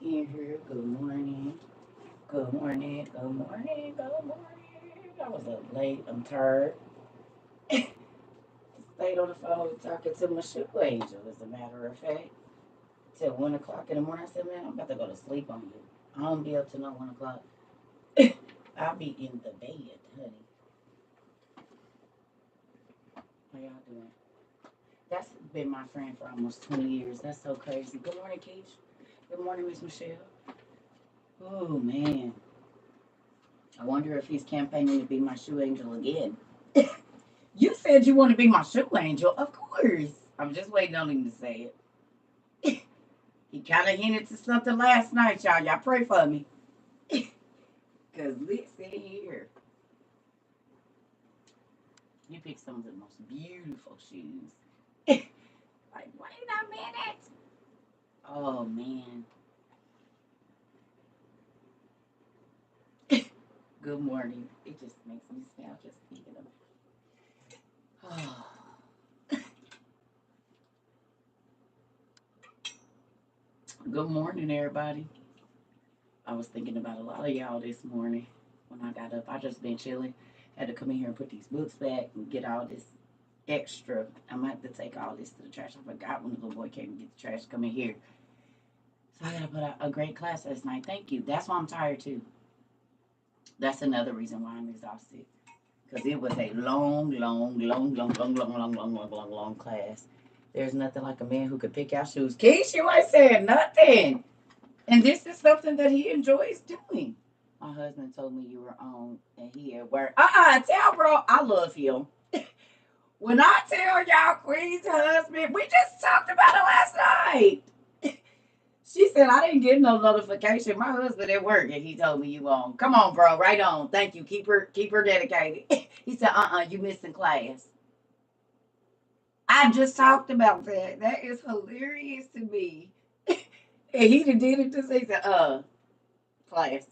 in here. Good morning. Good morning. Good morning. Good morning. I was up late. I'm tired. Stayed on the phone talking to my shoe angel, as a matter of fact, till 1 o'clock in the morning. I said, man, I'm about to go to sleep on you. I don't be up till no 1 o'clock. I'll be in the bed, honey. How y'all doing? That's been my friend for almost 20 years. That's so crazy. Good morning, Keish. Good morning, Miss Michelle. Oh, man. I wonder if he's campaigning to be my shoe angel again. You said you want to be my shoe angel. Of course. I'm just waiting on him to say it. He kind of hinted to something last night, y'all. Y'all pray for me. Because listen here. You picked some of the most beautiful shoes. Like, wait a minute. Oh, man. Good morning. It just makes me smile just thinking of it. Oh. Good morning, everybody. I was thinking about a lot of y'all this morning when I got up. I just been chilling. Had to come in here and put these books back and get all this extra. I might have to take all this to the trash. I forgot when the little boy came to get the trash to come in here. So I got to put out a great class last night. Thank you. That's why I'm tired too. That's another reason why I'm exhausted. Because it was a long class. There's nothing like a man who could pick out shoes. Keisha, you ain't saying nothing. And this is something that he enjoys doing. My husband told me you were on and he at work. Tell bro, I love him. When I tell y'all Queen's husband, we just talked about it last night. She said I didn't get no notification. My husband at work and he told me you on. Come on, bro, right on. Thank you. Keep her dedicated. He said, you missing class. I just talked about that. That is hilarious to me. And he did it to say, class.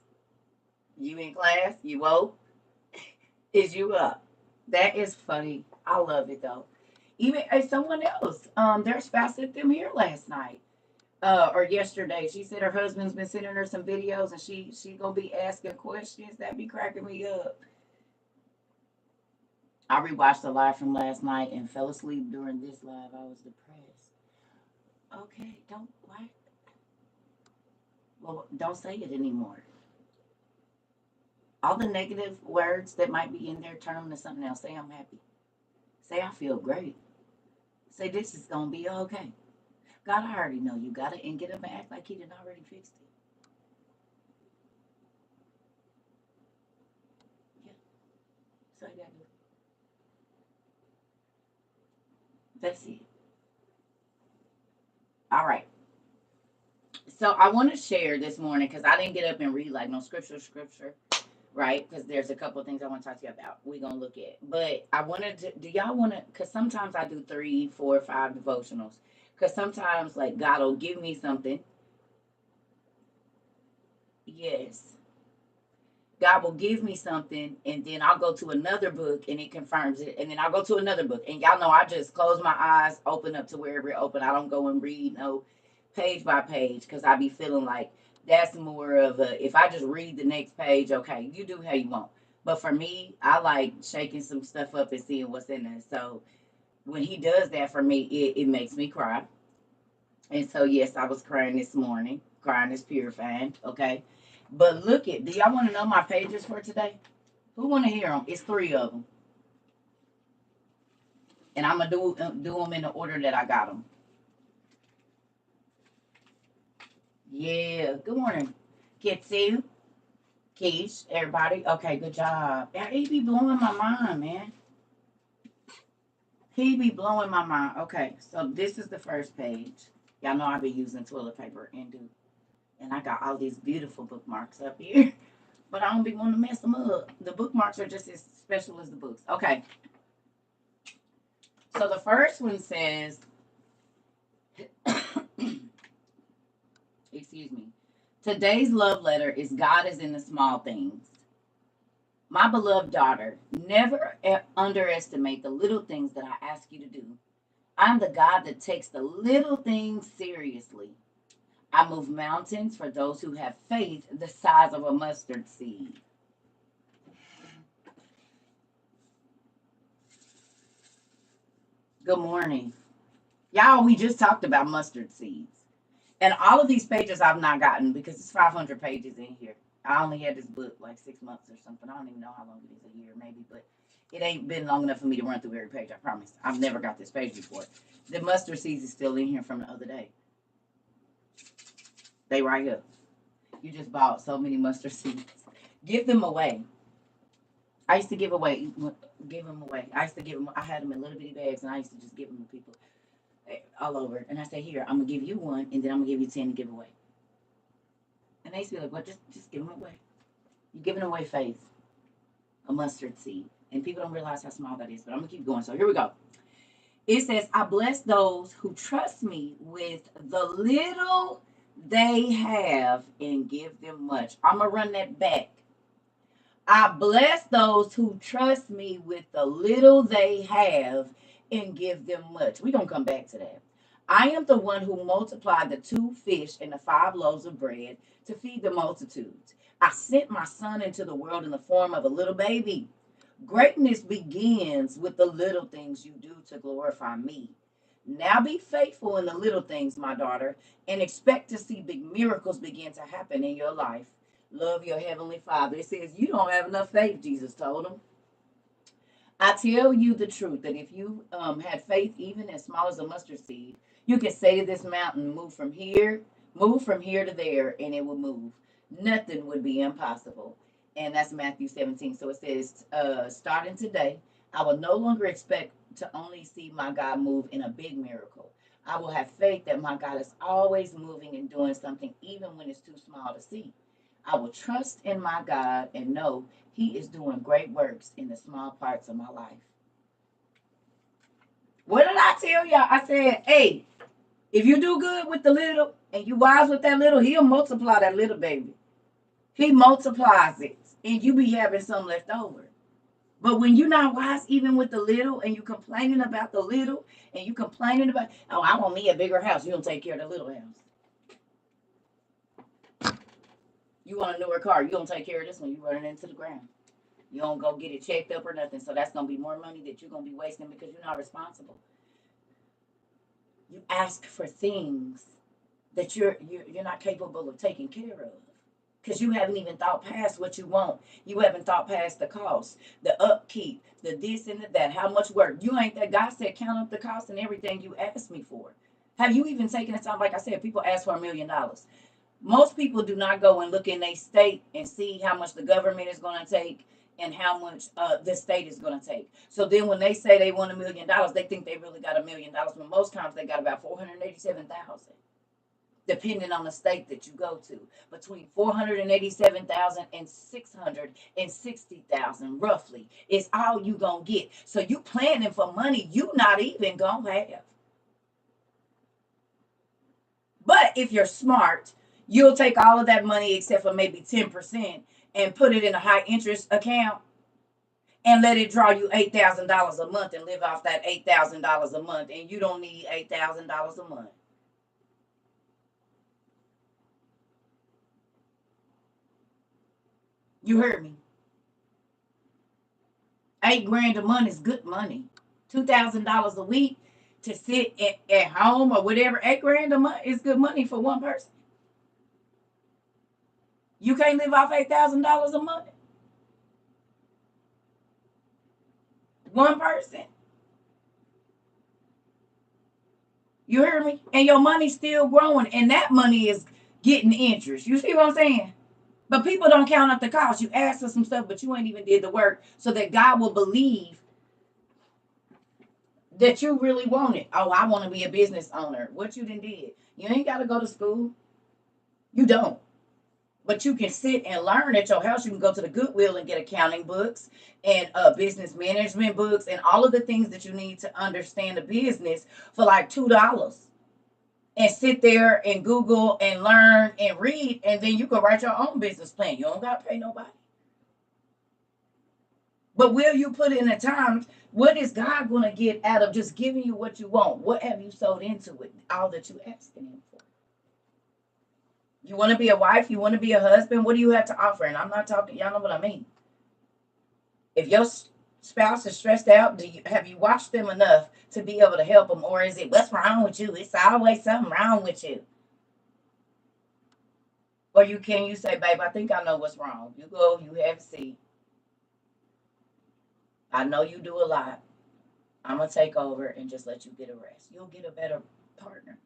You in class? You woke? Is you up? That is funny. I love it though. Even someone else, their spouse sent them here last night. Or yesterday. She said her husband's been sending her some videos and she gonna be asking questions. That be cracking me up. I rewatched the live from last night and fell asleep during this live. I was depressed. Okay, don't why? Well, don't say it anymore. All the negative words that might be in there, turn them to something else. Say I'm happy. Say I feel great. Say this is gonna be okay. God, I already know you got it, and get up and act like He did already fixed it. Yeah, so you gotta do. That's it. All right. So I want to share this morning because I didn't get up and read like no scripture, right? Because there's a couple of things I want to talk to you about. We're gonna look at, but I wanted to. Do y'all want to? Because sometimes I do 3, 4, 5 devotionals. Because sometimes like God will give me something. Yes, God will give me something, and then I'll go to another book, and it confirms it, and then I'll go to another book, and y'all know I just close my eyes, open up to wherever it open. I don't go and read no page by page because I be feeling like that's more of a. If I just read the next page, okay, you do how you want. But for me, I like shaking some stuff up and seeing what's in there. So when He does that for me, it makes me cry. And so yes, I was crying this morning. Crying is purifying, okay. But look at, do y'all want to know my pages for today? Who want to hear them? It's 3 of them, and I'm gonna do them in the order that I got them. Yeah. Good morning, Kitsu, Keish, everybody. Okay, good job. Yeah, he be blowing my mind, man. He be blowing my mind. Okay, so this is the first page. Y'all know I be using toilet paper and I got all these beautiful bookmarks up here. But I don't be wanting to mess them up. The bookmarks are just as special as the books. Okay, so the first one says, excuse me, today's love letter is God is in the small things. My beloved daughter, never underestimate the little things that I ask you to do. I'm the God that takes the little things seriously. I move mountains for those who have faith the size of a mustard seed. Good morning. Y'all, we just talked about mustard seeds. And all of these pages I've not gotten because it's 500 pages in here. I only had this book like 6 months or something. I don't even know how long it is, a year maybe, but it ain't been long enough for me to run through every page, I promise. I've never got this page before. The mustard seeds is still in here from the other day. They right here. You just bought so many mustard seeds. Give them away. I used to give them away. I used to give them. I had them in little bitty bags, and I used to just give them to people all over. And I say, here, I'm gonna give you one, and then I'm gonna give you 10 to give away. And they used to be like, well, just give them away. You're giving away faith, a mustard seed, and people don't realize how small that is. But I'm gonna keep going. So here we go. It says, I bless those who trust me with the little they have and give them much. I'm gonna run that back. I bless those who trust me with the little they have and give them much. We're going to come back to that. I am the one who multiplied the 2 fish and the 5 loaves of bread to feed the multitudes. I sent my son into the world in the form of a little baby. Greatness begins with the little things you do to glorify me. Now be faithful in the little things, my daughter, and expect to see big miracles begin to happen in your life. Love your heavenly Father. It says you don't have enough faith, Jesus told him. I tell you the truth that if you had faith even as small as a mustard seed, you could say to this mountain, move from here to there, and it will move. Nothing would be impossible. And that's Matthew 17. So it says, starting today, I will no longer expect to only see my God move in a big miracle. I will have faith that my God is always moving and doing something, even when it's too small to see. I will trust in my God and know He is doing great works in the small parts of my life. What did I tell y'all? I said, hey, if you do good with the little and you wise with that little, He'll multiply that little baby. He multiplies it and you be having some left over. But when you're not wise, even with the little, and you complaining about the little, and you complaining about, oh, I want me a bigger house, you don't take care of the little house. You want a newer car, you don't take care of this one, you run it into the ground. You don't go get it checked up or nothing. So that's going to be more money that you're going to be wasting because you're not responsible. You ask for things that you're not capable of taking care of because you haven't even thought past what you want. You haven't thought past the cost, the upkeep, the this and the that, how much work. You ain't that. God said count up the cost and everything you asked me for. Have you even taken the time? Like I said, people ask for $1 million. Most people do not go and look in their state and see how much the government is going to take and how much the state is going to take. So then when they say they want $1 million, they think they really got $1 million. But most times they got about 487,000, depending on the state that you go to. Between 487,000 and 660,000, roughly, is all you going to get. So you planning for money you not even going to have. But if you're smart, you'll take all of that money except for maybe 10% and put it in a high interest account and let it draw you $8,000 a month and live off that $8,000 a month. And you don't need $8,000 a month. You heard me. $8,000 a month is good money. $2,000 a week to sit at home or whatever. $8,000 a month is good money for one person. You can't live off $8,000 a month. One person. You hear me? And your money's still growing, and that money is getting interest. You see what I'm saying? But people don't count up the cost. You ask for some stuff, but you ain't even did the work so that God will believe that you really want it. Oh, I want to be a business owner. What you done did? You ain't got to go to school. You don't. But you can sit and learn at your house. You can go to the Goodwill and get accounting books and business management books and all of the things that you need to understand the business for like $2. And sit there and Google and learn and read, and then you can write your own business plan. You don't got to pay nobody. But will you put in the time? What is God going to get out of just giving you what you want? What have you sold into it? All that you asking Him for. You want to be a wife? You want to be a husband? What do you have to offer? And I'm not talking, y'all know what I mean. If your spouse is stressed out, have you watched them enough to be able to help them? Or is it, what's wrong with you? It's always something wrong with you. Or you say, babe, I think I know what's wrong. You go, you have a seat. I know you do a lot. I'm going to take over and just let you get a rest. You'll get a better partner.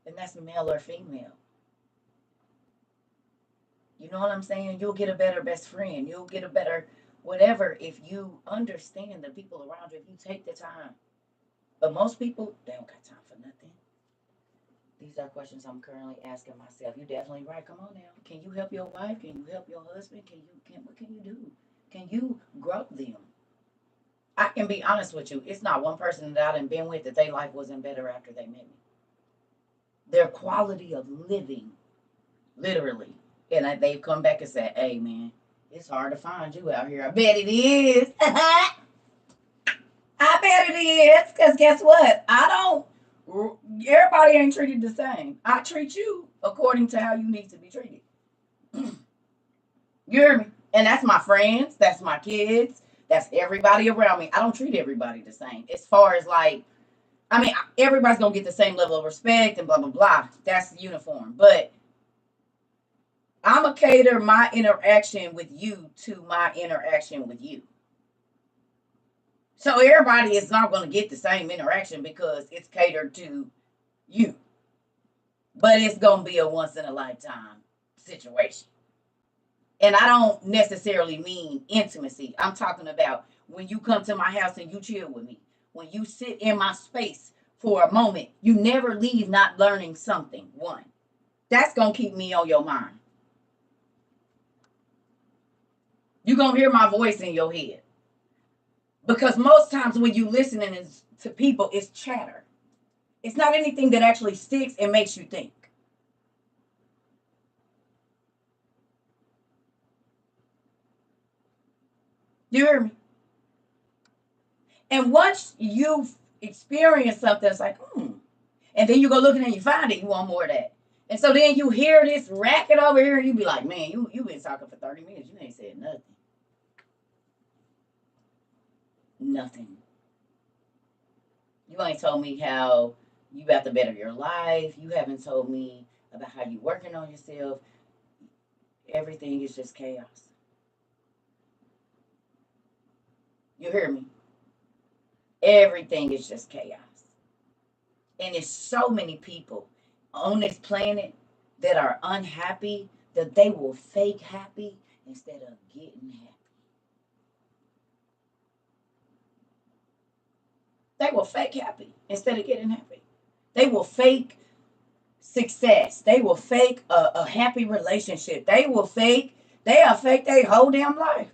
And that's male or female. You know what I'm saying? You'll get a better best friend. You'll get a better whatever if you understand the people around you, if you take the time. But most people, they don't got time for nothing. These are questions I'm currently asking myself. You're definitely right. Come on now. Can you help your wife? Can you help your husband? What can you do? Can you grow them? I can be honest with you. It's not one person that I've been with that their life wasn't better after they met me. Their quality of living, literally. And they've come back and said, hey, man, it's hard to find you out here. I bet it is. I bet it is. Because guess what? Everybody ain't treated the same. I treat you according to how you need to be treated. You hear me? And that's my friends. That's my kids. That's everybody around me. I don't treat everybody the same. As far as like, I mean, everybody's going to get the same level of respect and blah, blah, blah. That's uniform. But I'm going to cater my interaction with you to my interaction with you. So everybody is not going to get the same interaction because it's catered to you. But it's going to be a once in a lifetime situation. And I don't necessarily mean intimacy. I'm talking about when you come to my house and you chill with me. When you sit in my space for a moment, you never leave not learning something. One, that's going to keep me on your mind. You're going to hear my voice in your head. Because most times when you listening to people, it's chatter. It's not anything that actually sticks and makes you think. You hear me? And once you've experienced something, it's like, and then you go looking and you find it, you want more of that. And so then you hear this racket over here, and you be like, man, you been talking for 30 minutes. You ain't said nothing. Nothing. You ain't told me how you got to better your life. You haven't told me about how you working on yourself. Everything is just chaos. You hear me? Everything is just chaos. And there's so many people on this planet that are unhappy that they will fake happy instead of getting happy. They will fake happy instead of getting happy. They will fake success. They will fake a happy relationship. They'll fake their whole damn life.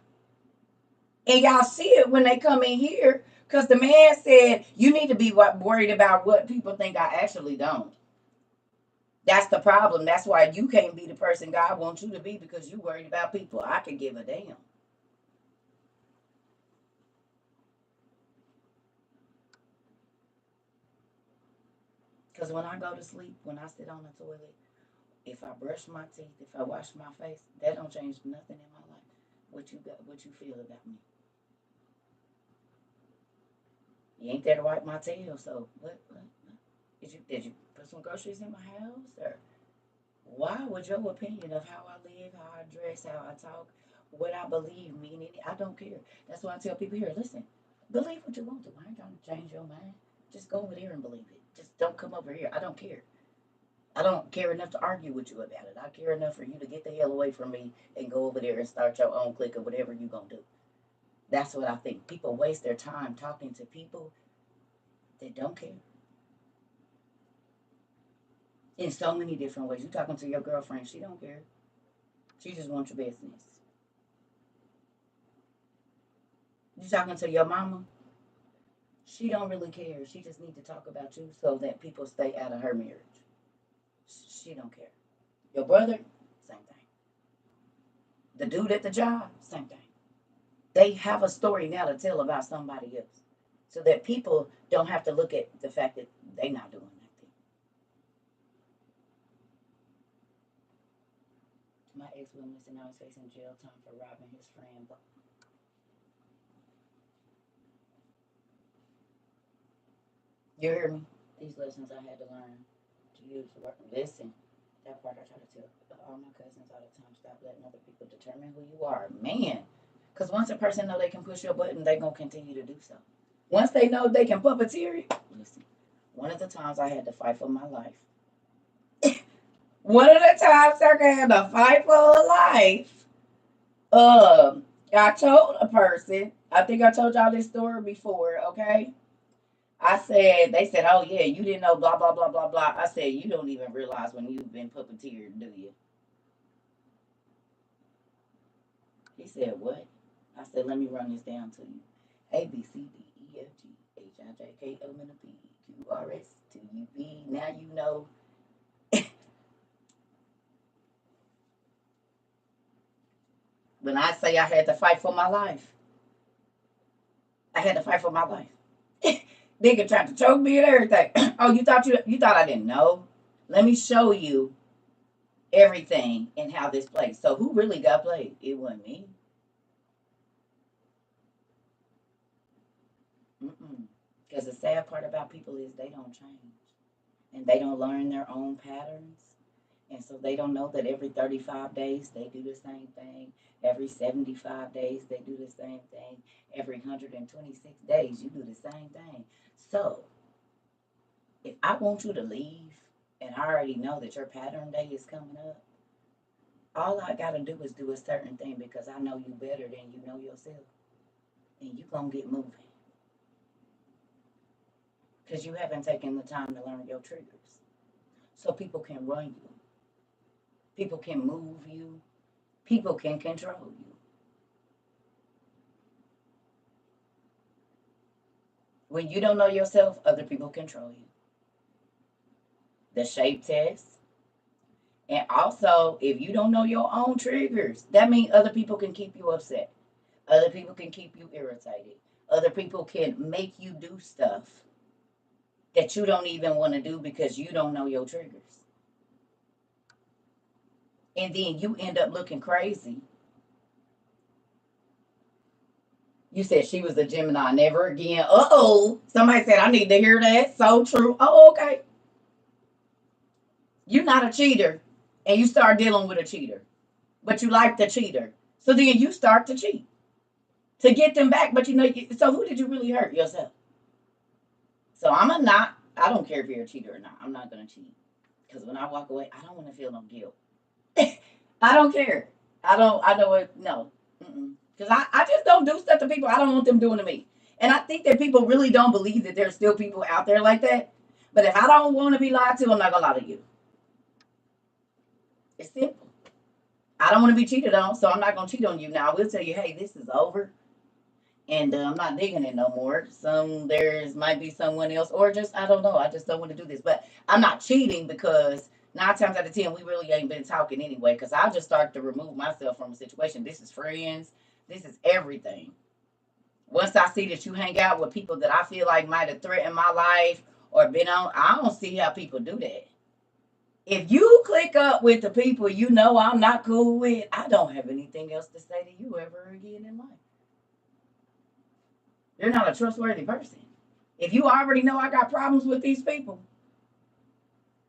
And y'all see it when they come in here because the man said, you need to be worried about what people think. I actually don't. That's the problem. That's why you can't be the person God wants you to be because you're worried about people. I could give a damn. Because when I go to sleep, when I sit on the toilet, if I brush my teeth, if I wash my face, that don't change nothing in my life. What you feel about me? You ain't there to wipe my tail, so what? Did you put some groceries in my house? Or why would your opinion of how I live, how I dress, how I talk, what I believe mean any? I don't care. That's why I tell people here, listen, believe what you want to. I ain't trying to change your mind. Just go over there and believe it. Just don't come over here. I don't care. I don't care enough to argue with you about it. I care enough for you to get the hell away from me and go over there and start your own clique or whatever you gonna do. That's what I think. People waste their time talking to people that don't care. In so many different ways. You talking to your girlfriend, she don't care. She just wants your business. You talking to your mama, she don't really care. She just need to talk about you so that people stay out of her marriage. She don't care. Your brother, same thing. The dude at the job, same thing. They have a story now to tell about somebody else. So that people don't have to look at the fact that they not doing nothing. My ex witness and now is facing jail time for robbing his friend. You hear me? These lessons I had to learn to use. Listen, that part I try to tell all my cousins all the time. Stop letting other people determine who you are, man. Because once a person know they can push your button, they gonna continue to do so. Once they know they can puppeteer it, listen. One of the times I had to fight for my life. One of the times CERCA had to fight for life. I told a person. I think I told y'all this story before. Okay. I said, they said, oh yeah, you didn't know, blah, blah, blah, blah, blah. I said, you don't even realize when you've been puppeteered, do you? He said, what? I said, let me run this down to you. A, B, C, D, E, F, G, H, I, J, K, L, M, N, P, Q, R, S, T, U, V. Now you know. When I say I had to fight for my life, I had to fight for my life. Nigga tried to choke me and everything. Oh, you thought I didn't know? Let me show you everything and how this plays. So who really got played? It wasn't me. Because the sad part about people is they don't change and they don't learn their own patterns. And so they don't know that every 35 days they do the same thing. Every 75 days they do the same thing. Every 126 days you do the same thing. So if I want you to leave and I already know that your pattern day is coming up, all I got to do is do a certain thing because I know you better than you know yourself. And you going to get moving. Because you haven't taken the time to learn your triggers. So people can run you. People can move you. People can control you. When you don't know yourself, other people control you. The shape test. And also, if you don't know your own triggers, that means other people can keep you upset. Other people can keep you irritated. Other people can make you do stuff that you don't even want to do because you don't know your triggers. And then you end up looking crazy. You said she was a Gemini, never again. Uh-oh. Somebody said, I need to hear that. So true. Oh, okay. You're not a cheater, and you start dealing with a cheater, but you like the cheater. So then you start to cheat to get them back. But so who did you really hurt? Yourself. So I don't care if you're a cheater or not. I'm not going to cheat. Because when I walk away, I don't want to feel no guilt. I don't care. I know it, no. Because I just don't do stuff to people I don't want them doing to me. And I think that people really don't believe that there's still people out there like that. But if I don't want to be lied to, I'm not going to lie to you. It's simple. I don't want to be cheated on, so I'm not going to cheat on you. Now, I will tell you, hey, this is over. And I'm not digging it no more. There's might be someone else, or just, I don't know. I just don't want to do this. But I'm not cheating because 9 times out of 10, we really ain't been talking anyway. Because I'll just start to remove myself from a situation. This is friends. This is everything. Once I see that you hang out with people that I feel like might have threatened my life or been on, I don't see how people do that. If you click up with the people you know I'm not cool with, I don't have anything else to say to you ever again in life. You're not a trustworthy person. If you already know I got problems with these people,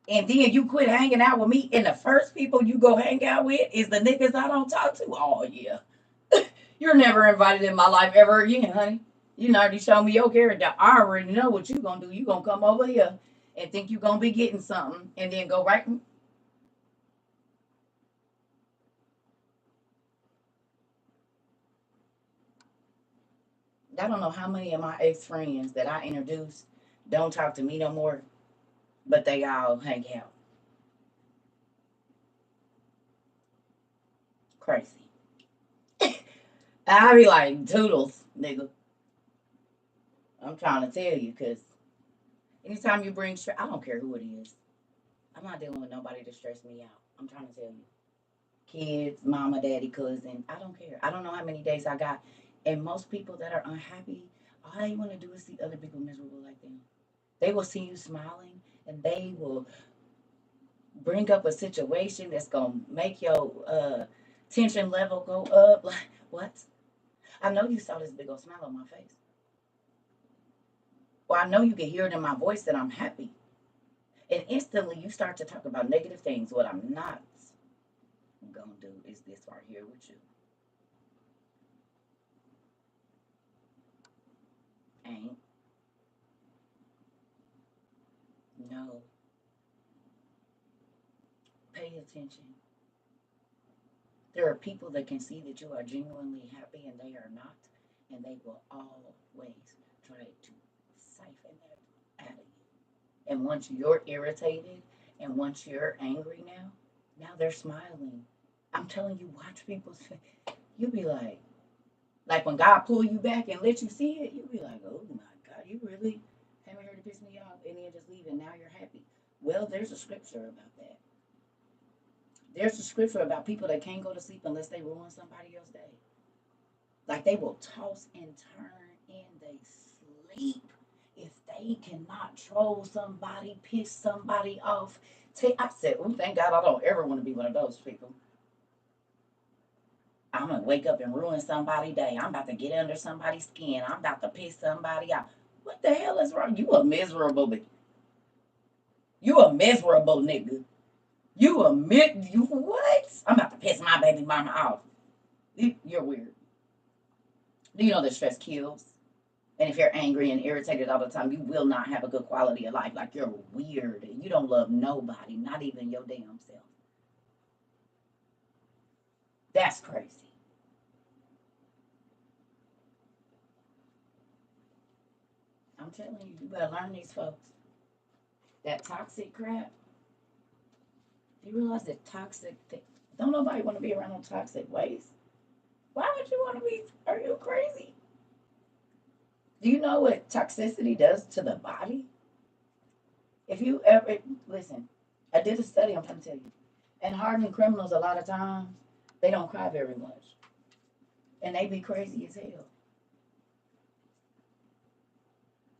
and then you quit hanging out with me, and the first people you go hang out with is the niggas I don't talk to, oh yeah. You're never invited in my life ever again, honey. You already showed me your character. I already know what you gonna do. You gonna come over here and think you gonna be getting something, and then go right. I don't know how many of my ex friends that I introduced don't talk to me no more, but they all hang out. Crazy. I be like, Toodles, nigga. I'm trying to tell you, because anytime you bring stress, I don't care who it is. I'm not dealing with nobody to stress me out. I'm trying to tell you. Kids, mama, daddy, cousin. I don't care. I don't know how many days I got. And most people that are unhappy, all they want to do is see other people miserable like them. They will see you smiling and they will bring up a situation that's gonna make your tension level go up. Like, what? I know you saw this big old smile on my face. Well, I know you can hear it in my voice that I'm happy. And instantly you start to talk about negative things. What I'm not gonna do is this right here with you. Ain't no. Pay attention. There are people that can see that you are genuinely happy and they are not, and they will always try to siphon that out of you. And once you're irritated and once you're angry now they're smiling. I'm telling you, watch people's face. You'll be like when God pull you back and let you see it, you'll be like, oh my God, you really came here to piss me off and then just leave and now you're happy. Well, there's a scripture about that. There's a scripture about people that can't go to sleep unless they ruin somebody else's day. Like they will toss and turn in they sleep if they cannot troll somebody, piss somebody off. I said, oh, thank God I don't ever want to be one of those people. I'm gonna wake up and ruin somebody's day. I'm about to get under somebody's skin. I'm about to piss somebody off. What the hell is wrong? You a miserable nigga. You a miserable nigga. You what? I'm about to piss my baby mama off. You're weird. Do you know that stress kills? And if you're angry and irritated all the time, you will not have a good quality of life. Like you're weird. You don't love nobody, not even your damn self. That's crazy. I'm telling you, you better learn these folks. That toxic crap. You realize that toxic thing. Don't nobody want to be around no toxic waste. Why would you want to be? Are you crazy? Do you know what toxicity does to the body? If you ever listen, I did a study. I'm trying to tell you, and hardened criminals a lot of times they don't cry very much, and they be crazy as hell.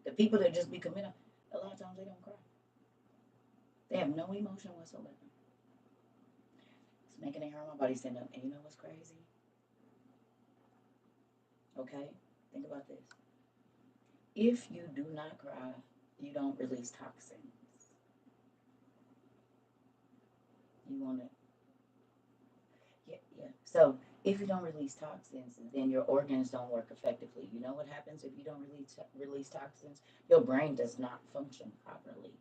The people that just be committed, a lot of times they don't cry. They have no emotion whatsoever. It's making their hair on my body stand up. And you know what's crazy? Okay, think about this. If you do not cry, you don't release toxins. You want to, yeah, yeah. So if you don't release toxins, then your organs don't work effectively. You know what happens if you don't release toxins? Your brain does not function properly.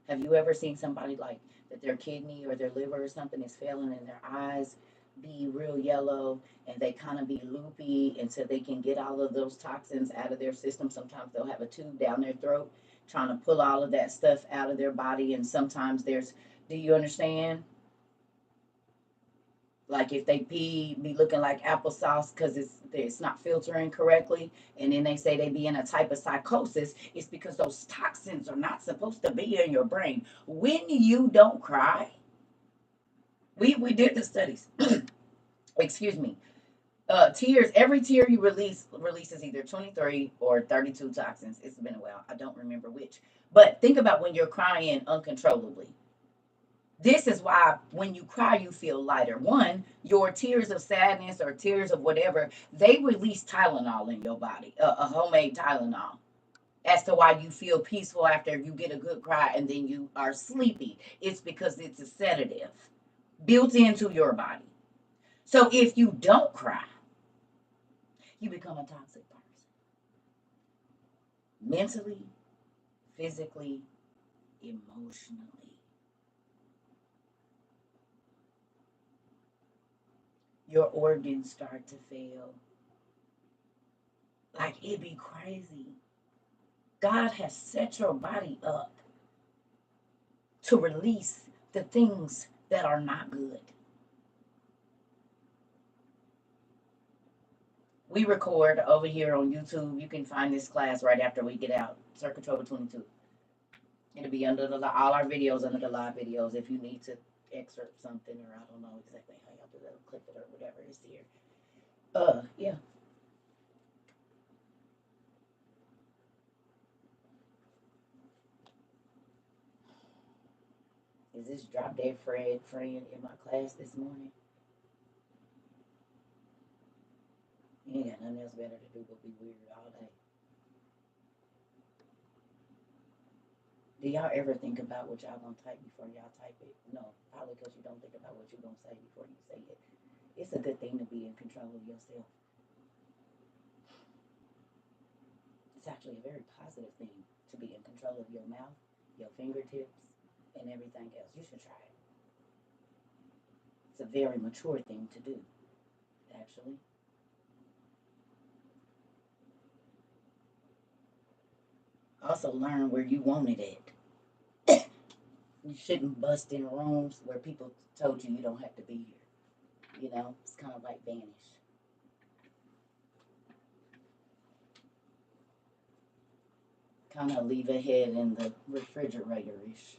Have you ever seen somebody like that their kidney or their liver or something is failing and their eyes be real yellow and they kind of be loopy until they can get all of those toxins out of their system? Sometimes they'll have a tube down their throat trying to pull all of that stuff out of their body. And sometimes do you understand? Like if they pee, be looking like applesauce because it's not filtering correctly, and then they say they be in a type of psychosis. It's because those toxins are not supposed to be in your brain. When you don't cry, we did the studies. Excuse me. Tears. Every tear you releases either 23 or 32 toxins. It's been a while. I don't remember which. But think about when you're crying uncontrollably. This is why when you cry, you feel lighter. One, your tears of sadness or tears of whatever, they release Tylenol in your body, a homemade Tylenol, as to why you feel peaceful after you get a good cry and then you are sleepy. It's because it's a sedative built into your body. So if you don't cry, you become a toxic person. Mentally, physically, emotionally. Your organs start to fail. Like it'd be crazy. God has set your body up to release the things that are not good. We record over here on YouTube. You can find this class right after we get out. CERCA TROVA 22. It'll be under all our videos under the live videos. If you need to excerpt something or I don't know exactly how y'all do that, clip it or whatever is here. Yeah. Is this drop dead Fred friend in my class this morning? He ain't got nothing else better to do but be weird all day. Do y'all ever think about what y'all gonna type before y'all type it? No, probably because you don't think about what you're gonna say before you say it. It's a good thing to be in control of yourself. It's actually a very positive thing to be in control of your mouth, your fingertips, and everything else. You should try it. It's a very mature thing to do, actually. Also, learn where you wanted it. You shouldn't bust in rooms where people told you you don't have to be here. You know, it's kind of like vanish. Kind of leave a head in the refrigerator ish.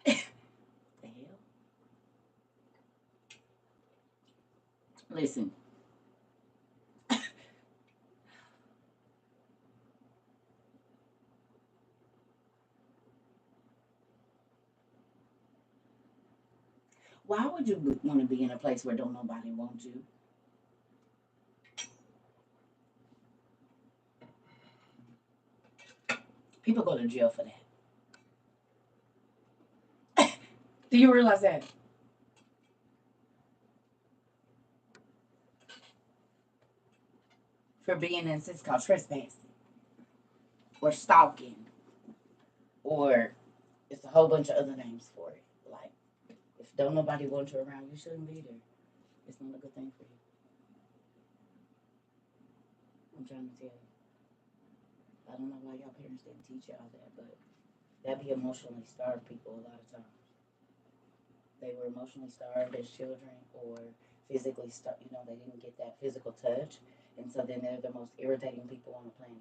The hell? Listen, why would you want to be in a place where don't nobody want you? People go to jail for that. Do you realize that? For being in, it's called trespassing or stalking, or it's a whole bunch of other names for it. Like, if don't nobody want you around, you shouldn't be there. It's not a good thing for you. I'm trying to tell you. I don't know why y'all parents didn't teach y'all that, but that be emotionally starved people a lot of times. They were emotionally starved as children or physically starved. You know, they didn't get that physical touch. And so then they're the most irritating people on the planet.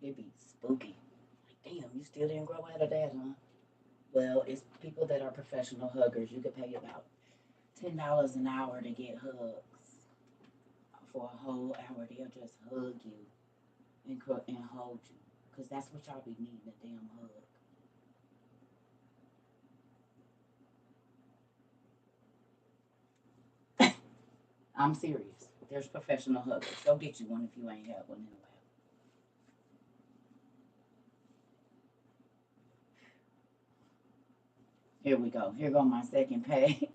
It'd be spooky. Like, damn, you still didn't grow out of that, huh? Well, it's people that are professional huggers. You could pay about $10 an hour to get hugs for a whole hour. They'll just hug you and hold you, because that's what y'all be needing, a damn hug. I'm serious. There's professional huggers. Go get you one if you ain't had one in a while. Here we go. Here go my second page.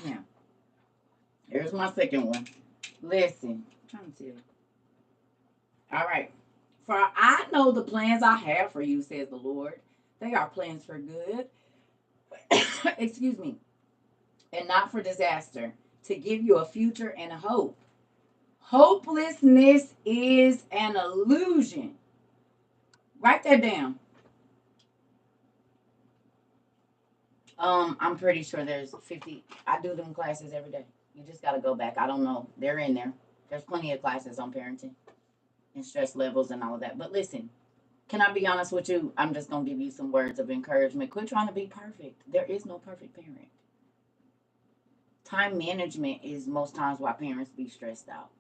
Now, here's my second one. Listen, I'm trying to tell you. All right. For I know the plans I have for you, says the Lord. They are plans for good. Excuse me. And not for disaster, to give you a future and a hope. Hopelessness is an illusion. Write that down. I'm pretty sure there's 50. I do them classes every day. You just got to go back. I don't know. They're in there. There's plenty of classes on parenting and stress levels and all of that. But listen, can I be honest with you? I'm just going to give you some words of encouragement. Quit trying to be perfect. There is no perfect parent. Time management is most times why parents be stressed out.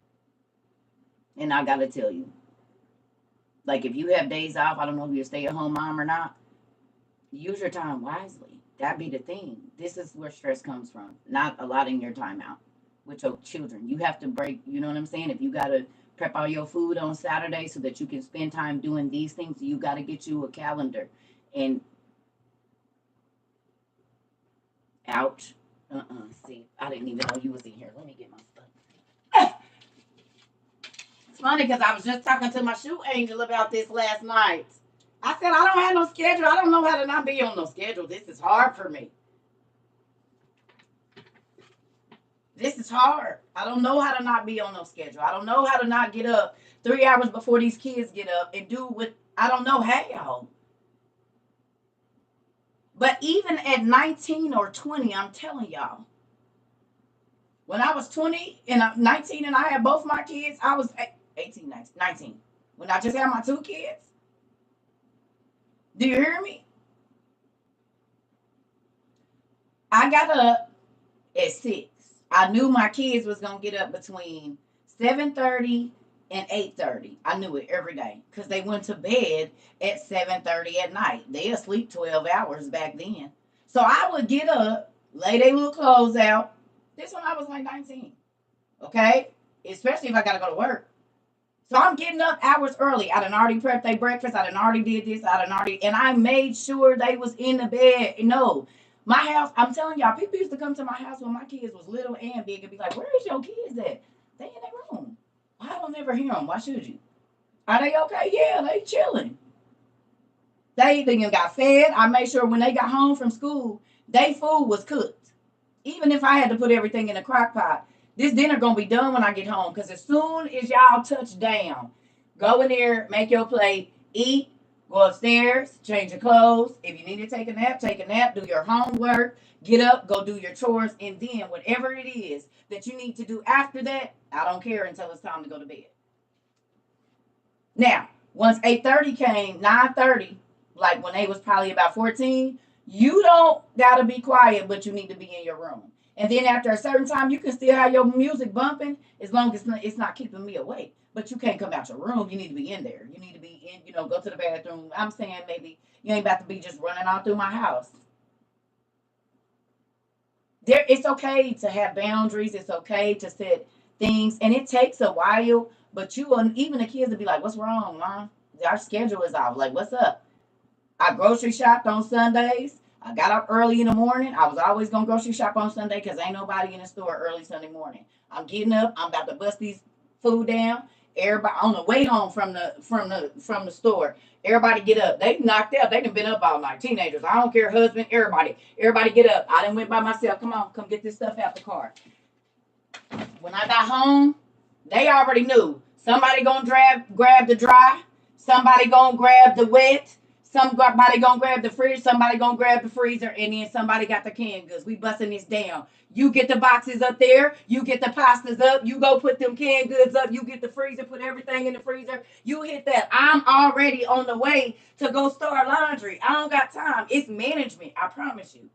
And I got to tell you, like if you have days off, I don't know if you're a stay at home mom or not, use your time wisely. That be the thing. This is where stress comes from, not allotting your time out with your children. You have to break, you know what I'm saying? If you got to prep all your food on Saturday so that you can spend time doing these things, you got to get you a calendar. And ouch. See, I didn't even know you was in here. Let me get my stuff. It's funny because I was just talking to my shoe angel about this last night. I said, I don't have no schedule. I don't know how to not be on no schedule. This is hard for me. This is hard. I don't know how to not be on no schedule. I don't know how to not get up 3 hours before these kids get up and do what I don't know how. But even at 19 or 20, I'm telling y'all, when I was 20 and 19 and I had both my kids, I was 18, 19. When I just had my two kids, Do you hear me? I got up at 6. I knew my kids was gonna get up between 7:30 and 8:30. I knew it every day because they went to bed at 7:30 at night. They asleep 12 hours back then. So I would get up, lay their little clothes out. This when I was like 19. Okay? Especially if I gotta go to work. So I'm getting up hours early. I done already prepped their breakfast. I done already did this. I done already, and I made sure they was in the bed. No, my house, I'm telling y'all, people used to come to my house when my kids was little and big and be like, where is your kids at? They in their room. I don't ever hear them. Why should you? Are they okay? Yeah, they chilling. They even got fed. I made sure when they got home from school, their food was cooked. Even if I had to put everything in a crock pot, this dinner gonna be done when I get home. Cause as soon as y'all touch down, go in there, make your plate, eat, go upstairs, change your clothes. If you need to take a nap, do your homework, get up, go do your chores, and then whatever it is that you need to do after that, I don't care until it's time to go to bed. Now, once 8:30 came, 9:30, like when they was probably about 14, you don't gotta be quiet, but you need to be in your room. And then after a certain time, you can still have your music bumping as long as it's not keeping me awake. But you can't come out your room. You need to be in there. You need to be in, go to the bathroom. I'm saying maybe you ain't about to be just running all through my house. It's okay to have boundaries. It's okay to set things, and it takes a while. But even the kids will be like, "What's wrong, mom? Our schedule is off. Like, what's up?" I grocery shopped on Sundays. I got up early in the morning. I was always gonna grocery shop on Sunday because ain't nobody in the store early Sunday morning. I'm getting up. I'm about to bust these food down. Everybody on the way home from the store. Everybody get up. They knocked out. They done been up all night. Teenagers. I don't care. Husband. Everybody. Everybody get up. I done went by myself. Come on. Come get this stuff out the car. When I got home, they already knew. Somebody gonna grab the dry. Somebody gonna grab the wet. Somebody gonna grab the fridge. Somebody gonna grab the freezer, and then somebody got the canned goods. We busting this down. You get the boxes up there. You get the pastas up. You go put them canned goods up. You get the freezer. Put everything in the freezer. You hit that. I'm already on the way to go start laundry. I don't got time. It's management. I promise you.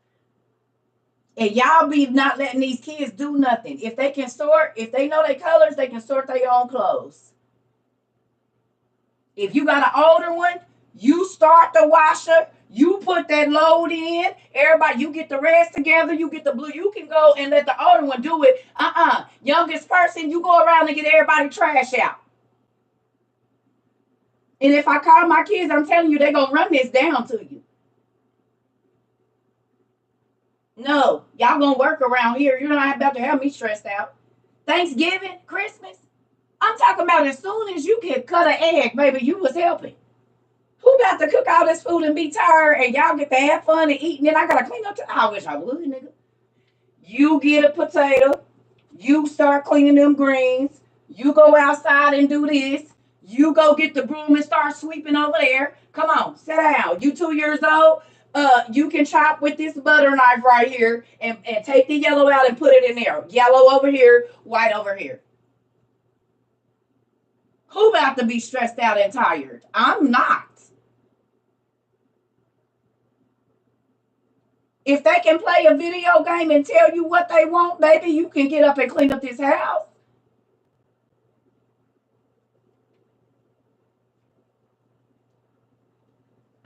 And y'all be not letting these kids do nothing. If they can sort, if they know their colors, they can sort their own clothes. If you got an older one, you start the washer, you put that load in, everybody, you get the rest together, you get the blue, you can go and let the older one do it. Youngest person, you go around and get everybody trash out. And if I call my kids, I'm telling you, they're going to run this down to you. No, y'all gonna work around here. You're not about to have me stressed out. Thanksgiving, Christmas. I'm talking about as soon as you can cut an egg, baby, you was helping. Who about to cook all this food and be tired and y'all get to have fun and eat and then I gotta clean up? I wish I would, nigga. You get a potato. You start cleaning them greens. You go outside and do this. You go get the broom and start sweeping over there. Come on, sit down. You 2 years old. You can chop with this butter knife right here and take the yellow out and put it in there. Yellow over here, white over here. Who about to be stressed out and tired? I'm not. If they can play a video game and tell you what they want, baby, you can get up and clean up this house.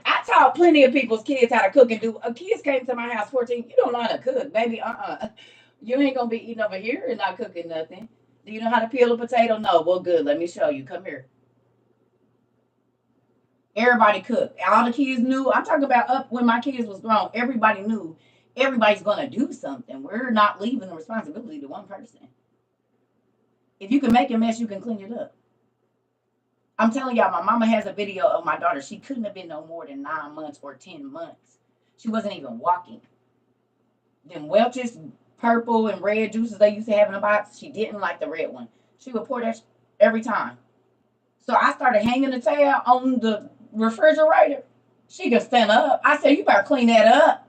I taught plenty of people's kids how to cook and do. Kids came to my house 14. You don't know how to cook, baby. You ain't gonna be eating over here and not cooking nothing. Do you know how to peel a potato? No. Well, good. Let me show you. Come here. Everybody cooked. All the kids knew. I'm talking about up when my kids was grown. Everybody knew. Everybody's gonna do something. We're not leaving the responsibility to one person. If you can make a mess, you can clean it up. I'm telling y'all, my mama has a video of my daughter. She couldn't have been no more than 9 months or 10 months. She wasn't even walking. Them Welch's purple and red juices they used to have in a box, she didn't like the red one. She would pour that every time. So I started hanging the towel on the refrigerator. She could stand up. I said, you better clean that up.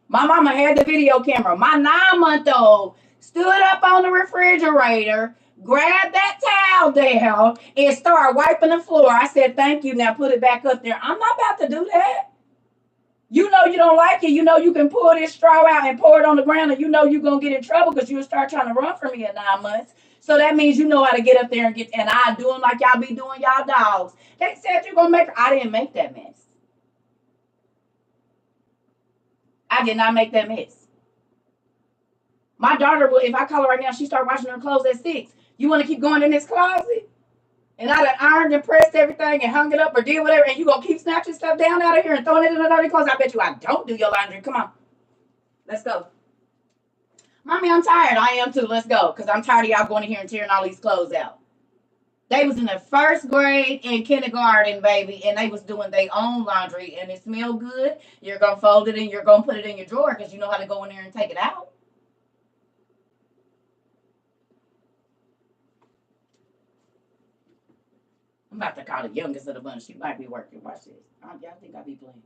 My mama had the video camera. My 9-month-old stood up on the refrigerator, grabbed that towel down, and started wiping the floor. I said, thank you. Now put it back up there. I'm not about to do that. You know you don't like it. You know you can pull this straw out and pour it on the ground, and you know you're going to get in trouble because you'll start trying to run from me in 9 months. So that means you know how to get up there and get, and I do them like y'all be doing y'all dogs. They said you're going to make, I didn't make that mess. I did not make that mess. My daughter will, if I call her right now, she start washing her clothes at 6. You want to keep going in this closet? And I done ironed and pressed everything and hung it up or did whatever, and you gonna keep snatching stuff down out of here and throwing it in the dirty clothes? I bet you I don't do your laundry. Come on. Let's go. Mommy, I'm tired. I am too. Let's go. Because I'm tired of y'all going in here and tearing all these clothes out. They was in the first grade in kindergarten, baby, and they was doing their own laundry, and it smelled good. You're going to fold it and you're going to put it in your drawer because you know how to go in there and take it out. I'm about to call the youngest of the bunch. She might be working. Watch this. Y'all think I be playing.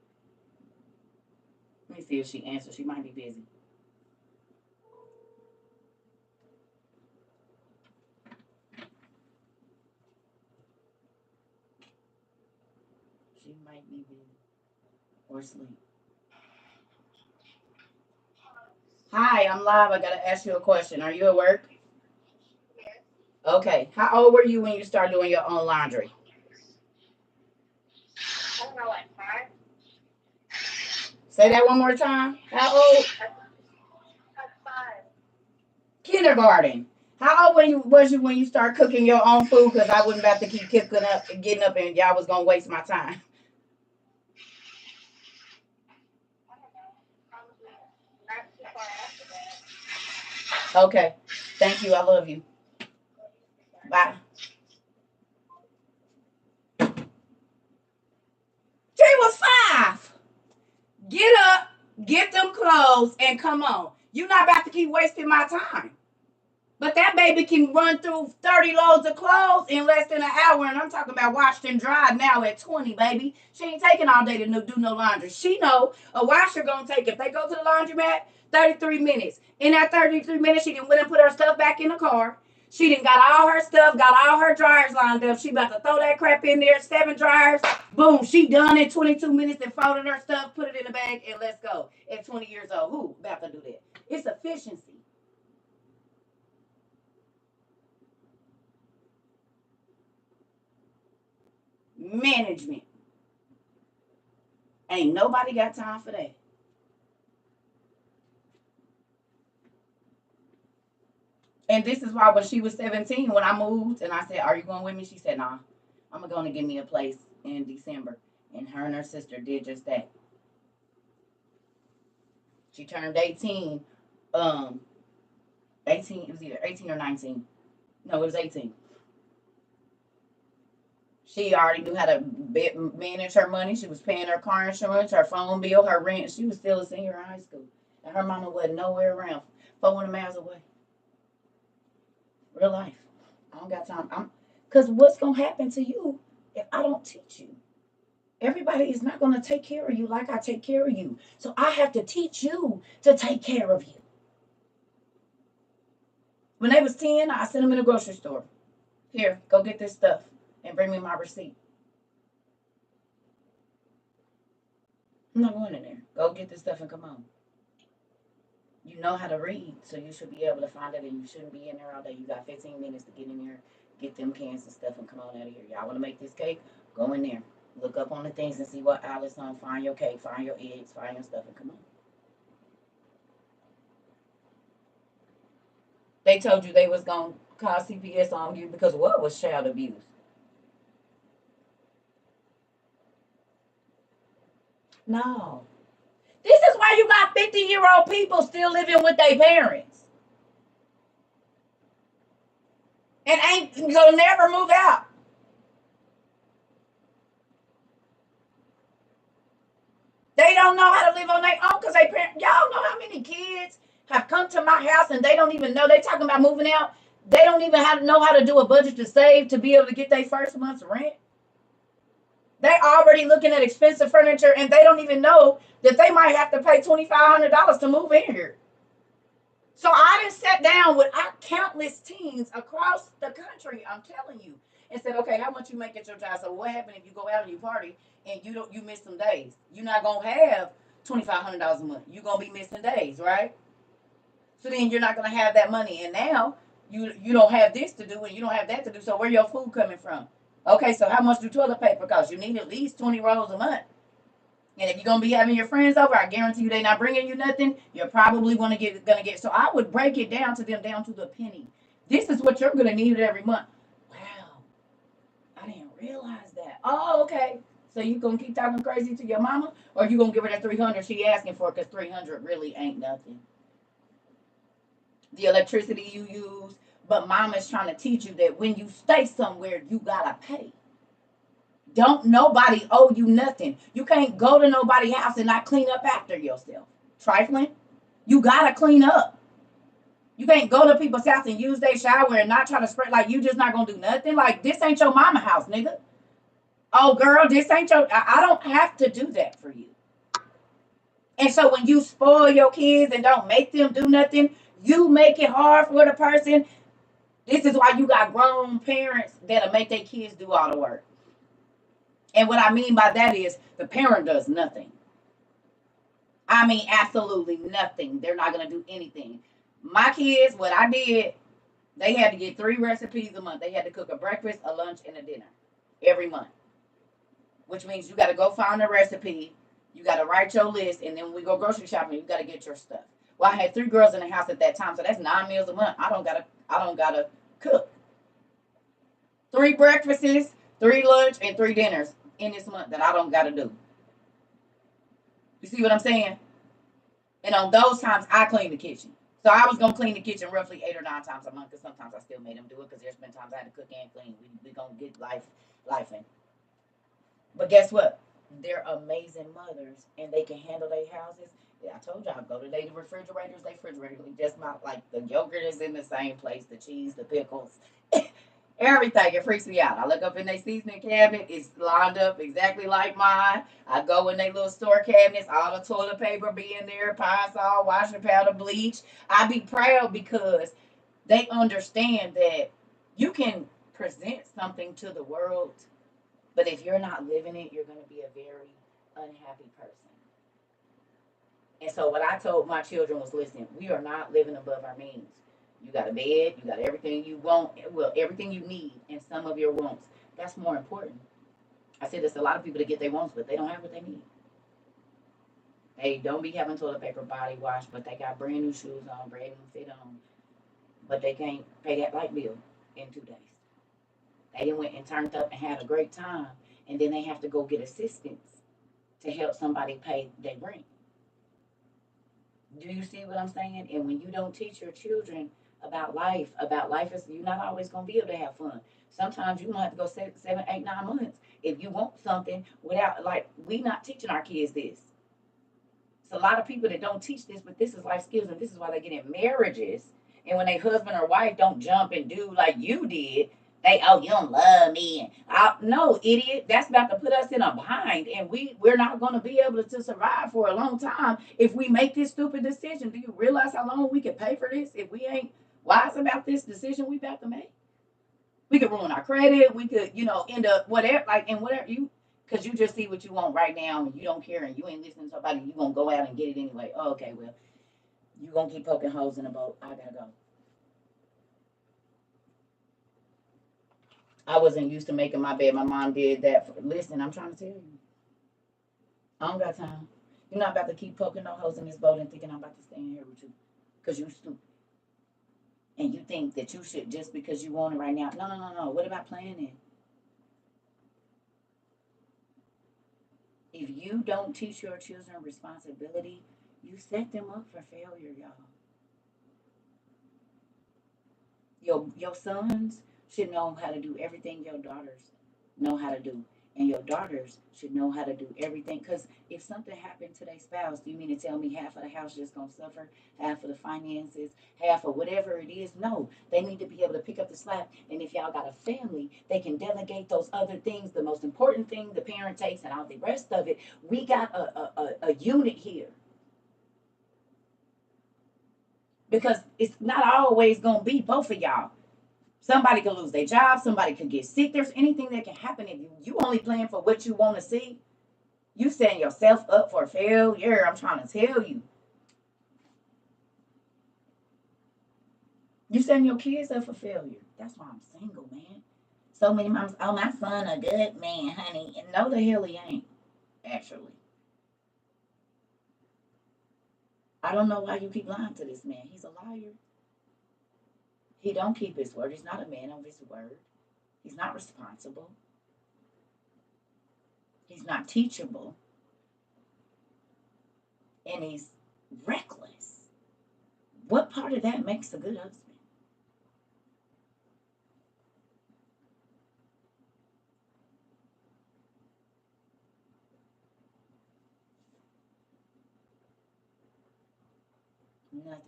Let me see if she answers. She might be busy. She might be busy or asleep. Hi, I'm live. I gotta ask you a question. Are you at work? Okay. How old were you when you started doing your own laundry? I don't know, like 5. Say that one more time. How old? Like 5. Kindergarten. How old was you when you started cooking your own food? Because I wasn't about to keep cooking up and getting up, and y'all was gonna waste my time. I don't know. Probably not too far after that. Okay. Thank you. I love you. Bye. She was 5. Get up, get them clothes, and come on. You're not about to keep wasting my time. But that baby can run through 30 loads of clothes in less than an hour. And I'm talking about washed and dried now at 20, baby. She ain't taking all day to do no laundry. She know a washer gonna take, if they go to the laundromat, 33 minutes. In that 33 minutes, she done went and put her stuff back in the car. She done got all her stuff, got all her dryers lined up. She about to throw that crap in there, 7 dryers. Boom, she done in 22 minutes and folded her stuff, put it in the bag, and let's go. At 20 years old, who about to do that? It's efficiency. Management. Ain't nobody got time for that. And this is why when she was 17, when I moved and I said, "Are you going with me?" She said, "Nah, I'm going to give me a place in December." And her sister did just that. She turned 18. 18, it was either 18 or 19. No, it was 18. She already knew how to manage her money. She was paying her car insurance, her phone bill, her rent. She was still a senior in high school. And her mama wasn't nowhere around, 400 miles away. Real life. I don't got time. Because what's going to happen to you if I don't teach you? Everybody is not going to take care of you like I take care of you. So I have to teach you to take care of you. When they was 10, I sent them in the grocery store. Here, go get this stuff and bring me my receipt. I'm not going in there. Go get this stuff and come on. You know how to read, so you should be able to find it, and you shouldn't be in there all day. You got 15 minutes to get in there, get them cans and stuff, and come on out of here. Y'all want to make this cake? Go in there. Look up on the things and see what aisle it's on. Find your cake, find your eggs, find your stuff, and come on. They told you they was going to call CPS on you because what was child abuse? No. This is why you got 50-year-old people still living with their parents and ain't gonna never move out. They don't know how to live on their own because they parents. Y'all know how many kids have come to my house and they don't even know. They talking about moving out. They don't even know how to do a budget to save to be able to get their first month's rent. They already looking at expensive furniture and they don't even know that they might have to pay $2,500 to move in here. So I done sat down with our countless teens across the country, I'm telling you, and said, okay, how much you make at your job? So what happened if you go out and you party and you miss some days? You're not gonna have $2,500 a month. You're going to be missing days, right? So then you're not going to have that money. And now you don't have this to do and you don't have that to do. So where your food coming from? Okay, so how much do toilet paper cost? You need at least 20 rolls a month. And if you're gonna be having your friends over, I guarantee you they're not bringing you nothing. You're probably gonna get. So I would break it down to them down to the penny. This is what you're gonna need every month. Wow, I didn't realize that. Oh, okay. So you gonna keep talking crazy to your mama, or you gonna give her that 300 she asking for? Because 300 really ain't nothing. The electricity you use, but mama's trying to teach you that when you stay somewhere, you gotta pay. Don't nobody owe you nothing. You can't go to nobody's house and not clean up after yourself. Trifling. You gotta clean up. You can't go to people's house and use their shower and not try to spread like you just not gonna do nothing. Like this ain't your mama house, nigga. Oh girl, this ain't your I don't have to do that for you. And so when you spoil your kids and don't make them do nothing, you make it hard for the person. This is why you got grown parents that'll make their kids do all the work. And what I mean by that is the parent does nothing. I mean, absolutely nothing. They're not going to do anything. My kids, what I did, they had to get 3 recipes a month. They had to cook a breakfast, a lunch, and a dinner every month, which means you got to go find a recipe. You got to write your list. And then when we go grocery shopping, you got to get your stuff. Well, I had 3 girls in the house at that time. So that's 9 meals a month. I don't gotta cook. 3 breakfasts, 3 lunch, and 3 dinners in this month that I don't got to do. You see what I'm saying? And on those times, I clean the kitchen. So I was gonna clean the kitchen roughly 8 or 9 times a month, because sometimes I still made them do it, because there's been times I had to cook and clean. We gonna get life in. But guess what? They're amazing mothers, and they can handle their houses. Yeah, I told y'all, go to their refrigerators. They refrigerator just not like the yogurt is in the same place, the cheese, the pickles. Everything, it freaks me out. I look up in their seasoning cabinet, it's lined up exactly like mine. I go in their little store cabinets, all the toilet paper be in there, pine sol, washing powder, bleach. I be proud because they understand that you can present something to the world, but if you're not living it, you're going to be a very unhappy person. And so what I told my children was, listen, we are not living above our means. You got a bed, you got everything you want, well, everything you need, and some of your wants. That's more important. I said there's a lot of people that get their wants, but they don't have what they need. They don't be having toilet paper, body wash, but they got brand new shoes on, brand new fit on, but they can't pay that light bill in 2 days. They done went and turned up and had a great time, and then they have to go get assistance to help somebody pay their rent. Do you see what I'm saying? And when you don't teach your children about life is you're not always gonna be able to have fun. Sometimes you're gonna have to go 7, 8, 9 months if you want something without like we not teaching our kids this. It's a lot of people that don't teach this, but this is life skills, and this is why they get in marriages. And when they husband or wife don't jump and do like you did, they you don't love me. And no, idiot, that's about to put us in a bind, and we're not going to be able to survive for a long time if we make this stupid decision. Do you realize how long we could pay for this if we ain't wise about this decision we about to make? We could ruin our credit. We could, end up whatever, like, and whatever you, because you just see what you want right now and you don't care and you ain't listening to somebody, you going to go out and get it anyway. Oh, okay, well, you going to keep poking holes in the boat. I got to go. I wasn't used to making my bed. My mom did that. Listen, I'm trying to tell you. I don't got time. You're not about to keep poking no holes in this boat and thinking I'm about to stay in here with you. Because you stupid. And you think that you should just because you want it right now. No, no, no, no. What about planning? If you don't teach your children responsibility, you set them up for failure, y'all. Your sons should know how to do everything your daughters know how to do. And your daughters should know how to do everything. Because if something happened to their spouse, do you mean to tell me half of the house just going to suffer? Half of the finances, half of whatever it is? No, they need to be able to pick up the slack. And if y'all got a family, they can delegate those other things. The most important thing the parent takes and all the rest of it. We got a unit here. Because it's not always going to be both of y'all. Somebody could lose their job. Somebody could get sick. There's anything that can happen if you only plan for what you want to see. You setting yourself up for failure. I'm trying to tell you. You setting your kids up for failure. That's why I'm single, man. So many moms, oh, my son a good man, honey. And no, the hell he ain't, actually. I don't know why you keep lying to this man. He's a liar. He don't keep his word. He's not a man of his word. He's not responsible. He's not teachable. And he's reckless. What part of that makes a good husband? Nothing.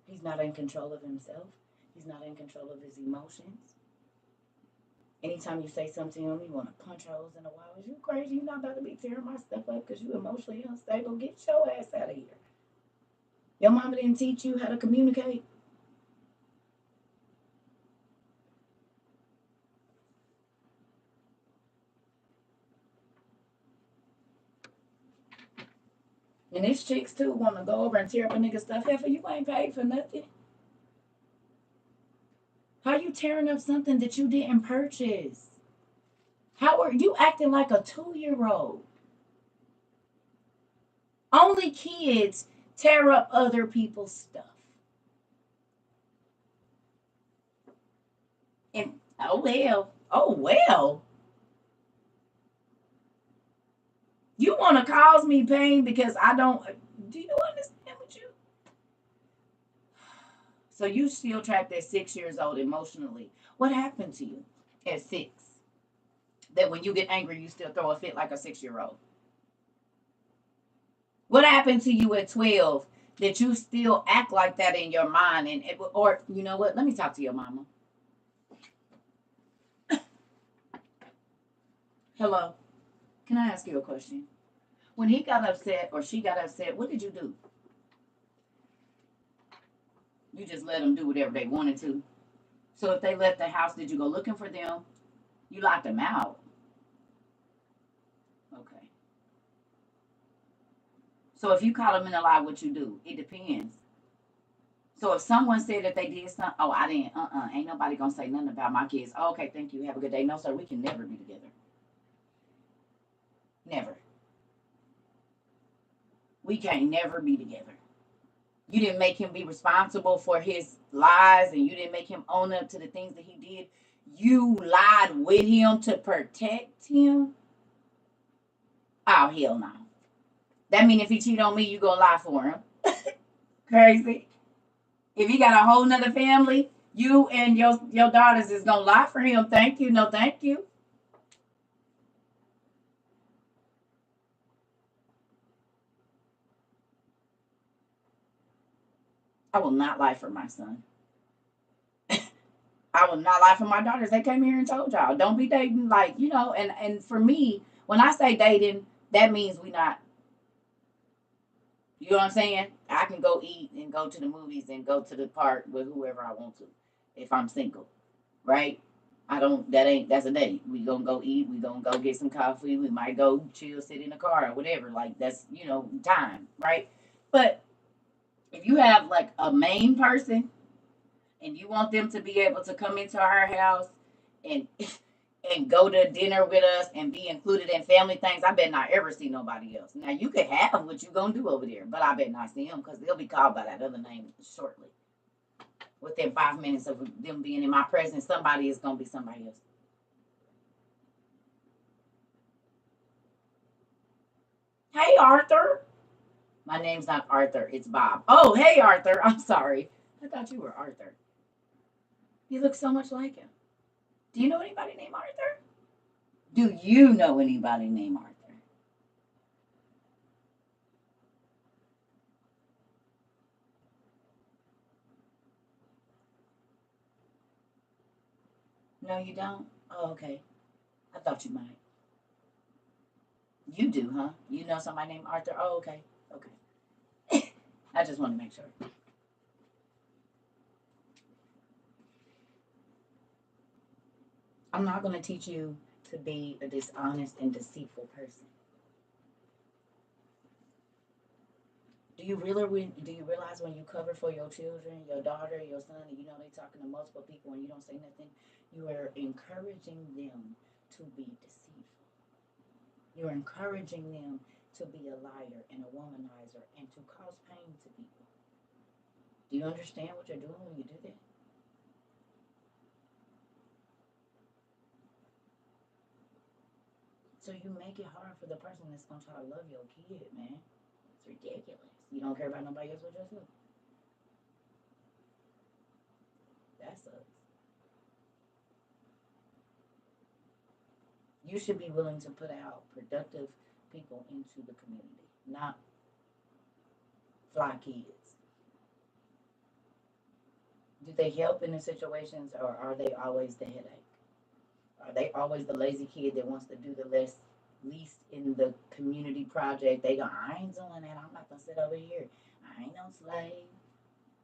He's not in control of himself. He's not in control of his emotions. Anytime you say something to him, you want to punch holes in the wall. Is you crazy? You're not about to be tearing my stuff up because you emotionally unstable. Get your ass out of here. Your mama didn't teach you how to communicate. And these chicks too want to go over and tear up a nigga stuff. Heifer, you ain't paid for nothing. How you tearing up something that you didn't purchase? How are you acting like a 2-year-old? Only kids tear up other people's stuff. And oh well. You want to cause me pain because I don't. Do you understand what you? So you still trapped at 6 years old emotionally. What happened to you at 6? That when you get angry, you still throw a fit like a 6-year-old. What happened to you at 12 that you still act like that in your mind? And or you know what? Let me talk to your mama. Hello. Can I ask you a question? When he got upset or she got upset, what did you do? You just let them do whatever they wanted to. So if they left the house, did you go looking for them? You locked them out. Okay. So if you caught them in a lie, what you do? It depends. So if someone said that they did something, oh, I didn't, ain't nobody gonna say nothing about my kids. Oh, okay, thank you. Have a good day. No, sir, we can never be together. Never. We can't never be together. You didn't make him be responsible for his lies and you didn't make him own up to the things that he did. You lied with him to protect him. Oh, hell no. That means if he cheat on me, you gonna lie for him. Crazy. If he got a whole nother family, you and your daughters is gonna lie for him. Thank you. No, thank you. I will not lie for my son. I will not lie for my daughters. They came here and told y'all, don't be dating like, and for me, when I say dating, that means we not, you know what I'm saying? I can go eat and go to the movies and go to the park with whoever I want to if I'm single, right? I don't, that's a date. We gonna go eat, we gonna go get some coffee, we might go chill, sit in the car or whatever. Like that's, time, right? But if you have like a main person and you want them to be able to come into our house and and go to dinner with us and be included in family things, I bet not ever see nobody else. Now you could have what you gonna do over there, but I bet not see them because they'll be called by that other name shortly. Within 5 minutes of them being in my presence, somebody is gonna be somebody else. Hey Arthur. My name's not Arthur, it's Bob. Oh, hey Arthur. I'm sorry. I thought you were Arthur. You look so much like him. Do you know anybody named Arthur? Do you know anybody named Arthur? No, you don't? Oh, okay. I thought you might. You do, huh? You know somebody named Arthur? Oh, okay. Okay. I just want to make sure. I'm not going to teach you to be a dishonest and deceitful person. Do you realize when you cover for your children, your daughter, your son, and you know they talking to multiple people and you don't say nothing, you are encouraging them to be deceitful. You're encouraging them to be a liar and a womanizer and to cause pain to people. Do you understand what you're doing when you do that? So you make it hard for the person that's gonna try to love your kid, man. It's ridiculous. You don't care about nobody else but yourself. That sucks. You should be willing to put out productive people into the community, not fly kids. Do they help in the situations or are they always the headache? Are they always the lazy kid that wants to do the least in the community project? They go, I ain't doing that. I'm not gonna sit over here. I ain't no slave.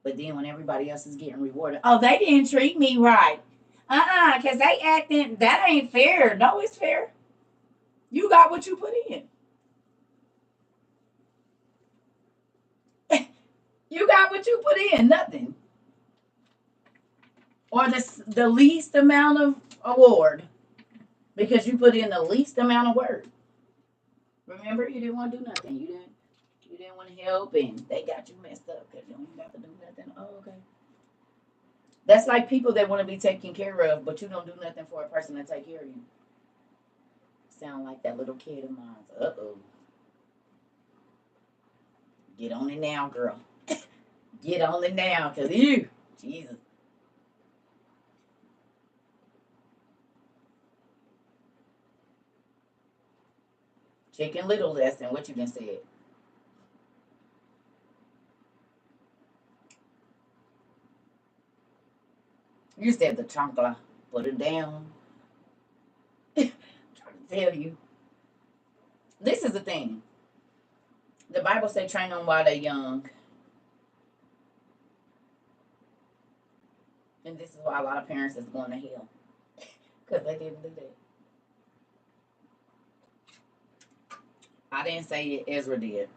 But then when everybody else is getting rewarded, oh, they didn't treat me right. Because they acting, that ain't fair. No, it's fair. You got what you put in. You got what you put in. Nothing. Or the least amount of award because you put in the least amount of work. Remember, you didn't want to do nothing. You didn't want to help, and they got you messed up because you don't have to do nothing. Oh, okay. That's like people that want to be taken care of, but you don't do nothing for a person to take care of you. Sound like that little kid of mine. Uh-oh. Get on it now, girl. Get on it now, because you, Jesus. Chicken Little lesson, what you done said. You said the chancla. Put it down. I'm trying to tell you. This is the thing. The Bible say train them while they're young. And this is why a lot of parents is going to hell. Because they didn't do that. I didn't say it, Ezra did.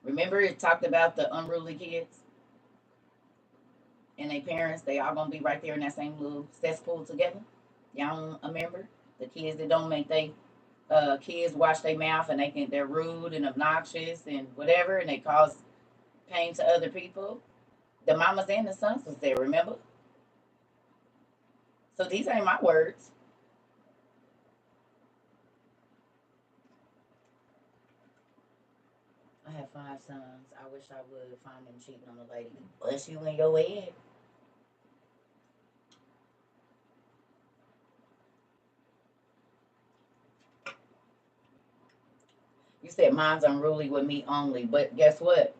Remember it talked about the unruly kids and their parents, they all gonna be right there in that same little cesspool together. Y'all remember? The kids that don't make they kids wash their mouth and they're rude and obnoxious and whatever and they cause pain to other people. The mamas and the sons was there, remember? So these ain't my words. I have 5 sons. I wish I would find them cheating on a lady. Bust you in your head. You said mine's unruly with me only, but guess what?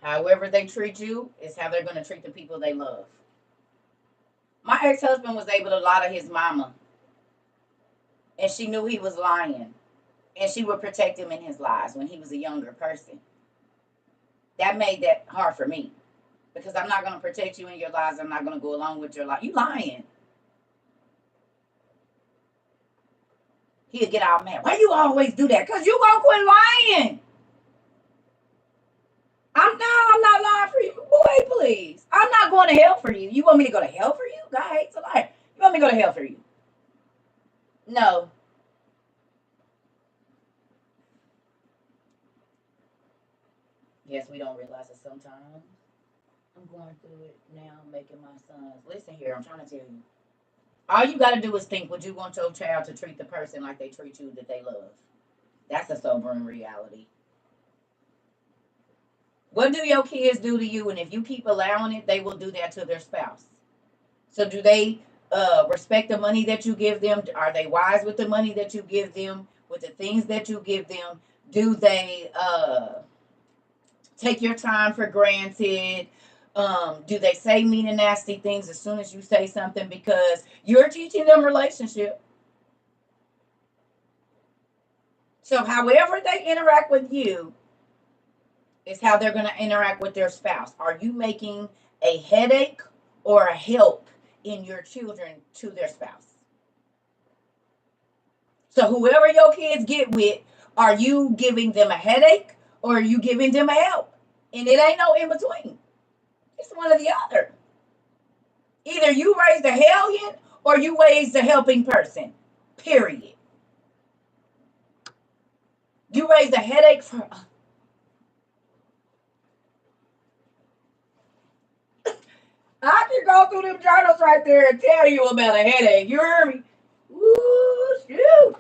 However they treat you is how they're gonna treat the people they love. My ex-husband was able to lie to his mama, and she knew he was lying, and she would protect him in his lies when he was a younger person. That made that hard for me because I'm not gonna protect you in your lies. I'm not gonna go along with your lie. You lying. He'll get all mad. Why you always do that? Cause you gonna quit lying. I'm not lying for you. Boy, please. I'm not going to hell for you. You want me to go to hell for you? God hates a liar. You want me to go to hell for you? No. Yes, we don't realize it sometimes. I'm going through it now, making my sons. Listen here, I'm trying to tell you. All you got to do is think, would you want your child to treat the person like they treat you that they love? That's a sobering reality. What do your kids do to you? And if you keep allowing it, they will do that to their spouse. So do they respect the money that you give them? Are they wise with the money that you give them? With the things that you give them? Do they take your time for granted? Do they say mean and nasty things as soon as you say something because you're teaching them relationship? So however they interact with you is how they're going to interact with their spouse. Are you making a headache or a help in your children to their spouse. So whoever your kids get with, are you giving them a headache or are you giving them a help? And it ain't no in between. It's one or the other. Either you raise the hellion or you raise the helping person. Period. You raise a headache for. I can go through them journals right there and tell you about a headache. You hear me? Ooh, shoot.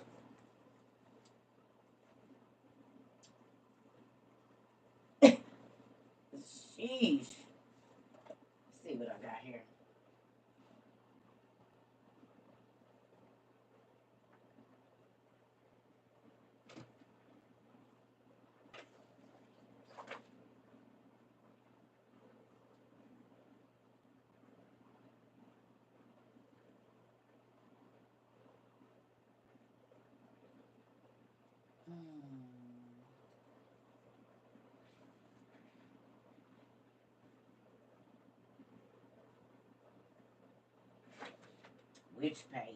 Sheesh. Let's see what I got here. Which page?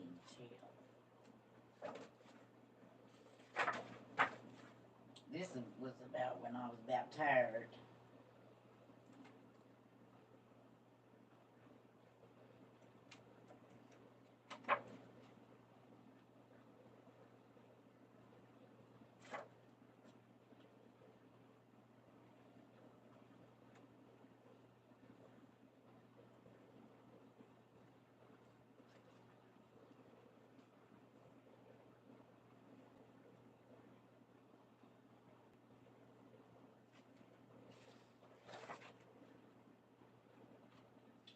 This was about when I was about tired.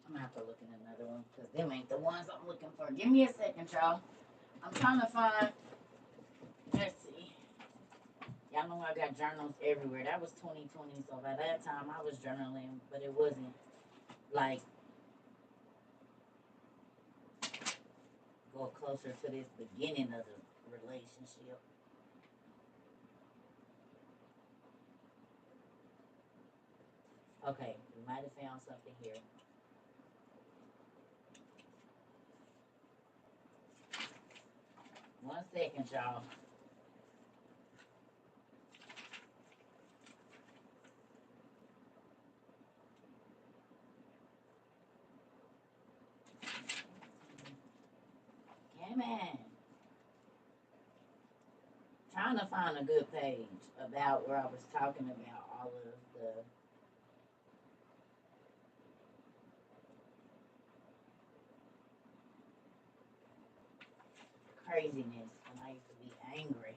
I'm gonna have to look in another one because them ain't the ones I'm looking for. Give me a second, y'all. I'm trying to find. Let's see. Y'all know I got journals everywhere. That was 2020, so by that time I was journaling, but it wasn't like go closer to this beginning of the relationship. Okay, we might have found something here. One second, y'all. Come on. Trying to find a good page about where I was talking about all of the craziness when I used to be angry.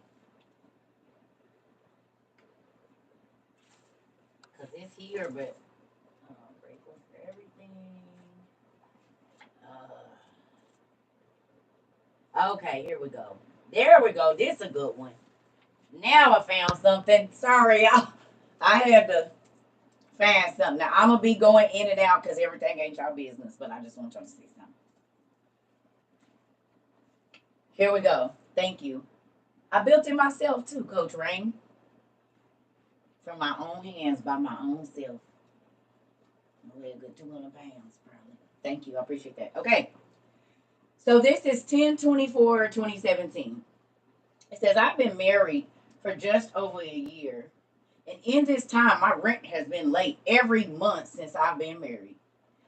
Because it's here, but grateful for everything. Okay, here we go. There we go. This is a good one. Now I found something. Sorry, I had to find something. Now I'm gonna be going in and out because everything ain't y'all business, but I just want y'all to see something. Here we go. Thank you. I built it myself too, Coach Rain. From my own hands by my own self. I weigh a good 200 pounds, probably. Thank you. I appreciate that. Okay. So this is 10/24/2017. It says, I've been married for just over a year. And in this time, my rent has been late every month since I've been married.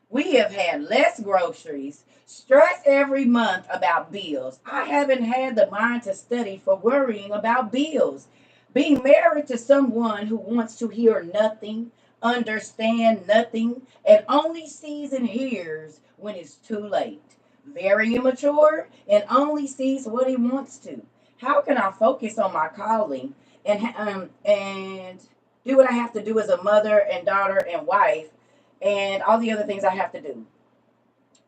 We have had less groceries, stress every month about bills. I haven't had the mind to study for worrying about bills. Being married to someone who wants to hear nothing, understand nothing, and only sees and hears when it's too late. Very immature and only sees what he wants to. How can I focus on my calling and do what I have to do as a mother and daughter and wife and all the other things I have to do?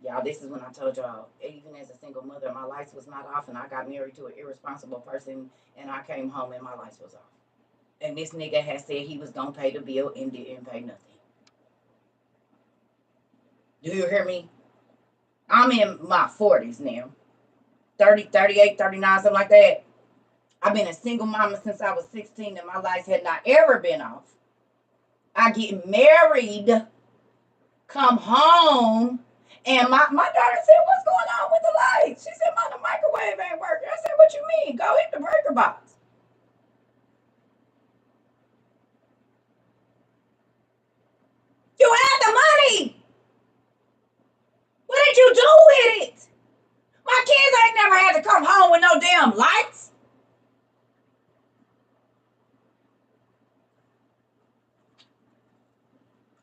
Y'all, this is when I told y'all, even as a single mother, my lights was not off and I got married to an irresponsible person and I came home and my lights was off. And this nigga had said he was going to pay the bill and didn't pay nothing. Do you hear me? I'm in my 40s now. 30, 38, 39, something like that. I've been a single mama since I was 16 and my lights had not ever been off. I get married, come home, And my daughter said, "What's going on with the lights?" She said, "Mom, the microwave ain't working." I said, "What you mean? Go hit the breaker box." You had the money. What did you do with it? My kids ain't never had to come home with no damn lights.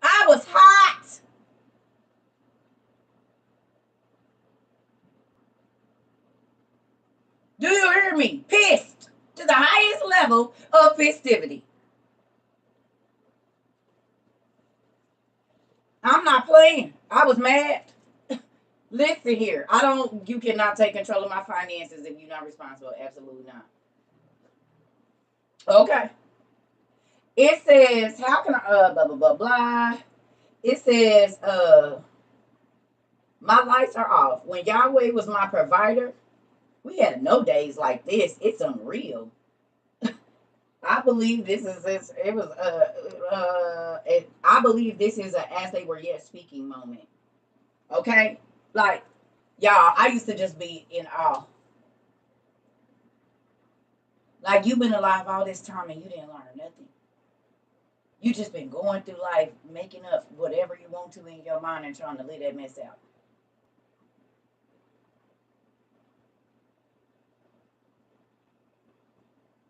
I was hot. Do you hear me? Pissed to the highest level of festivity. I'm not playing. I was mad. Listen here. I don't. You cannot take control of my finances if you're not responsible. Absolutely not. Okay. It says, how can I? Blah blah blah blah. It says, my lights are off. When Yahweh was my provider, we had no days like this. It's unreal. I believe this is this. It was I believe this is a as they were yet speaking moment. Okay, like y'all, I used to just be in awe. Like you've been alive all this time and you didn't learn nothing. You just been going through life making up whatever you want to in your mind and trying to let that mess out.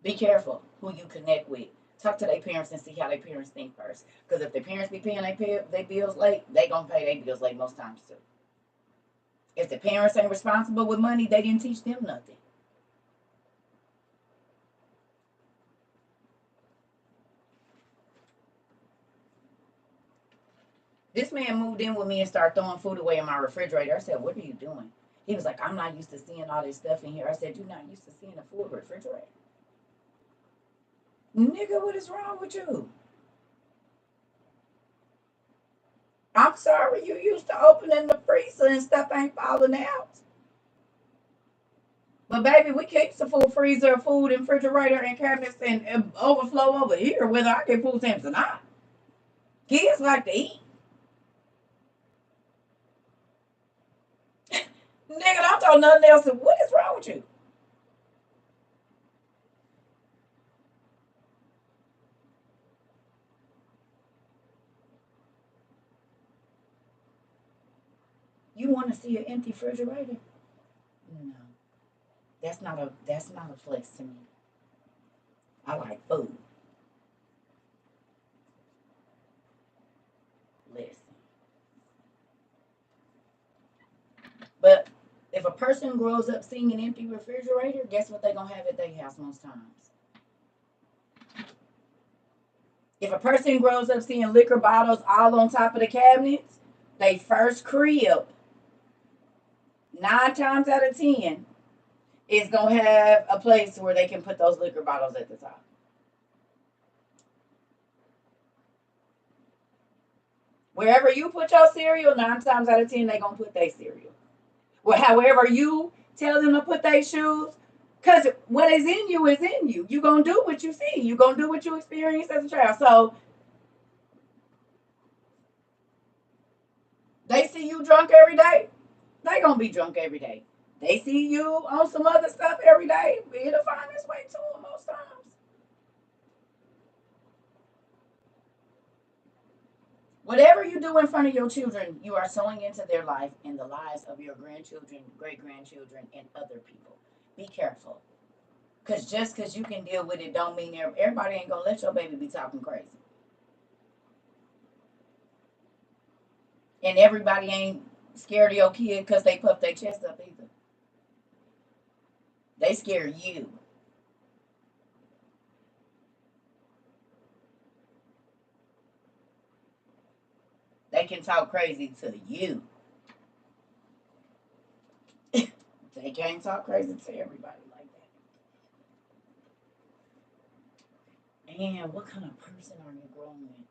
Be careful who you connect with. Talk to their parents and see how their parents think first. Because if their parents be paying their bills late, they gonna pay their bills late most times too. If the parents ain't responsible with money, they didn't teach them nothing. This man moved in with me and started throwing food away in my refrigerator. I said, "What are you doing?" He was like, "I'm not used to seeing all this stuff in here." I said, "You're not used to seeing a full refrigerator?" Nigga, what is wrong with you? I'm sorry, you used to opening the freezer and stuff ain't falling out. But baby, we keep the full freezer of food and refrigerator and cabinets and overflow over here, whether I get food stamps or not. Kids like to eat. Nigga, don't talk nothing else. What is wrong with you? You want to see an empty refrigerator? No, that's not a flex to me. I like food. Listen, but if a person grows up seeing an empty refrigerator, guess what they gonna have at their house most times? If a person grows up seeing liquor bottles all on top of the cabinets, they first crib 9 times out of 10 is gonna have a place where they can put those liquor bottles at the top. Wherever you put your cereal, 9 times out of 10 they gonna put their cereal. Well, however you tell them to put their shoes, because what is in you is in you. You gonna do what you see. You gonna do what you experience as a child. So they see you drunk every day, they gonna be drunk every day. They see you on some other stuff every day, it'll find its way to them most times. Whatever you do in front of your children, you are sowing into their life and the lives of your grandchildren, great grandchildren, and other people. Be careful. Because just because you can deal with it don't mean everybody ain't going to let your baby be talking crazy. And everybody ain't scared of your kid because they puff their chest up either. They scare you. They can talk crazy to you. They can't talk crazy to everybody like that. And what kind of person are you growing with?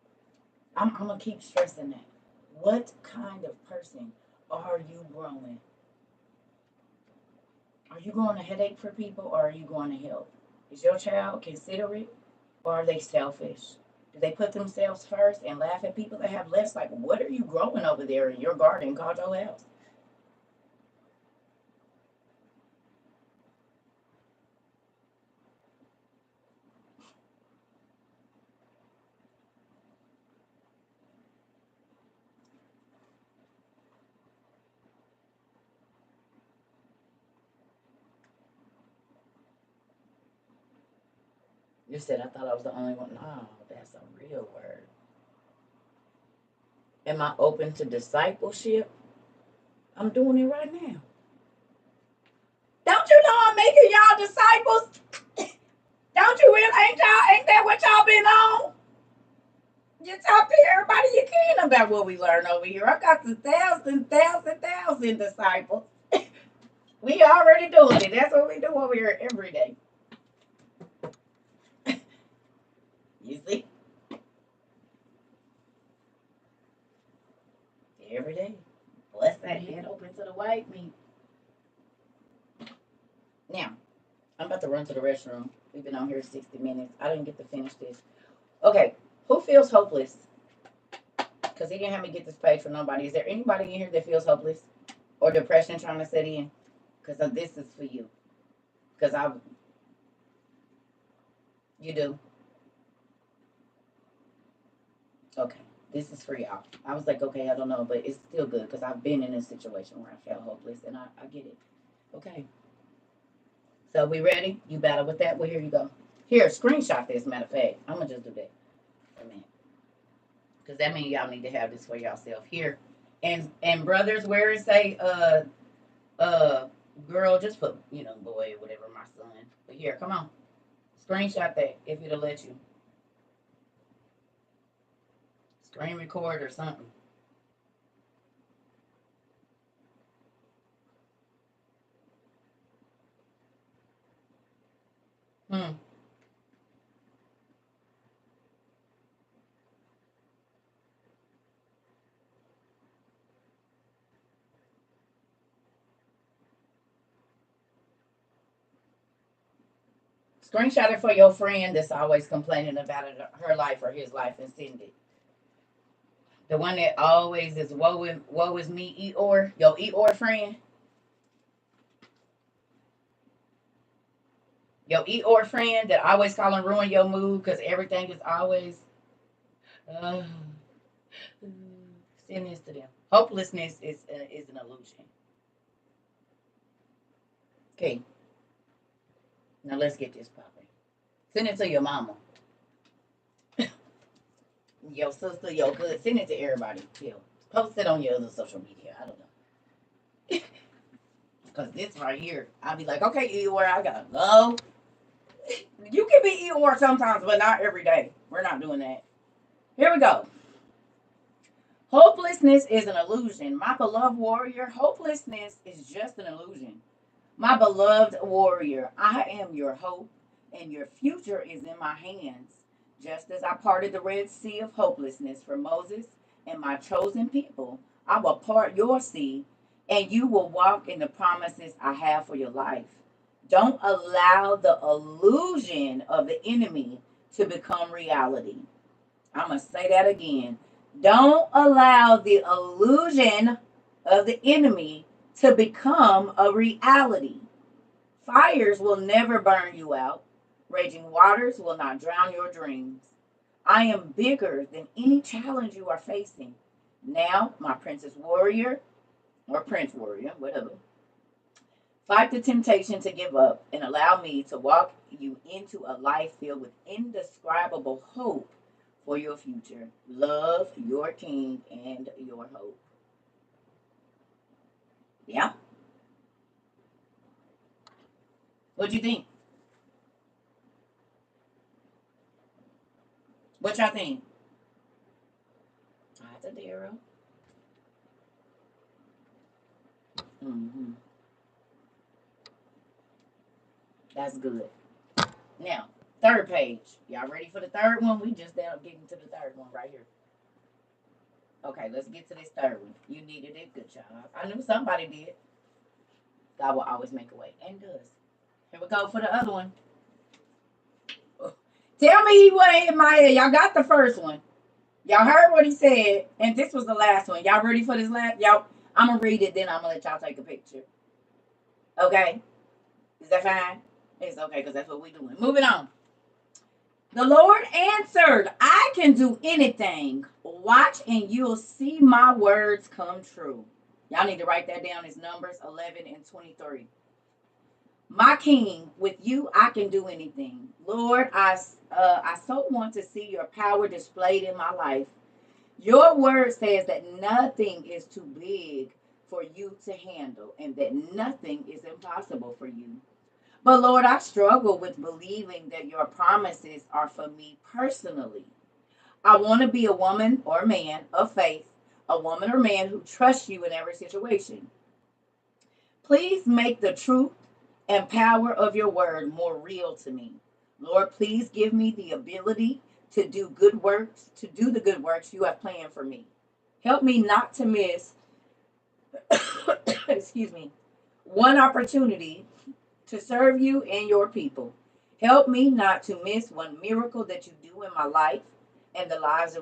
I'm going to keep stressing that. What kind of person are you growing? Are you going to headache for people or are you going to help? Is your child considerate or are they selfish? Do they put themselves first and laugh at people that have less? Like, what are you growing over there in your garden called your house? You said I thought I was the only one. No, that's a real word. Am I open to discipleship? I'm doing it right now. Don't you know I'm making y'all disciples? Don't you realize ain't that what y'all been on? You talk to everybody you can about what we learn over here. I got the thousand disciples. We already doing it. That's what we do over here every day. You see? Every day. Bless that head open to the white meat. Now, I'm about to run to the restroom. We've been on here 60 minutes. I didn't get to finish this. Okay, who feels hopeless? Because he didn't have me get this page for nobody. Is there anybody in here that feels hopeless or depression trying to set in? Because this is for you. Because you do. Okay, this is for y'all. I was like, okay, I don't know, but it's still good because I've been in a situation where I felt hopeless and I get it. Okay, so we ready? You battle with that? Well, here you go. Here, screenshot this. Matter of fact, I'm gonna just do that. A minute, because that means y'all need to have this for yourself here. And brothers, where it say uh girl, just put boy, whatever, my son. But here, come on, screenshot that if it'll let you. Screen record or something. Hmm. Screenshot it for your friend that's always complaining about it, her life or his life, and send it. The one that always is woe is me, Eeyore, your Eeyore friend, your Eeyore friend that always call and ruin your mood because everything is always. Uh, Send this to them. Hopelessness is an illusion. Okay, now let's get this popping. Send it to your mama, your sister, your good. Send it to everybody. Too. Post it on your other social media. I don't know. Because this right here, I'll be like, okay, Eeyore, I gotta go. You can be Eeyore sometimes, but not every day. We're not doing that. Here we go. Hopelessness is an illusion. My beloved warrior, hopelessness is just an illusion. My beloved warrior, I am your hope, and your future is in my hands. Just as I parted the Red Sea of hopelessness for Moses and my chosen people, I will part your sea, and you will walk in the promises I have for your life. Don't allow the illusion of the enemy to become reality. I'm going to say that again. Don't allow the illusion of the enemy to become a reality. Fires will never burn you out. Raging waters will not drown your dreams. I am bigger than any challenge you are facing. Now, my princess warrior, or prince warrior, whatever, fight the temptation to give up and allow me to walk you into a life filled with indescribable hope for your future. Love, your king, and your hope. Yeah? What do you think? What y'all think? That's a zero. Mm-hmm. That's good. Now, third page. Y'all ready for the third one? We just down getting to the third one right here. Okay, let's get to this third one. You needed it. Good job. I knew somebody did. God will always make a way, and does. Here we go for the other one. Tell me he wasn't in my head. Y'all got the first one. Y'all heard what he said, and this was the last one. Y'all ready for this last? Y'all, I'm gonna read it, then I'm gonna let y'all take a picture. Okay? Is that fine? It's okay because that's what we're doing. Moving on. The Lord answered, I can do anything. Watch and you'll see my words come true. Y'all need to write that down. It's Numbers 11 and 23. My King, with you I can do anything. Lord, I so want to see your power displayed in my life. Your word says that nothing is too big for you to handle and that nothing is impossible for you. But Lord, I struggle with believing that your promises are for me personally. I want to be a woman or man of faith, a woman or man who trusts you in every situation. Please make the truth and power of your word more real to me. Lord, please give me the ability to do good works, to do the good works you have planned for me. Help me not to miss, excuse me, one opportunity to serve you and your people. Help me not to miss one miracle that you do in my life and the lives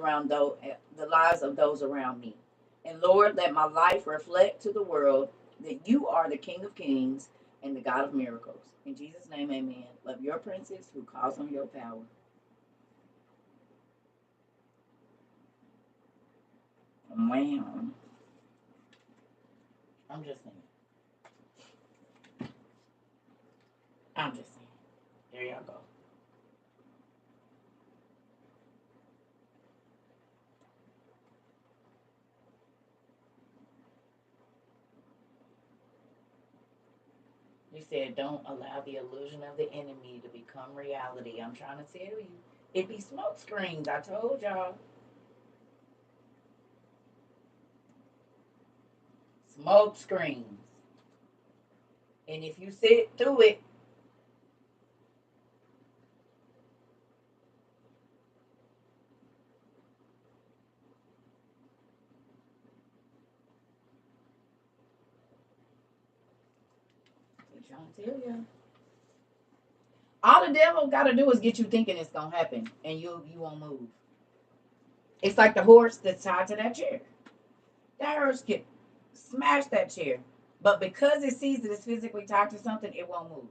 of those around me. And Lord, let my life reflect to the world that you are the King of Kings and the God of miracles. In Jesus' name, amen. Love your princess who calls on your power. Wow. I'm just saying. I'm just saying. There y'all go. You said don't allow the illusion of the enemy to become reality. I'm trying to tell you. It be smoke screens. I told y'all. Smoke screens. And if you sit through it, I'm trying to tell you. All the devil got to do is get you thinking it's gonna happen, and you won't move. It's like the horse that's tied to that chair. That horse can smash that chair, but because it sees that it's physically tied to something, it won't move.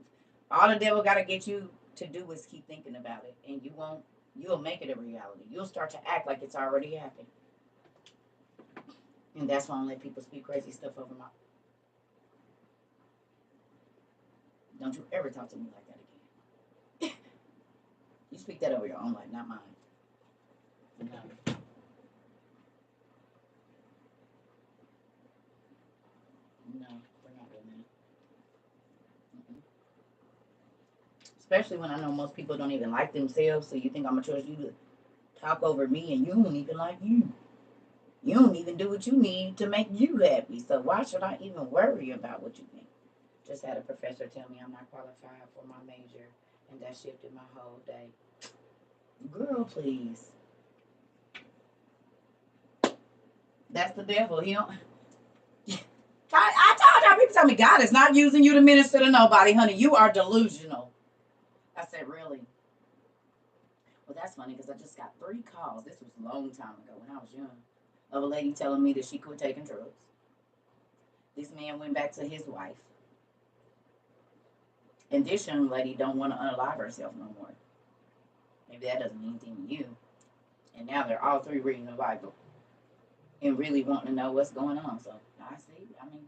All the devil got to get you to do is keep thinking about it, and you won't. You'll make it a reality. You'll start to act like it's already happened, and that's why I don't let people speak crazy stuff over my. Don't you ever talk to me like that again. You speak that over your own life, not mine. No. No, we're not doing that. Mm-mm. Especially when I know most people don't even like themselves, so you think I'm gonna trust you to talk over me and you don't even like you. You don't even do what you need to make you happy. So why should I even worry about what you think? Just had a professor tell me I'm not qualified for my major, and that shifted my whole day. Girl, please. That's the devil. He don't. I told y'all, people tell me God is not using you to minister to nobody, honey. You are delusional. I said, really? Well, that's funny because I just got 3 calls. This was a long time ago when I was young. Of a lady telling me that she quit taking drugs. This man went back to his wife. And this young lady don't want to unalive herself no more. Maybe that doesn't mean anything to you. And now they're all 3 reading the Bible and really wanting to know what's going on. So I see. I mean,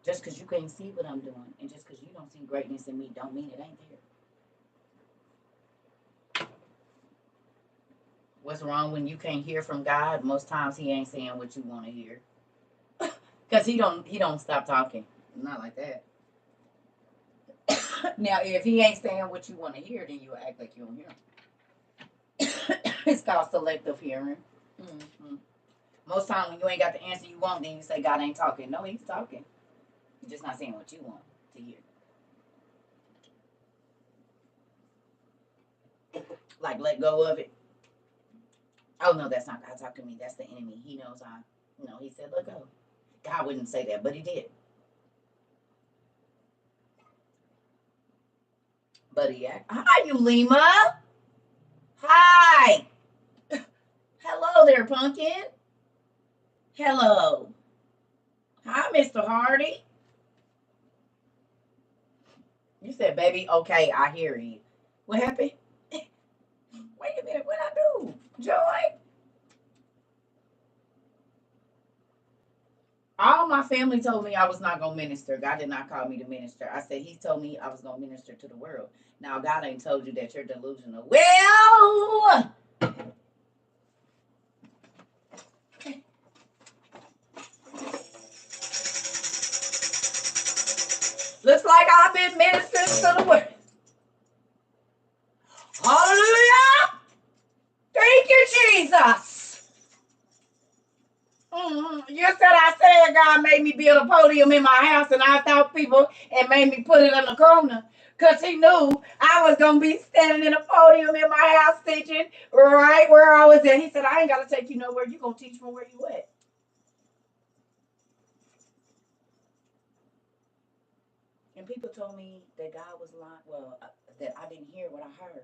just because you can't see what I'm doing and just because you don't see greatness in me don't mean it ain't there. What's wrong when you can't hear from God? Most times he ain't saying what you want to hear. Because he don't stop talking. Not like that. Now, if he ain't saying what you want to hear, then you act like you don't hear him. It's called selective hearing. Mm-hmm. Most times when you ain't got the answer you want, then you say God ain't talking. No, he's talking. He's just not saying what you want to hear. Like let go of it. Oh no, that's not God talking to me. That's the enemy. He knows he said let go. God wouldn't say that, but he did. Buddy act. Hi, you Lima. Hi. Hello there, pumpkin. Hello. Hi, Mr. Hardy. You said, baby, okay, I hear you. What happened? Wait a minute, what I do? Joy? All my family told me I was not going to minister. God did not call me to minister. I said, He told me I was going to minister to the world. Now, God ain't told you that you're delusional. Well, looks like I've been ministering to the world. Hallelujah! Thank you, Jesus. You said I said God made me build a podium in my house, and I thought people and made me put it in the corner because He knew I was going to be standing in a podium in my house teaching right where I was at. He said, I ain't got to take you nowhere. You're going to teach from where you at. And people told me that God was lying, that I didn't hear what I heard.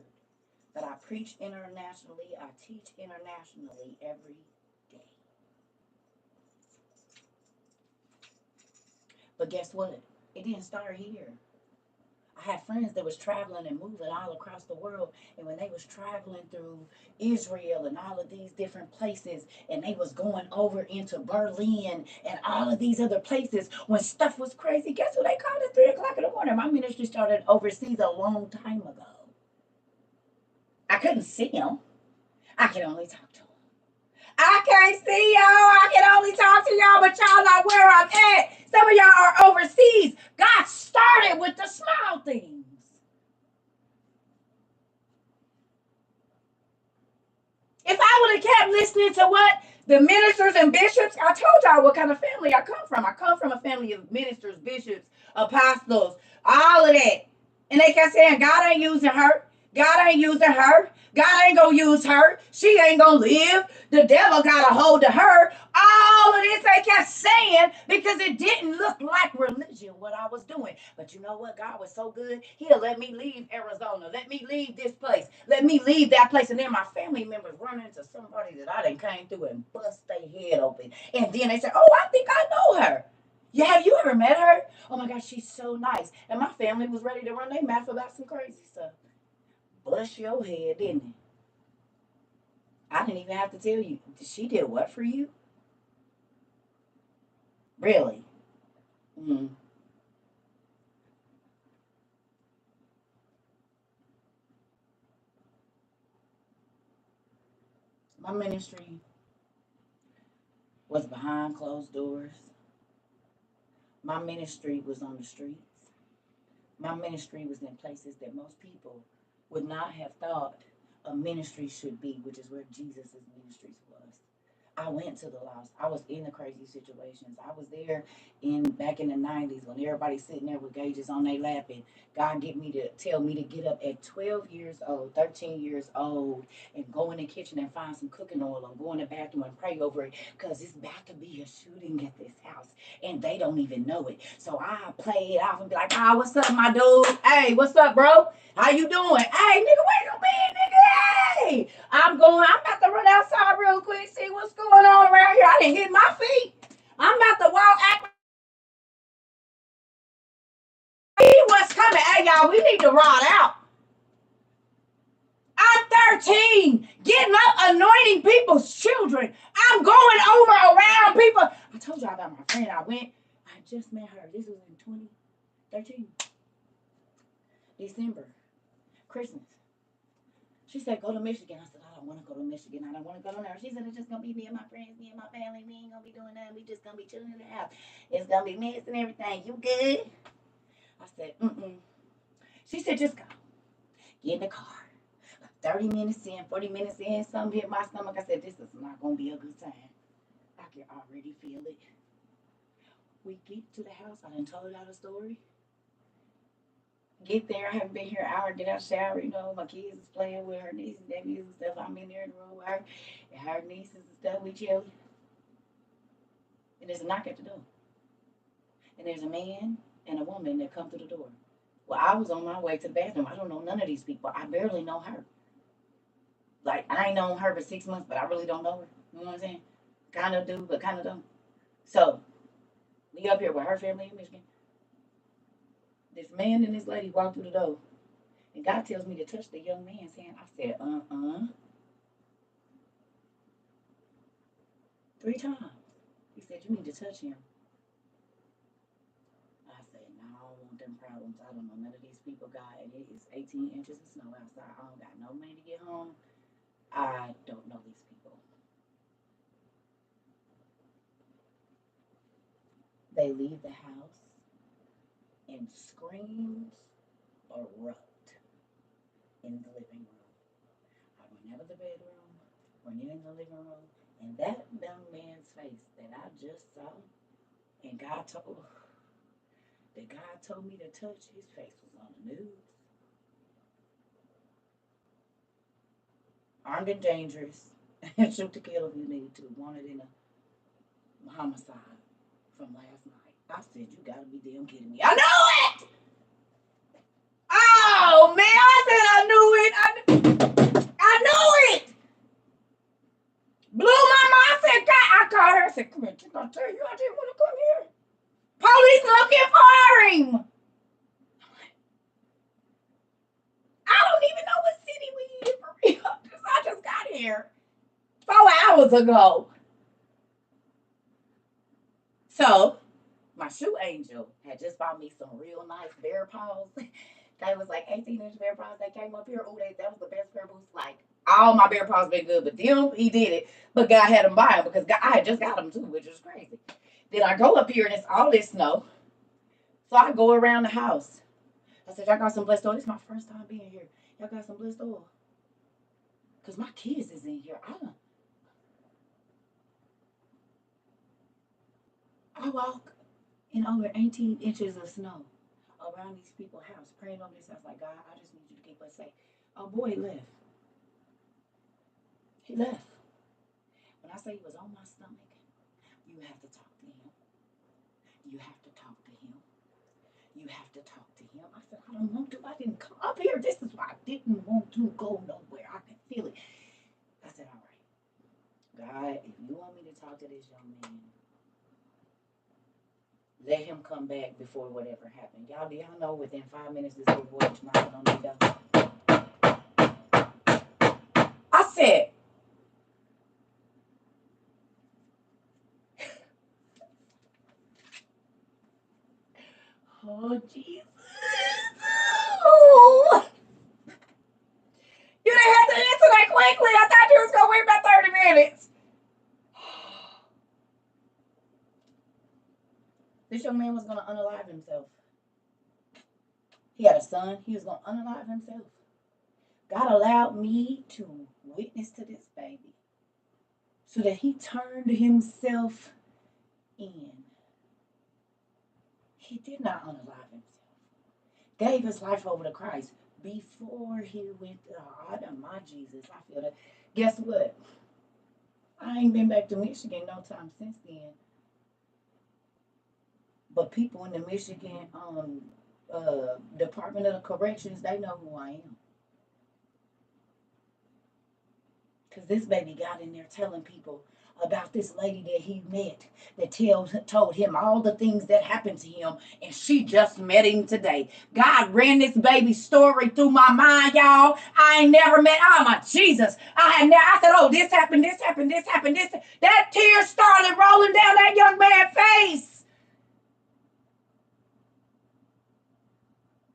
That I preach internationally, I teach internationally every day. But guess what? It didn't start here. I had friends that was traveling and moving all across the world, and when they was traveling through Israel and all of these different places, and they was going over into Berlin and all of these other places, when stuff was crazy, guess what they called at 3 o'clock in the morning? My ministry started overseas a long time ago. I couldn't see them. I could only talk to them. I can't see y'all. I can only talk to y'all, but y'all know where I'm at. Some of y'all are overseas. God started with the small things. If I would have kept listening to what the ministers and bishops, I told y'all what kind of family I come from. I come from a family of ministers, bishops, apostles, all of that. And they kept saying, God ain't using her. God ain't using her. God ain't gonna use her. She ain't gonna live. The devil got a hold of her. All of this they kept saying because it didn't look like religion what I was doing. But you know what? God was so good. He'll let me leave Arizona. Let me leave this place. Let me leave that place. And then my family members run into somebody that I done came through and bust their head open. And then they say, oh, I think I know her. Yeah, have you ever met her? Oh my gosh, she's so nice. And my family was ready to run their mouth about some crazy stuff. Bust your head, didn't it? I didn't even have to tell you. She did what for you? Really? Mm. My ministry was behind closed doors. My ministry was on the streets. My ministry was in places that most people would not have thought a ministry should be, which is where Jesus' ministry was. I went to the lost. I was in the crazy situations. I was there back in the 90s when everybody's sitting there with gauges on their lap and God get me to tell me to get up at 12 years old, 13 years old, and go in the kitchen and find some cooking oil and go in the bathroom and pray over it because it's about to be a shooting at this house and they don't even know it. So I play it off and be like, ah, what's up, my dude? Hey, what's up, bro? How you doing? Hey, nigga, where you been, nigga? Hey, I'm about to run outside real quick, see what's going on around here. I didn't hit my feet. I'm about to walk, act see what's coming. Hey, y'all, we need to ride out. I'm 13, getting up, anointing people's children. I'm going over around people. I told y'all about my friend. I just met her. This was in 2013, December, Christmas. She said, go to Michigan. I said, I don't want to go to Michigan. I don't want to go there. She said, it's just going to be me and my friends, me and my family. We ain't going to be doing nothing. We just going to be chilling in the house. It's going to be mess and everything. You good? I said, mm-mm. She said, just go. Get in the car. 30 minutes in, 40 minutes in, something hit my stomach. I said, this is not going to be a good time. I can already feel it. We get to the house. I done told y'all the story. Get there. I haven't been here an hour. Get out shower. You know, my kids is playing with her nieces and nephews and stuff. I'm in there in the room with her and her nieces and stuff. We chill. And there's a knock at the door. And there's a man and a woman that come through the door. Well, I was on my way to the bathroom. I don't know none of these people. I barely know her. Like, I ain't known her for 6 months, but I really don't know her. You know what I'm saying? Kind of do, but kind of don't. So, we up here with her family in Michigan. This man and this lady walk through the door. And God tells me to touch the young man's hand. I said, 3 times. He said, you need to touch him. I said, no, I don't want them problems. I don't know none of these people, God. And it is 18 inches of snow outside. I don't got no money to get home. I don't know these people. They leave the house and screams erupt in the living room. I went out of the bedroom, went in the living room, and that young man's face that I just saw, and God told me to touch, his face was on the news. Armed and dangerous, and shoot to kill if you need to. Wanted in a homicide from last night. I said, you gotta be damn kidding me. I know it! Oh man, I said I knew it. I knew it. Blew my mind. I said, God, I called her. I said, come here, didn't I tell you I didn't want to come here? Police looking for him. I don't even know what city we in for real. Because I just got here 4 hours ago. So, my shoe angel had just bought me some real nice bear paws. They was like 18-inch bear paws. They came up here. Oh, that was the best pair of boots. Like, all my bear paws been good, but them, he did it. But God had them buy them because I had just got them too, which is crazy. Then I go up here and it's all this snow. So I go around the house. I said, y'all got some blessed oil? This is my first time being here. Y'all got some blessed oil? Because my kids is in here. I walk in over 18 inches of snow around these people's house, praying over this house like, God, I just need you to keep us safe. Oh, boy, he left. He left. When I say he was on my stomach, you have to talk to him. You have to talk to him. You have to talk to him. I said, I don't want to. I didn't come up here. This is why I didn't want to go nowhere. I can feel it. I said, all right, God, if you want me to talk to this young man, let him come back before whatever happened. Do y'all know within 5 minutes this little boy was knocking on the door? I said, oh, Jesus. Oh. You didn't have to answer that quickly. I thought you was going to wait about 30 minutes. This young man was going to unalive himself. He had a son. He was going to unalive himself. God allowed me to witness to this baby so that he turned himself in. He did not unalive himself. Gave his life over to Christ before he went to God. My Jesus, I feel that. Guess what? I ain't been back to Michigan no time since then. But people in the Michigan Department of Corrections, they know who I am. Because this baby got in there telling people about this lady that he met that told him all the things that happened to him, and she just met him today. God ran this baby's story through my mind, y'all. I ain't never met, oh my Jesus. I said, oh, this happened, this happened, this happened, this. That tears started rolling down that young man's face.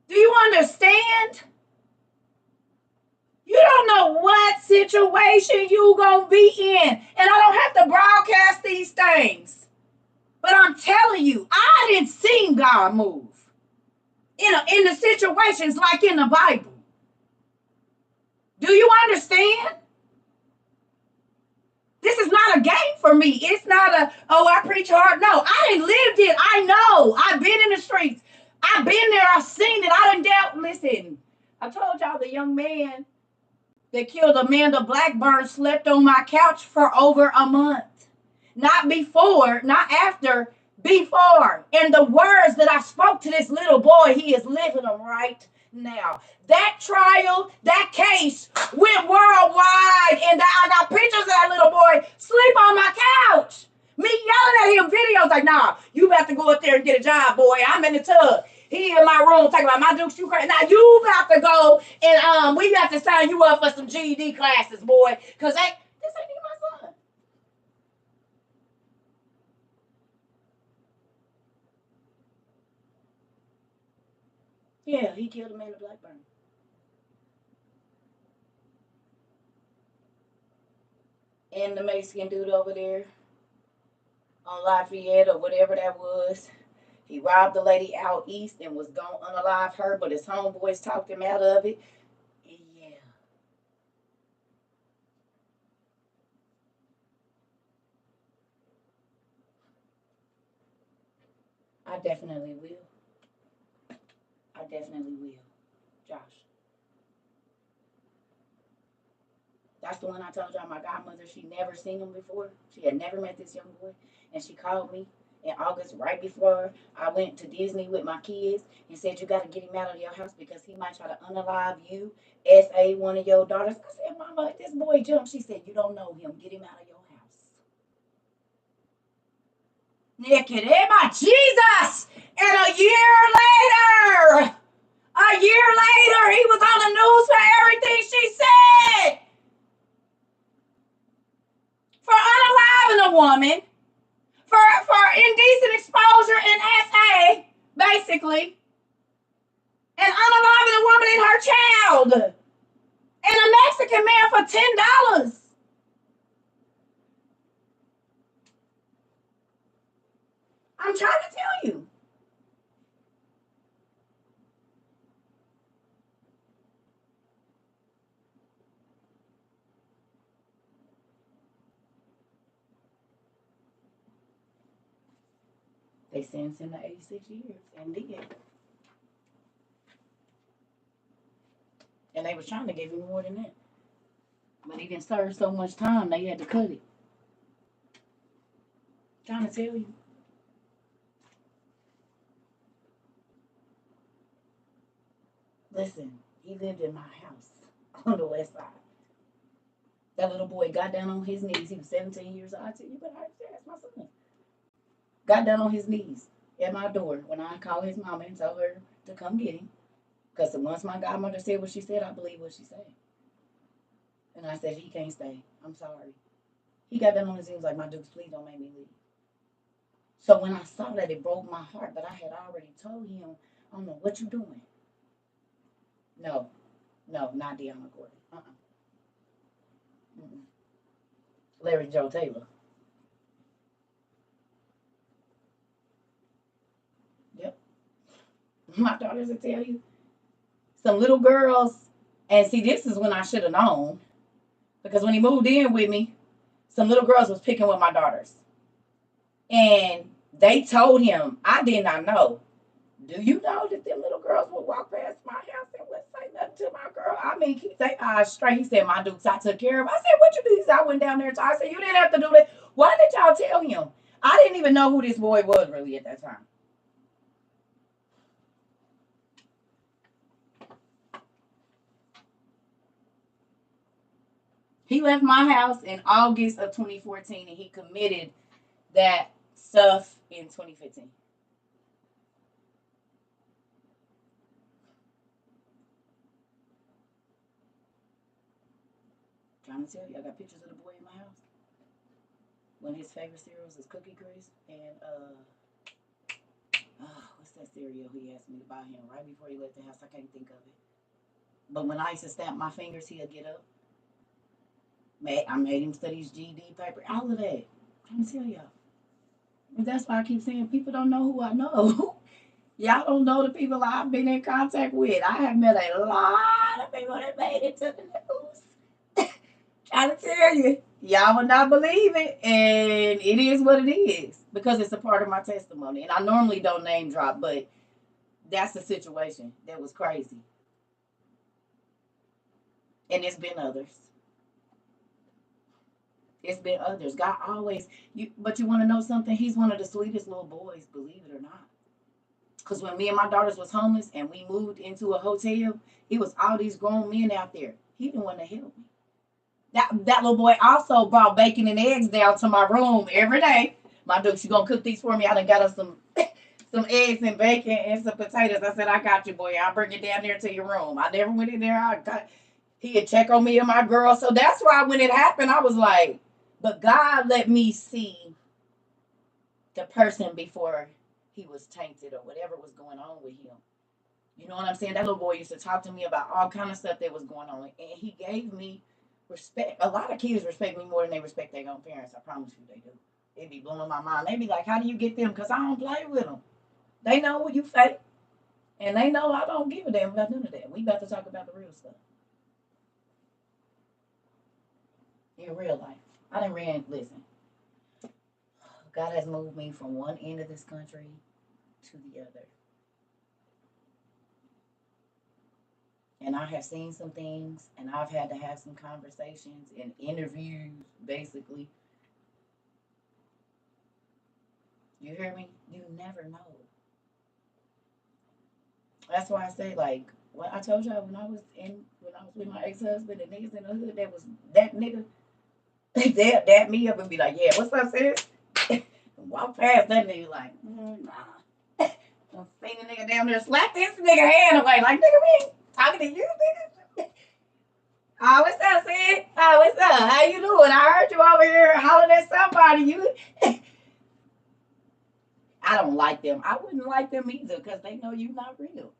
Do you understand? You don't know what situation you gonna be in. And I don't have to broadcast these things. But I'm telling you, I didn't see God move in the situations like in the Bible. Do you understand? This is not a game for me. It's not I preach hard. No, I didn't lived it. I know. I've been in the streets. I've been there. I've seen it. I done dealt. Listen, I told y'all the young man that killed Amanda Blackburn slept on my couch for over a month. Not before, not after before. And the words that I spoke to this little boy, he is living them right now. That trial, that case went worldwide. And I got pictures of that little boy sleep on my couch. Me yelling at him, videos like, nah, you about to go up there and get a job, boy. I'm in the tub. He in my room talking about my Dukes, you crazy. Now you about to go and we got to sign you up for some GED classes, boy. Cause this ain't even my son. Yeah, he killed a man in Blackburn. And the Mexican dude over there on Lafayette or whatever that was. He robbed the lady out east and was going to unalive her, but his homeboys talked him out of it. Yeah, I definitely will. I definitely will. Josh. That's the one I told y'all my godmother, she never seen him before. She had never met this young boy. And she called me in August right before I went to Disney with my kids and said, you got to get him out of your house because he might try to unalive you, SA, one of your daughters. I said, Mama, this boy jumped. She said, you don't know him. Get him out of your house. Nicodemus, Jesus! And a year later, he was on the news for everything she said. For unaliving a woman, for indecent exposure in SA, basically, and unaliving a woman and her child, and a Mexican man for $10. I'm trying to tell you. They sentenced him to 86 years and did. And they was trying to give him more than that. But he didn't serve so much time, they had to cut it. I'm trying to tell you. Listen, he lived in my house on the west side. That little boy got down on his knees. He was 17 years old. I said, you better ask my son. Got down on his knees at my door when I called his mama and told her to come get him. Because once my godmother said what she said, I believe what she said. And I said, he can't stay. I'm sorry. He got down on his knees like, my Dukes, please don't make me leave. So when I saw that, it broke my heart. But I had already told him, I don't know what you doing. No, not Deanna Gordon. Mm-mm. Larry Joe Taylor. Yep. My daughters will tell you. Some little girls, and see, this is when I should have known. Because when he moved in with me, some little girls was picking with my daughters. And they told him, I did not know. Do you know that them little girls would walk past my house and would say nothing to my girl? I mean, keep their eyes straight. He said, my Dukes, I took care of him. I said, what you do? He said, I went down there. I said, you didn't have to do that. Why did y'all tell him? I didn't even know who this boy was really at that time. He left my house in August of 2014 and he committed that stuff in 2015. Trying to tell you, I got pictures of the boy in my house. One of his favorite cereals is Cookie Crisp and what's that cereal he asked me to buy him right before he left the house? I can't think of it. But when I used to stamp my fingers, he'll get up. I made him study his GD paper. All of that. I'm trying to tell y'all. And that's why I keep saying people don't know who I know. Y'all don't know the people I've been in contact with. I have met a lot of people that made it to the news. Trying to tell you, y'all would not believe it, and it is what it is because it's a part of my testimony. And I normally don't name drop, but that's the situation that was crazy, and it's been others. It's been others. God always but you want to know something? He's one of the sweetest little boys, believe it or not. Because when me and my daughters was homeless and we moved into a hotel, it was all these grown men out there. He didn't want to help me. That little boy also brought bacon and eggs down to my room every day. My dude, you gonna cook these for me? I done got us some some eggs and bacon and some potatoes. I said, I got you, boy. I'll bring it down there to your room. I never went in there. He'd check on me and my girl. So that's why when it happened, I was like, but God let me see the person before he was tainted or whatever was going on with him. You know what I'm saying? That little boy used to talk to me about all kind of stuff that was going on, and he gave me respect. A lot of kids respect me more than they respect their own parents. I promise you, they do. It be blowing my mind. They be like, "How do you get them?" Because I don't play with them. They know what you fake, and they know I don't give a damn about none of that. We about to talk about the real stuff in real life. I didn't ran. Listen, God has moved me from one end of this country to the other. And I have seen some things, and I've had to have some conversations and interviews, basically. You hear me? You never know. That's why I say, like, when I told y'all when I was with my ex husband and niggas in the hood, that was that nigga, they'd dap me up and be like, "Yeah, what's up, sis?" Walk past that nigga like, nah. I seen the nigga down there slap this nigga hand away, like, nigga, we ain't talking to you, nigga. Oh, what's up, sis? Oh, what's up? How you doing? I heard you over here hollering at somebody. You, I don't like them. I wouldn't like them either because they know you not real.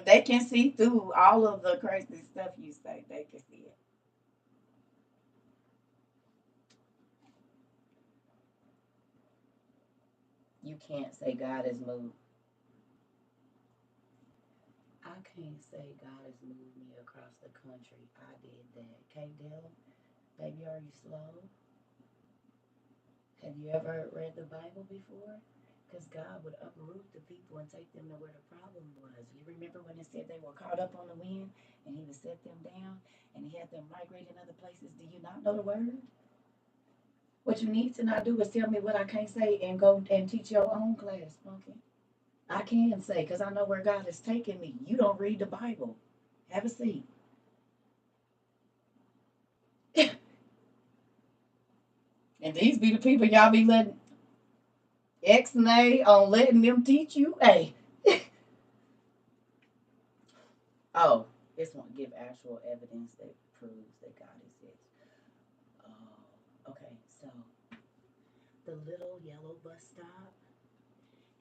They can see through all of the crazy stuff you say. They can see it. You can't say God has moved. I can't say God has moved me across the country. I did that. Okay, Dylan? Baby, are you slow? Have you ever read the Bible before? Because God would uproot the people and take them to where the problem was. You remember when it said they were caught up on the wind and he would set them down and he had them migrate in other places? Do you not know the word? What you need to not do is tell me what I can't say and go and teach your own class, Pumpkin. I can say because I know where God is taking me. You don't read the Bible. Have a seat. And these be the people y'all be letting X and A on letting them teach you. Hey, oh, this won't give actual evidence that proves that God exists. Oh, okay. So the little yellow bus stop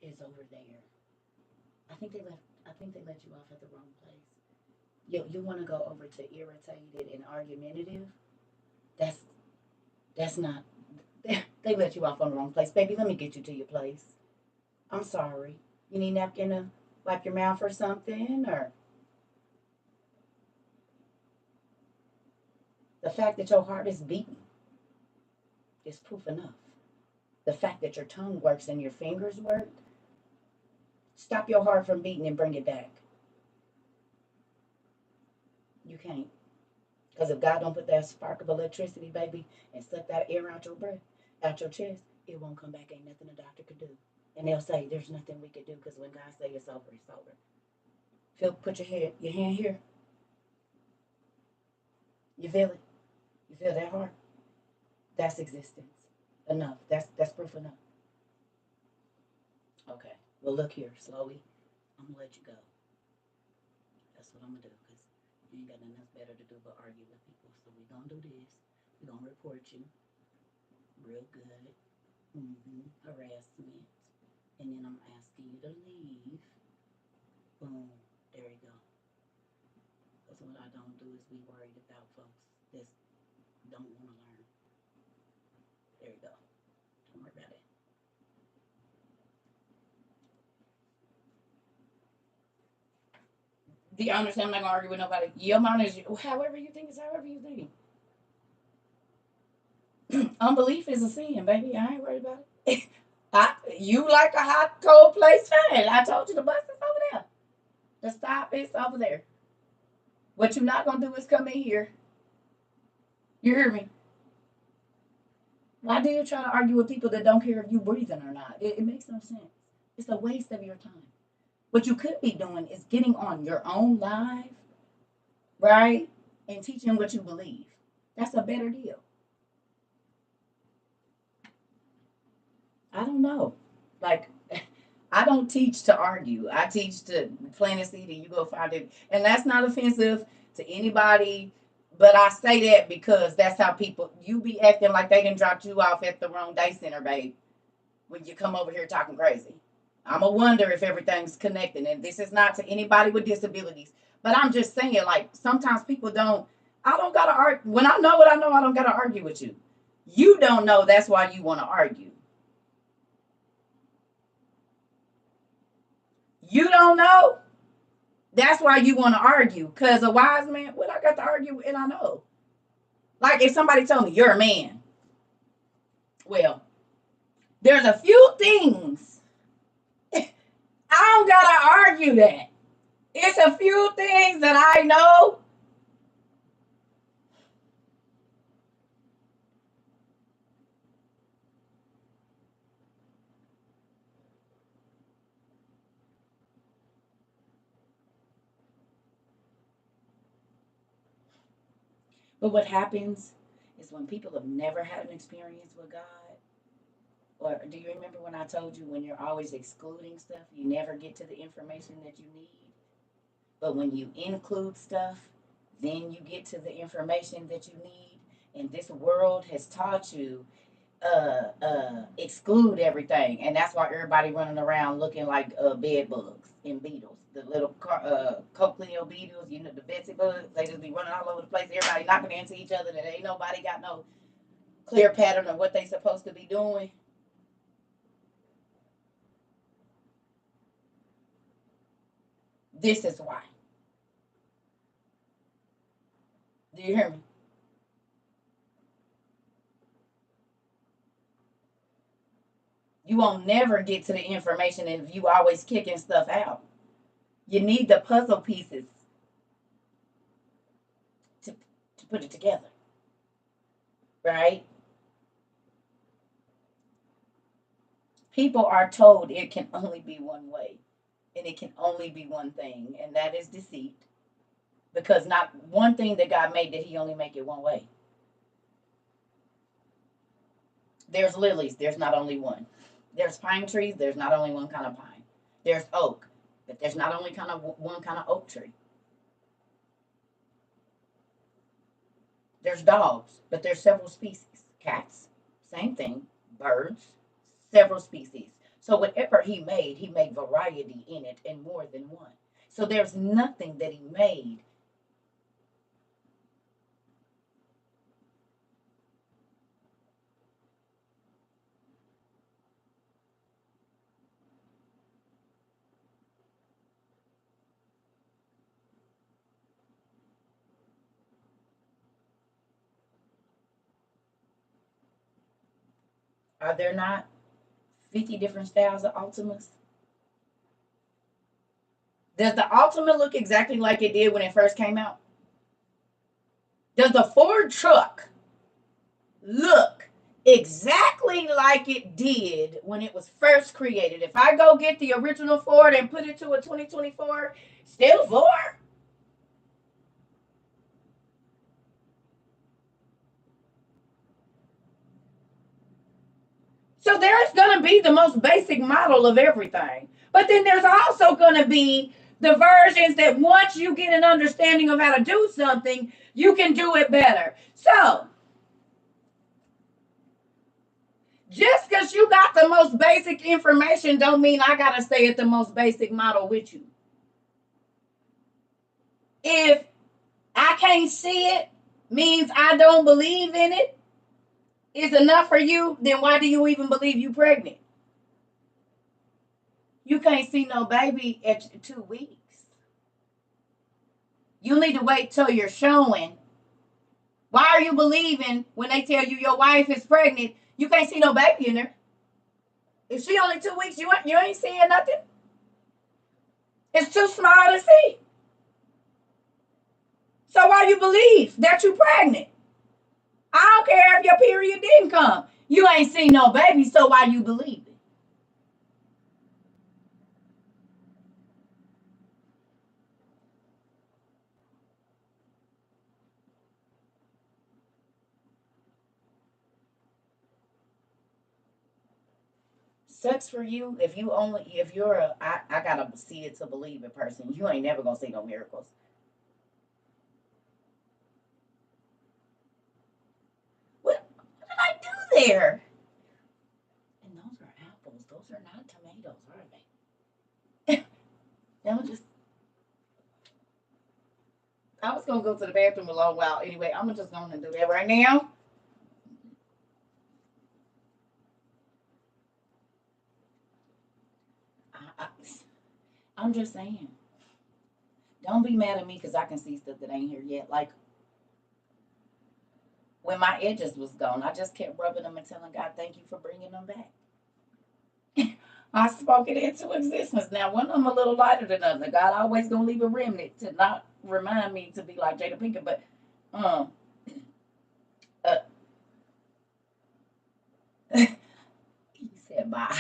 is over there. I think they left. I think they let you off at the wrong place. You want to go over to irritated and argumentative. That's that's not. They let you off on the wrong place, baby. Let me get you to your place. I'm sorry. You need a napkin to wipe your mouth or something, or the fact that your heart is beating is proof enough. The fact that your tongue works and your fingers work, stop your heart from beating and bring it back. You can't. Because if God don't put that spark of electricity, baby, and suck that air out your breath, out your chest, it won't come back. Ain't nothing a doctor could do. And they'll say there's nothing we could do because when God say it's over, it's over. Feel, put your hand here. You feel it? You feel that heart? That's existence. Enough. That's proof enough. Okay. Well, look here, slowly. I'm gonna let you go. That's what I'm gonna do because you ain't got nothing else better to do but argue with people. So we gonna do this. We gonna report you real good. Harassment. And then I'm asking you to leave. Boom. There you go. Because what I don't do is be worried about folks that don't want to learn. There you go. Don't worry about it. Do you understand? I'm not gonna argue with nobody. Your mind is however you think is however you think. Unbelief is a sin, baby. I ain't worried about it. You like a hot, cold place? Fine. I told you the bus is over there. The stop is over there. What you're not gonna do is come in here You hear me? Why do you try to argue with people that don't care if you breathing or not? It makes no sense. It's a waste of your time. What you could be doing is getting on your own live, right? And teaching what you believe. That's a better deal. I don't know. Like, I don't teach to argue. I teach to plant a seed and you go find it. And that's not offensive to anybody. But I say that because that's how people, you be acting like they done dropped you off at the wrong day center, babe, when you come over here talking crazy. I'm a wonder if everything's connected. And this is not to anybody with disabilities. But I'm just saying, like, sometimes people don't, I don't got to argue. When I know what I know, I don't got to argue with you. You don't know, that's why you want to argue. You don't know, that's why you want to argue. Because a wise man, what I got to argue, and I know. Like if somebody told me, you're a man. Well, there's a few things. I don't got to argue that. It's a few things that I know. But what happens is when people have never had an experience with God, or do you remember when I told you when you're always excluding stuff, you never get to the information that you need? But when you include stuff, then you get to the information that you need. And this world has taught you exclude everything, and that's why everybody running around looking like bed bugs and beetles, the little cochlear beetles, you know, the Betsy bugs. They just be running all over the place. Everybody knocking into each other. That ain't nobody got no clear pattern of what they supposed to be doing. This is why. Do you hear me? You won't never get to the information if you always kicking stuff out. You need the puzzle pieces to, to put it together, right? People are told it can only be one way and it can only be one thing, and that is deceit. Because not one thing that God made did he only make it one way. There's lilies, there's not only one. There's pine trees, there's not only one kind of pine. There's oak, but there's not only kind of one kind of oak tree. There's dogs, but there's several species. Cats, same thing. Birds, several species. So whatever he made variety in it and more than one. So there's nothing that he made. Are there not 50 different styles of Ultimas? Does the Ultima look exactly like it did when it first came out? Does the Ford truck look exactly like it did when it was first created? If I go get the original Ford and put it to a 2024, still Ford? So there's going to be the most basic model of everything. But then there's also going to be the versions that once you get an understanding of how to do something, you can do it better. So just because you got the most basic information don't mean I got to stay at the most basic model with you. If I can't see it, means I don't believe in it, is enough for you, then why do you even believe you pregnant? You can't see no baby at 2 weeks. You need to wait till you're showing. Why are you believing when they tell you your wife is pregnant? You can't see no baby in there. If she only 2 weeks, you ain't seeing nothing. It's too small to see. So why you believe that you're pregnant? I don't care if your period didn't come. You ain't seen no baby, so why you believe it? Sucks for you if you only if you're a I gotta see it to believe it person. You ain't never gonna see no miracles. What did I do there? And those are apples. Those are not tomatoes, are they? I'm just I was gonna go to the bathroom a long while. Anyway, I'm just gonna do that right now. I, I, I'm just saying. Don't be mad at me because I can see stuff that ain't here yet. Like when my edges was gone, I just kept rubbing them and telling God, "Thank you for bringing them back." I spoke it into existence. Now, one of them a little lighter than the other. God always gonna leave a remnant to not remind me to be like Jada Pinkett, but um, uh, he said bye.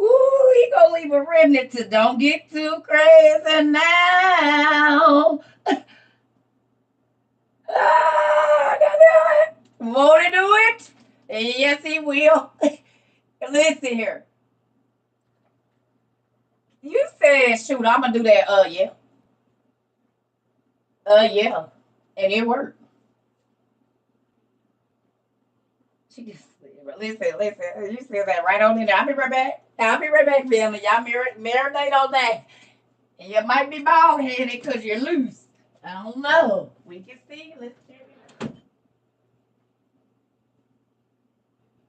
Ooh, he gonna leave a remnant to don't get too crazy now. Ah, I gotta do it. Won't he do it? Yes, he will. Listen here. You said, shoot, I'm gonna do that. Yeah. Yeah. And it worked. She just listen. You said that right on in there. I'll be right back. I'll be right back, family. Y'all marinate on that. And you might be bald headed because you're loose. I don't know. We can see. Let's check it out.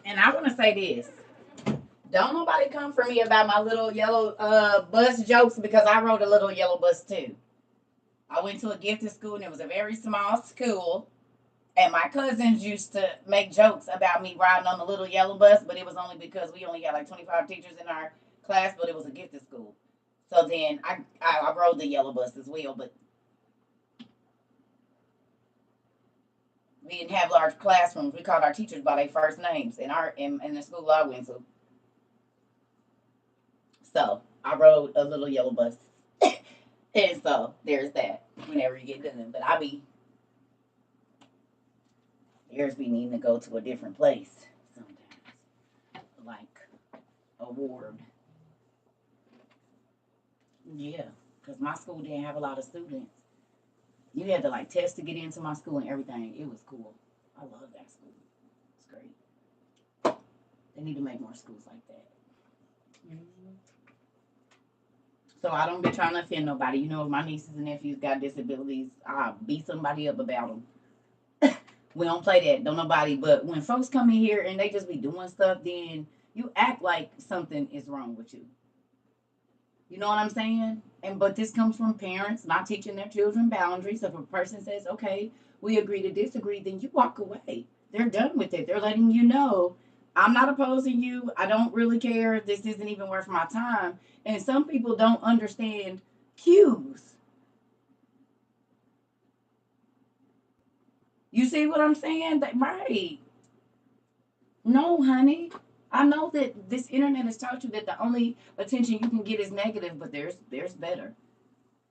And I want to say this. Don't nobody come for me about my little yellow bus jokes because I rode a little yellow bus too. I went to a gifted school and it was a very small school. And my cousins used to make jokes about me riding on the little yellow bus, but it was only because we only had like 25 teachers in our class, but it was a gifted school. So then I rode the yellow bus as well, but we didn't have large classrooms. We called our teachers by their first names in the school I went to. So I rode a little yellow bus. And so there's that whenever you get done. But yours be needing to go to a different place sometimes. Like a ward. Yeah. Because my school didn't have a lot of students. You had to like test to get into my school and everything. It was cool. I love that school. It's great. They need to make more schools like that. Mm-hmm. So I don't be trying to offend nobody. You know, if my nieces and nephews got disabilities, I'll beat somebody up about them. We don't play that. Don't nobody. But when folks come in here and they just be doing stuff, then you act like something is wrong with you. You know what I'm saying? But this comes from parents not teaching their children boundaries. So if a person says, "Okay, we agree to disagree," then you walk away. They're done with it. They're letting you know, I'm not opposing you. I don't really care. This isn't even worth my time. And some people don't understand cues. You see what I'm saying? Right. No, honey. I know that this internet has taught you that the only attention you can get is negative, but there's better.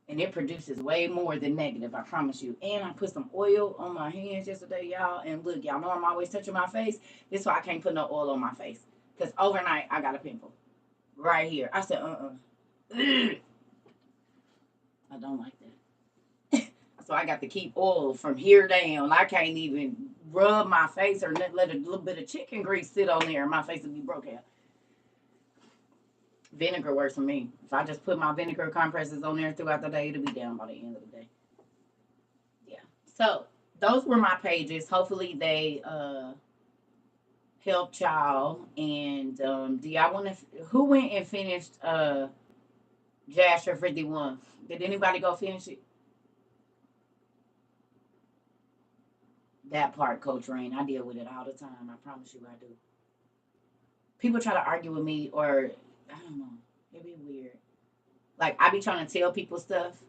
And it produces way more than negative, I promise you. And I put some oil on my hands yesterday, y'all. And look, y'all know I'm always touching my face. This is why I can't put no oil on my face. Because overnight, I got a pimple right here. I said, I don't like that. So I got to keep oil from here down. I can't even rub my face or let a little bit of chicken grease sit on there. My face will be broke out. Vinegar works for me. If I just put my vinegar compresses on there throughout the day, it'll be down by the end of the day. Yeah. So those were my pages. Hopefully they helped y'all. And do y'all want to? Who went and finished Jasher 51? Did anybody go finish it? That part, Coach Rain. I deal with it all the time. I promise you, I do. People try to argue with me, or I don't know. It'd be weird. Like I be trying to tell people stuff,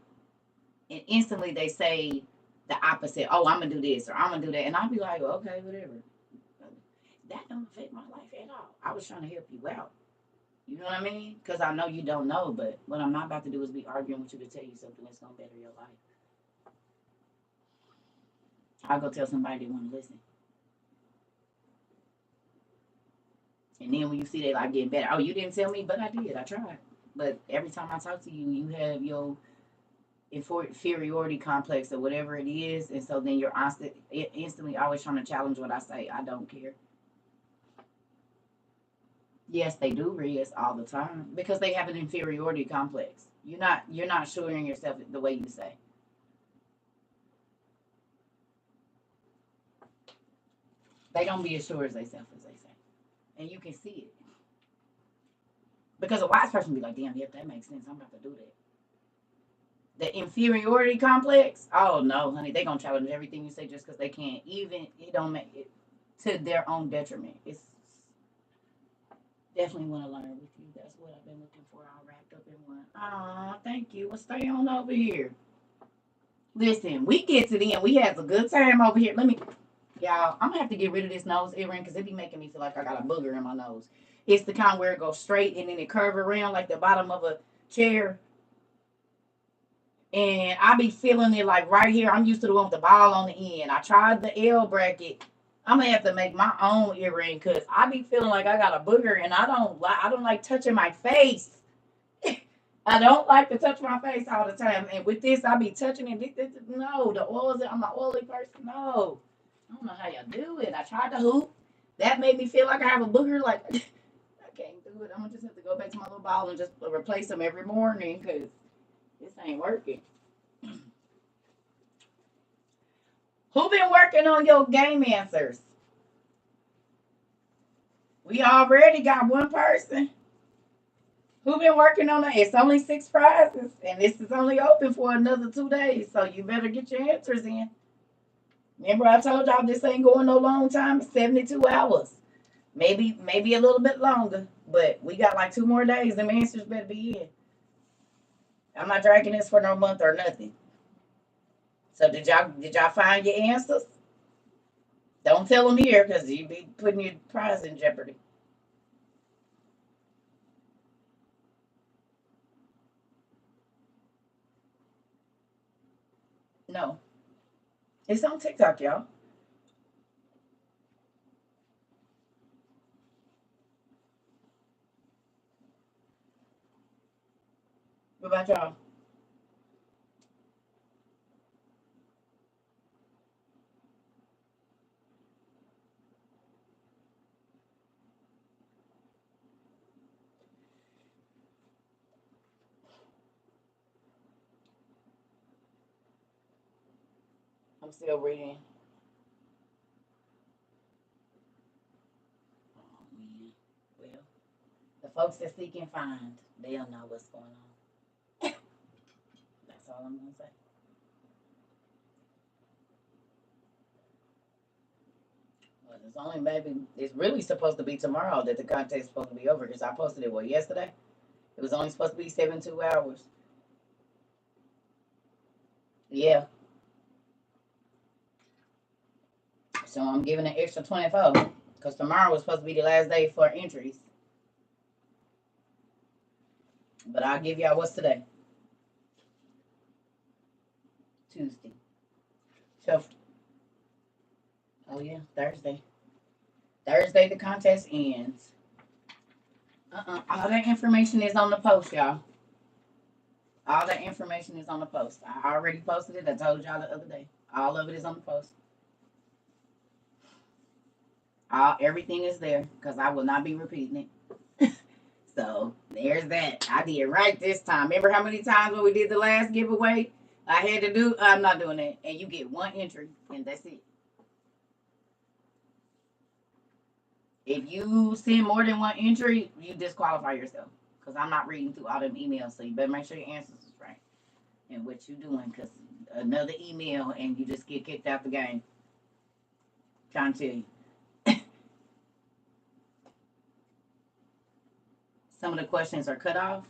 and instantly they say the opposite. Oh, I'm gonna do this or I'm gonna do that, and I'll be like, okay, whatever. That don't affect my life at all. I was trying to help you out. You know what I mean? Because I know you don't know, but what I'm not about to do is be arguing with you to tell you something that's gonna better your life. I'll go tell somebody they want to listen, and then when you see they like getting better, oh, you didn't tell me, but I did. I tried. But every time I talk to you, you have your inferiority complex or whatever it is, and so then you're instantly always trying to challenge what I say. I don't care. Yes, they do, Riz, all the time because they have an inferiority complex. You're not assuring yourself the way you say. They don't be as sure as they self as they say, and you can see it because a wise person be like, "Damn, yep, that makes sense. I'm about to do that." The inferiority complex. Oh no, honey, they gonna challenge everything you say just because they can't. Even it don't make it to their own detriment. It's definitely want to learn with you. That's what I've been looking for. All wrapped up in one. Aw, thank you. Well, stay on over here. Listen, we get to the end. We had a good time over here. Y'all, I'm gonna have to get rid of this nose earring because it be making me feel like I got a booger in my nose. It's the kind where it goes straight and then it curve around like the bottom of a chair. And I be feeling it like right here. I'm used to the one with the ball on the end. I tried the L bracket. I'm gonna have to make my own earring because I be feeling like I got a booger and I don't like touching my face. I don't like to touch my face all the time. And with this, I be touching it. No, the oils, I'm an oily person. No. I don't know how y'all do it. I tried the hoop. That made me feel like I have a booger. Like, I can't do it. I'm going to just have to go back to my little ball and just replace them every morning because this ain't working. Who been working on your game answers? We already got one person. Who been working on it? It's only 6 prizes, and this is only open for another 2 days, so you better get your answers in. Remember I told y'all this ain't going no long time, 72 hours. Maybe a little bit longer, but we got like 2 more days. Them answers better be in. I'm not dragging this for no month or nothing. So did y'all find your answers? Don't tell them here because you be putting your prize in jeopardy. No, it's on TikTok, y'all. What about y'all? I'm still reading. Oh man. Well, the folks that seek and find, they'll know what's going on. That's all I'm gonna say. Well, it's only maybe it's really supposed to be tomorrow that the contest is supposed to be over because I posted it yesterday. It was only supposed to be 72 hours. Yeah. So I'm giving an extra 24 because tomorrow was supposed to be the last day for entries. But I'll give y'all what's today? Tuesday. So, oh yeah, Thursday. Thursday the contest ends. All that information is on the post, y'all. All that information is on the post. I already posted it. I told y'all the other day. All of it is on the post. Everything is there because I will not be repeating it. So there's that. I did right this time. Remember how many times when we did the last giveaway? I had to do. I'm not doing that. And you get one entry, and that's it. If you send more than one entry, you disqualify yourself. Because I'm not reading through all them emails, so you better make sure your answers is right and what you doing. Because another email and you just get kicked out the game. Trying to tell you. Some of the questions are cut off.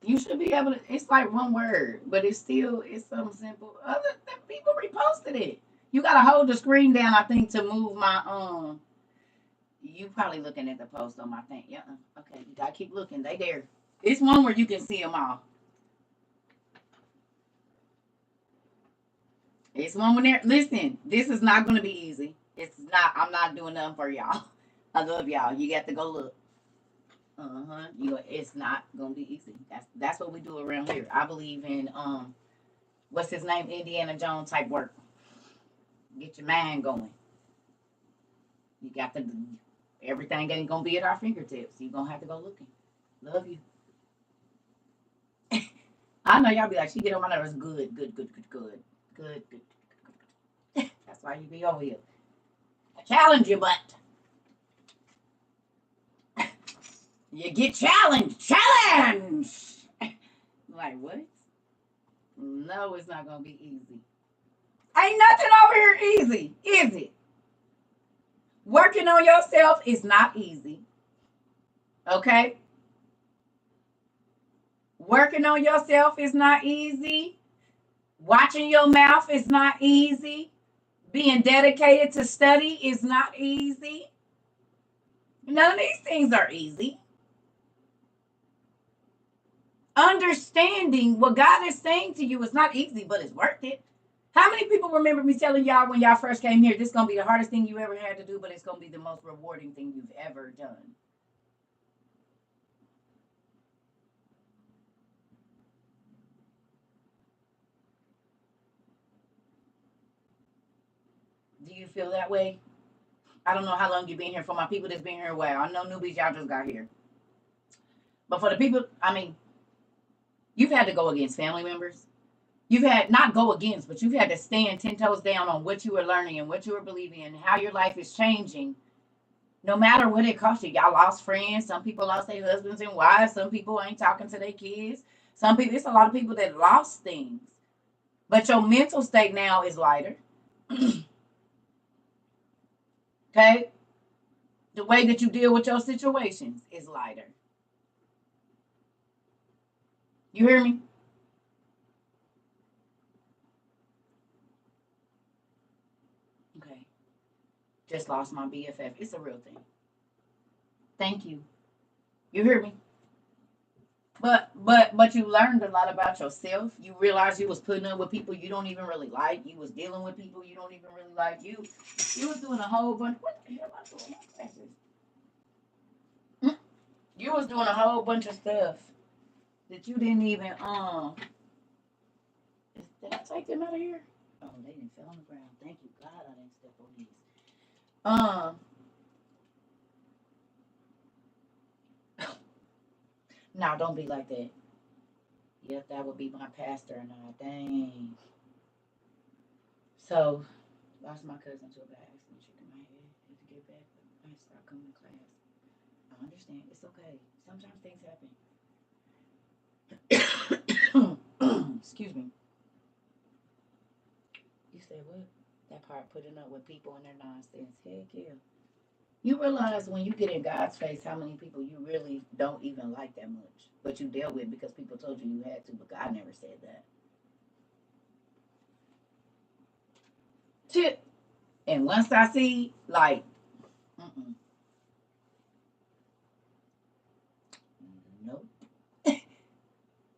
You should be able to. It's like one word, but it's something simple. Other than people reposted it. You gotta hold the screen down, I think, to move my You probably looking at the post on my thing. Yeah. Okay. You gotta keep looking. They there. It's one where you can see them all. It's one when they're listen. This is not gonna be easy. It's not. I'm not doing nothing for y'all. I love y'all. You got to go look. It's not gonna be easy. That's what we do around here. I believe in what's his name, Indiana Jones type work. Get your mind going. You got to. Everything ain't gonna be at our fingertips. You gonna have to go looking. Love you. I know y'all be like, she get on my nerves. Good, good, good, good, good, good, good, good. That's why you be over here. I challenge you, but you get challenged. Challenge. Like what? No, it's not gonna be easy. Ain't nothing over here easy, is it? Working on yourself is not easy. Okay? Working on yourself is not easy. Watching your mouth is not easy. Being dedicated to study is not easy. None of these things are easy. Understanding what God is saying to you is not easy, but it's worth it. How many people remember me telling y'all when y'all first came here, this is going to be the hardest thing you ever had to do, but it's going to be the most rewarding thing you've ever done? Do you feel that way? I don't know how long you've been here. For my people that's been here a while, I know newbies, y'all just got here. But for the people, I mean, you've had to go against family members. You've had not go against, but you've had to stand 10 toes down on what you were learning and what you were believing and how your life is changing. No matter what it cost you, y'all lost friends. Some people lost their husbands and wives. Some people ain't talking to their kids. Some people, it's a lot of people that lost things. But your mental state now is lighter. Okay? The way that you deal with your situations is lighter. You hear me? Okay. Just lost my BFF. It's a real thing. Thank you. You hear me? But you learned a lot about yourself. You realized you was putting up with people you don't even really like. You was dealing with people you don't even really like. You was doing a whole bunch. What the hell am I doing? My glasses. You was doing a whole bunch of stuff that you didn't even did I take them out of here? Oh, they didn't fell on the ground. Thank you, God, I didn't step on these. No, don't be like that. Yep, that would be my pastor and I. Dang. So, lost my cousin to a bad accident. She in my head. Had to get back. I had to start coming to class. I understand. It's okay. Sometimes things happen. Excuse me. You said what? That part, putting up with people and their nonsense. Heck yeah. You realize when you get in God's face how many people you really don't even like that much, but you dealt with because people told you you had to, but God never said that. Tip. And once I see, like, mm-mm, nope.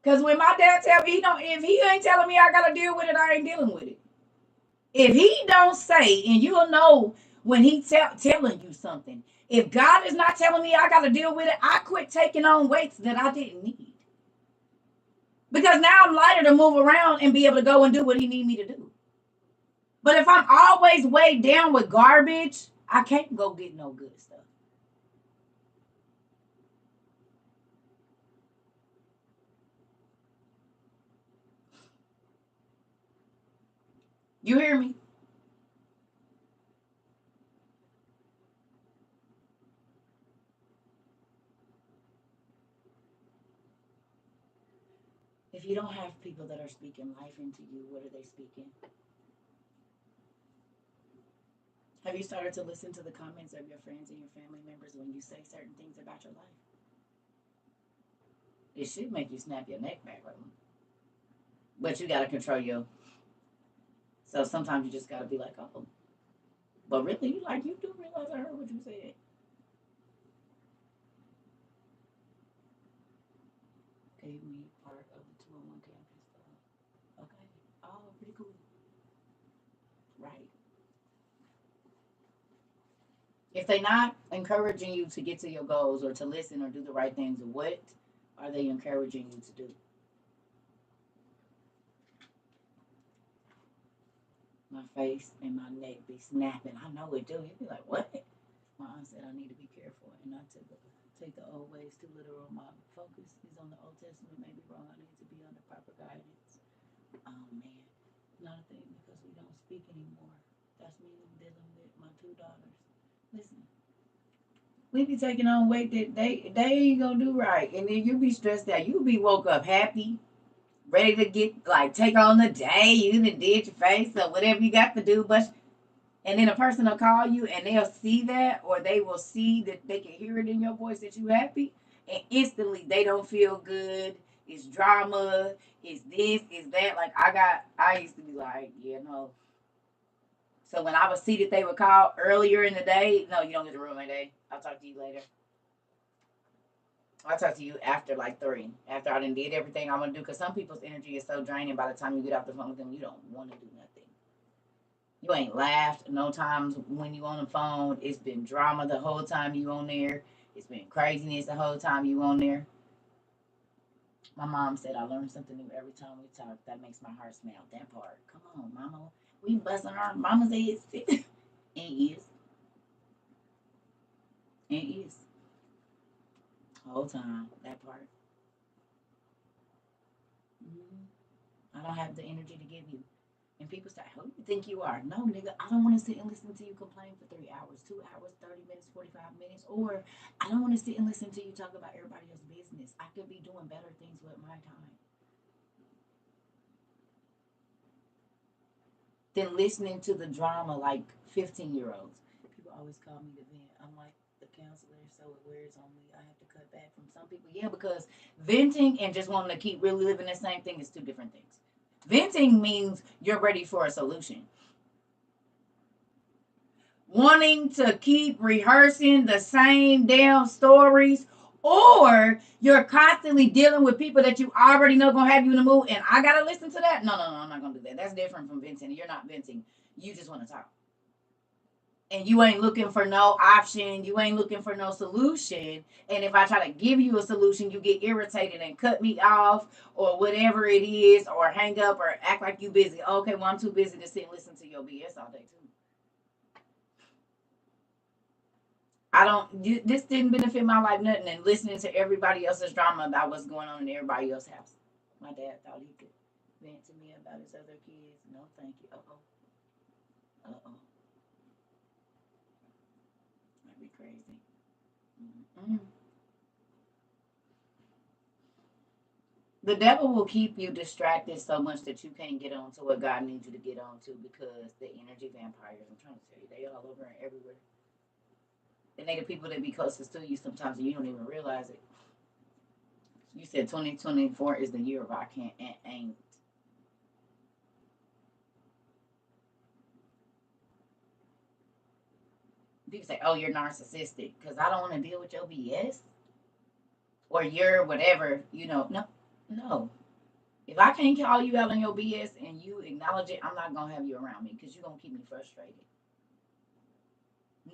Because when my dad tell me he don't, if he ain't telling me I gotta deal with it, I ain't dealing with it. If he don't say, and you'll know when he telling you something. If God is not telling me I gotta deal with it, I quit taking on weights that I didn't need. Because now I'm lighter to move around and be able to go and do what he need me to do. But if I'm always weighed down with garbage, I can't go get no good stuff. You hear me? If you don't have people that are speaking life into you, what are they speaking? Have you started to listen to the comments of your friends and your family members when you say certain things about your life? It should make you snap your neck back, right? But you gotta control your. So sometimes you just gotta be like, oh, but really, like you do realize I heard what you said. Gave me part of the 201 campus. Okay. Oh, pretty cool. Right. If they're not encouraging you to get to your goals or to listen or do the right things, what are they encouraging you to do? My face and my neck be snapping. I know it do. You be like, what? My aunt said I need to be careful and not to take the old ways too literal. My focus is on the Old Testament. Maybe wrong. I need to be under proper guidance. Oh man, not a thing because we don't speak anymore. That's me dealing with my two daughters. Listen, we be taking on weight that they ain't gonna do right, and then you be stressed out. You be woke up happy, ready to get like take on the day. You done did your face or whatever you got to do, but and then a person will call you and they'll see that, or they will see that they can hear it in your voice that you happy, and instantly they don't feel good. It's drama. It's this. It's that. Like I used to be like, yeah, no. So when I would see that they would call earlier in the day, no, you don't get to ruin my day. I'll talk to you later. I'll talk to you after like 3. After I done did everything I want to do. Because some people's energy is so draining by the time you get off the phone with them, you don't want to do nothing. You ain't laughed no times when you on the phone. It's been drama the whole time you on there. It's been craziness the whole time you on there. My mom said I learn something new every time we talk. That makes my heart smile. That part. Come on, mama. We busting our mama's heads. It is. It is. Whole time. That part. I don't have the energy to give you. And people say, who do you think you are? No, nigga, I don't want to sit and listen to you complain for 3 hours, 2 hours, 30 minutes, 45 minutes. Or I don't want to sit and listen to you talk about everybody else's business. I could be doing better things with my time. than listening to the drama like 15-year-olds. People always call me the vent. I'm like the counselor, so it wears on me. I have to cut back from some people. Yeah, because venting and just wanting to keep really living the same thing is two different things. Venting means you're ready for a solution. Wanting to keep rehearsing the same damn stories, or you're constantly dealing with people that you already know gonna have you in the mood, and I gotta listen to that. No, I'm not gonna do that. That's different from venting. You're not venting. You just want to talk, and you ain't looking for no option. You ain't looking for no solution. And if I try to give you a solution, you get irritated and cut me off, or whatever it is, or hang up, or act like you busy. Okay, well I'm too busy to sit and listen to your BS all day too. I don't. This didn't benefit my life nothing. And listening to everybody else's drama about what's going on in everybody else's house. My dad thought he could vent to me about his other kids. No, thank you. That'd be crazy. Mm-mm. The devil will keep you distracted so much that you can't get on to what God needs you to get on to, because the energy vampires, I'm trying to tell you, they all over and everywhere. And they the people that be closest to you sometimes and you don't even realize it. You said 2024 is the year of I can't and ain't. People say, "Oh, you're narcissistic," because I don't want to deal with your BS or your whatever. No, no. If I can't call you out on your BS and you acknowledge it, I'm not gonna have you around me because you're gonna keep me frustrated.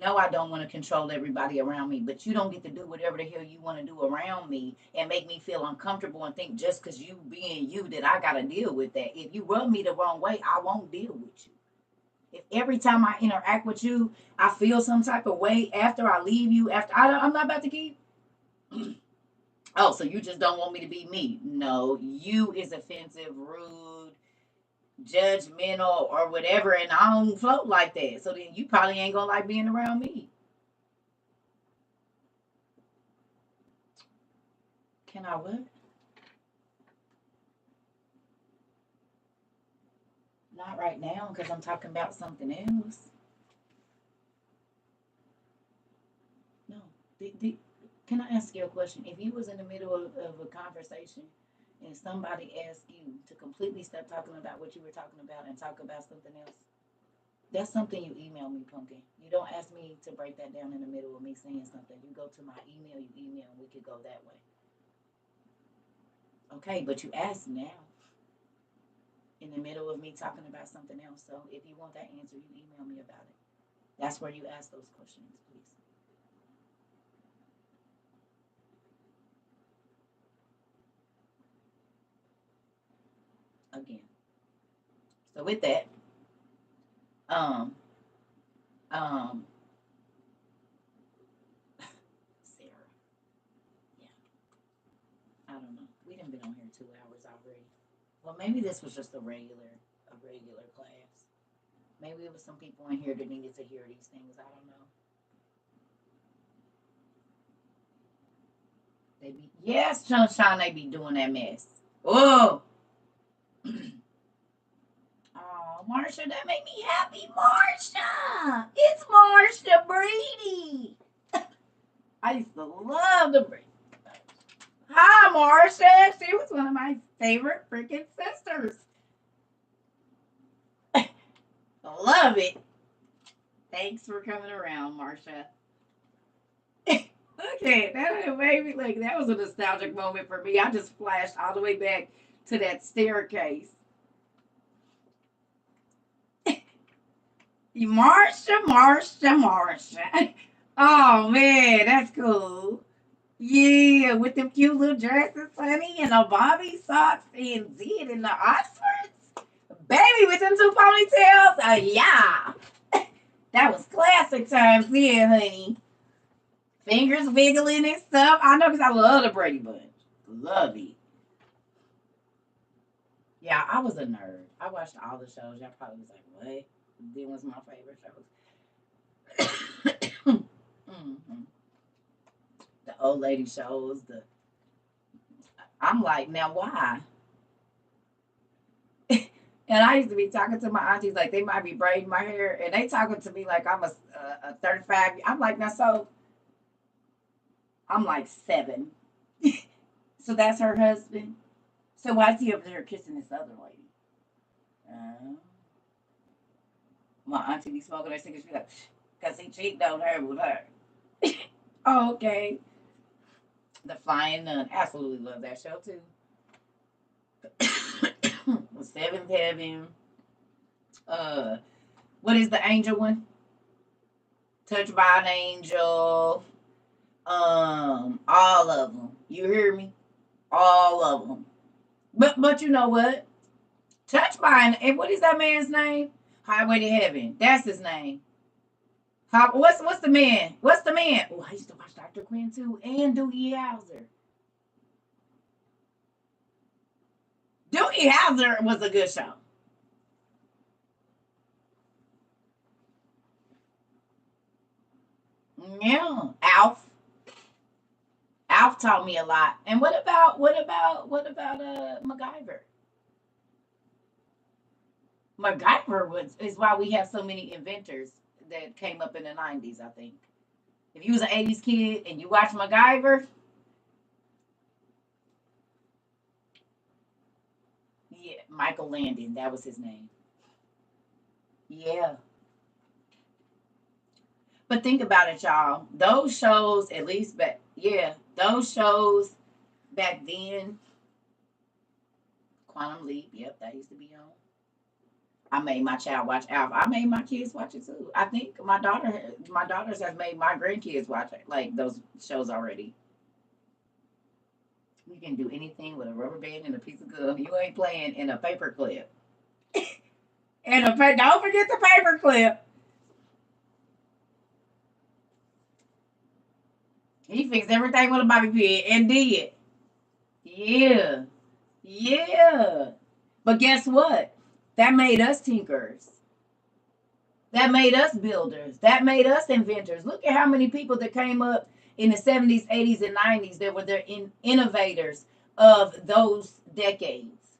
No, I don't want to control everybody around me, but you don't get to do whatever the hell you want to do around me and make me feel uncomfortable and think just because you being you that I gotta deal with that. If you rub me the wrong way, I won't deal with you. If every time I interact with you, I feel some type of way after I leave you, I'm not about to keep. Oh, so you just don't want me to be me? No, you is offensive, rude, judgmental, or whatever, and I don't float like that. So then you probably ain't gonna like being around me. Can I what? Not right now because I'm talking about something else. No. Can I ask you a question? If you was in the middle of a conversation and somebody asked you to completely stop talking about what you were talking about and talk about something else, that's something you email me, Pumpkin. You don't ask me to break that down in the middle of me saying something. You go to my email, you email, and we could go that way. Okay, but you asked now in the middle of me talking about something else. So if you want that answer, you email me about it. That's where you ask those questions, please. Again. So with that, um, um, Sarah, yeah, I don't know. We done been on here 2 hours already. Well, maybe this was just a regular class. Maybe it was some people in here that needed to hear these things. I don't know. They be yes, sunshine. They be doing that mess. Oh, oh, Marsha, that made me happy. Marsha, it's Marsha Brady. I used to love the Brady. Hi, Marsha. She was one of my favorite freaking sisters. Love it. Thanks for coming around, Marsha. Okay, that made me like that was a nostalgic moment for me. I just flashed all the way back to that staircase. Marsha. Oh man, that's cool. Yeah, with them cute little dresses, honey, and the bobby socks and zit and the Oxfords. Baby with them two ponytails. Yeah. That was classic times then, honey. Fingers wiggling and stuff. I know because I love the Brady Bunch. Love it. Yeah, I was a nerd. I watched all the shows. Y'all probably was like, what? Then was my favorite shows. hmm The old lady shows. I'm like, now why? And I used to be talking to my aunties like they might be braiding my hair, and they talking to me like I'm a 35. I'm like, now so I'm like 7. So that's her husband. So why is he over there kissing this other lady? Uh, my auntie be smoking her cigarettes. She be like, because he cheated on her with her. Oh, okay. The Flying Nun. Absolutely love that show too. The Seventh Heaven. Uh, what is the angel one? Touched by an Angel. All of them. You hear me? All of them. But you know what? Touched by an, and what is that man's name? Highway to Heaven. That's his name. What's the man? What's the man? Oh, I used to watch Dr. Quinn too, and Doogie Howser. Doogie Howser was a good show. Yeah, Alf. Alf taught me a lot. And what about MacGyver? MacGyver is why we have so many inventors that came up in the 90s, I think. If you was an 80s kid and you watch MacGyver, yeah, Michael Landon, that was his name. Yeah. But think about it, y'all. Those shows, at least back, yeah, those shows back then, Quantum Leap, yep, that used to be on. I made my child watch Alpha. I made my kids watch it too. I think my daughters have made my grandkids watch it, like those shows already. You can do anything with a rubber band and a piece of gum. You ain't playing in a paper clip. And don't forget the paper clip. He fixed everything with a bobby pin and did. Yeah. Yeah. But guess what? That made us tinkers. That made us builders. That made us inventors. Look at how many people that came up in the 70s, 80s, and 90s that were the innovators of those decades.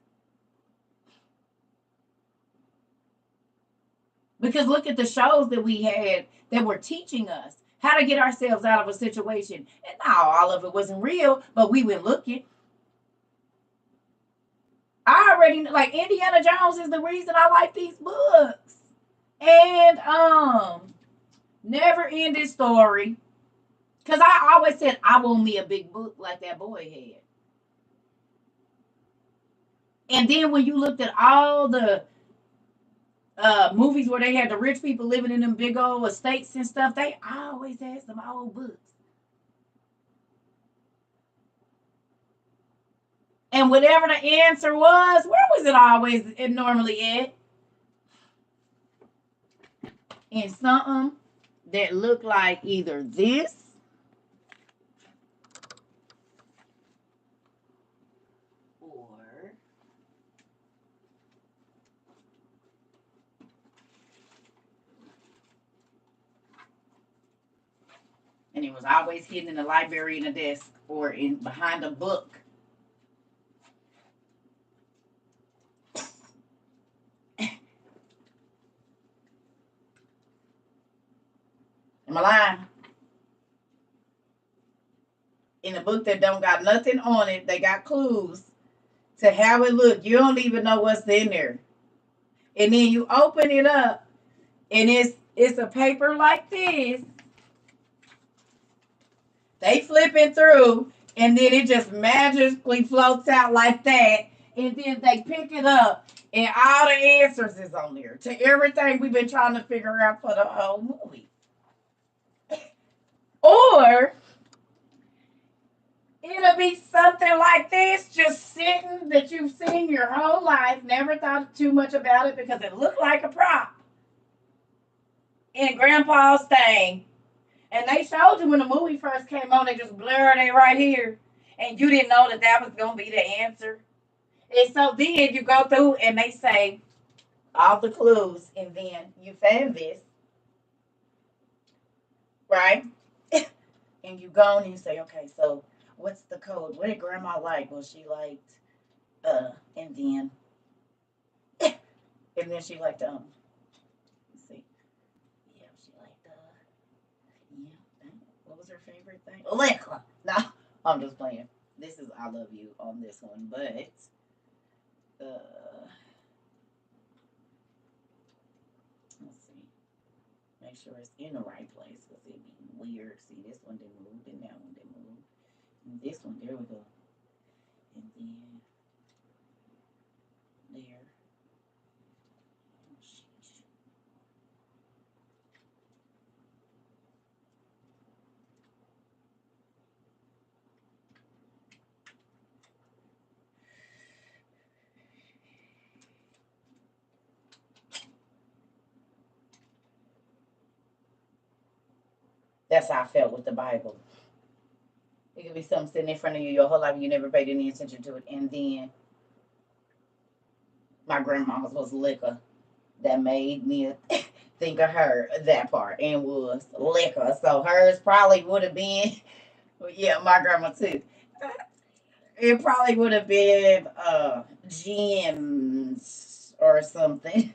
Because look at the shows that we had that were teaching us how to get ourselves out of a situation. And now all of it wasn't real, but we went looking. I already like Indiana Jones is the reason I like these books. And Never Ending Story. Because I always said I want me a big book like that boy had. And then when you looked at all the movies where they had the rich people living in them big old estates and stuff, they always had some old books. And whatever the answer was, where was it always normally at? In something that looked like either this or and it was always hidden in the library in a desk or in behind a book. Am I lying? In a book that don't got nothing on it, they got clues to how it look. You don't even know what's in there. And then you open it up and it's a paper like this. They flipping through and then it just magically floats out like that. And then they pick it up and all the answers is on there to everything we've been trying to figure out for the whole movie. Or it'll be something like this, just sitting that you've seen your whole life, never thought too much about it because it looked like a prop in Grandpa's thing. And they showed you when the movie first came on, they just blurred it right here. And you didn't know that that was going to be the answer. And so then you go through and they say all the clues, and then you found this, right? And you go and you say, okay, so what's the code? What did Grandma like? Well, she liked, and then And then she liked let's see. Yeah, she liked yeah. What was her favorite thing? Liquor. No, I'm just playing. This is I love you on this one, but uh, let's see. Make sure it's in the right place because it'd be weird. See, this one didn't move, and that one didn't move. And this one, there we go. And then there. Oh, sheesh. That's how I felt with the Bible. It could be something sitting in front of you your whole life, you never paid any attention to it, and then my grandma's was liquor that made me think of her that part and was liquor. So hers probably would have been, yeah, my grandma too. It probably would have been gins or something.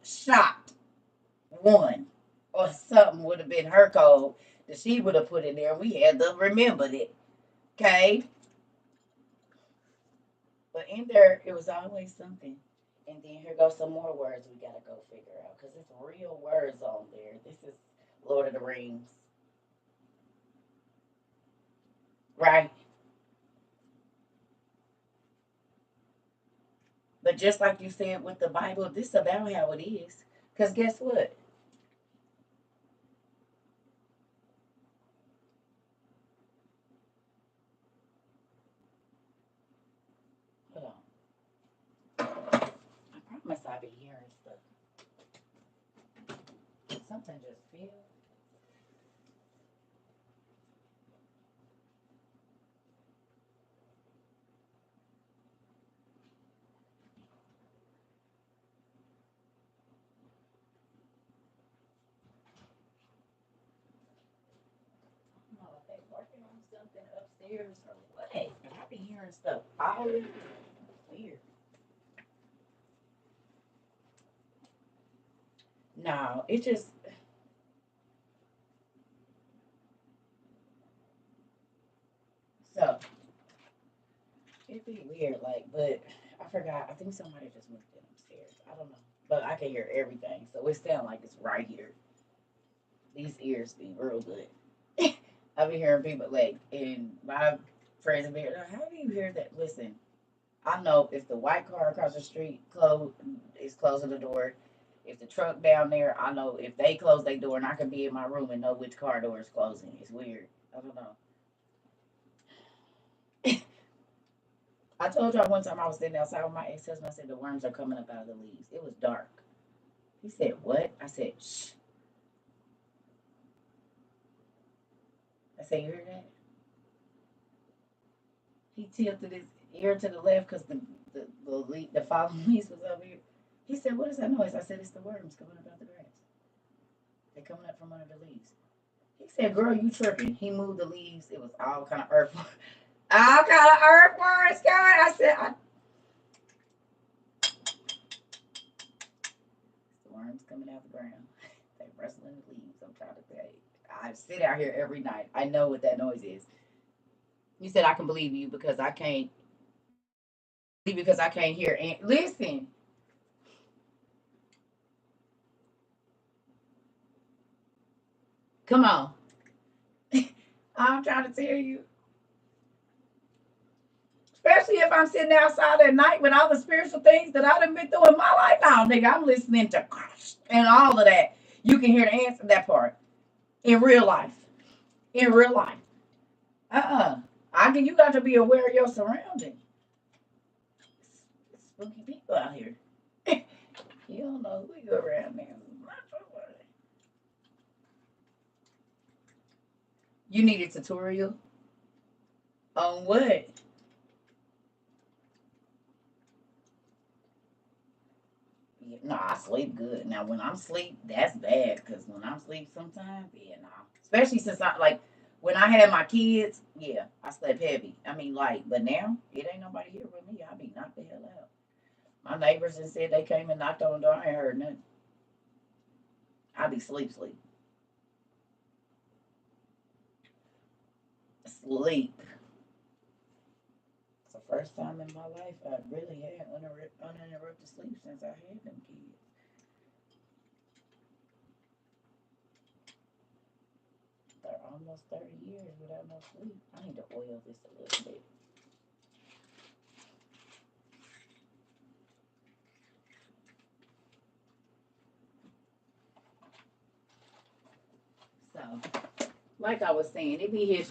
Shot one or something would have been her code that she would have put in there. We had to remember it. Okay. But in there, it was always something. And then here goes some more words we gotta go figure out because it's real words on there. This is Lord of the Rings, right? But just like you said with the Bible, this is about how it is. Because guess what? Hold on. I promise I'll be hearing stuff. Something just feels. I don't know if they working on something upstairs or what. But I be hearing stuff all over. Weird. No, it just so it'd be weird, like, but I forgot. I think somebody just moved in upstairs. I don't know, but I can hear everything, so it sounds like it's right here. These ears be real good. I be hearing people like, and my friends be like, how do you hear that? Listen, I know if the white car across the street is closing the door. If the truck down there, I know if they close their door, and I can be in my room and know which car door is closing. It's weird. I don't know. I told y'all one time I was sitting outside with my ex husband. I said the worms are coming up out of the leaves. It was dark. He said, "What?" I said, "Shh." I said, "You hear that?" He tilted his ear to the left because the fallen leaves was over here. He said, "What is that noise?" I said, "It's the worms coming up out the grass. They're coming up from under the leaves." He said, "Girl, you tripping?" He moved the leaves. It was all kind of earth, all kind of earthworms going. I said, "The worms coming out the ground. They rustling the leaves." I'm trying to tell you. I sit out here every night. I know what that noise is. He said, "I can believe you because I can't hear." And listen, come on. I'm trying to tell you, especially if I'm sitting outside at night with all the spiritual things that I've been through in my life. Now, nigga, I'm listening to and all of that. You can hear the answer to that part in real life. In real life. You got to be aware of your surroundings. It's spooky people out here. You don't know who you around now. You need a tutorial on what? Yeah, no, I sleep good. Now, when I'm asleep, that's bad because when I'm asleep sometimes, yeah, no. Especially since I, like, when I had my kids, yeah, I slept heavy. I mean, like, but now, it ain't nobody here with me. I be knocked the hell out. My neighbors and said they came and knocked on the door. I ain't heard nothing. I be sleep. Sleep. It's the first time in my life I really had uninterrupted sleep since I had them kids. They're almost 30 years without no sleep. I need to oil this a little bit. So, like I was saying, it be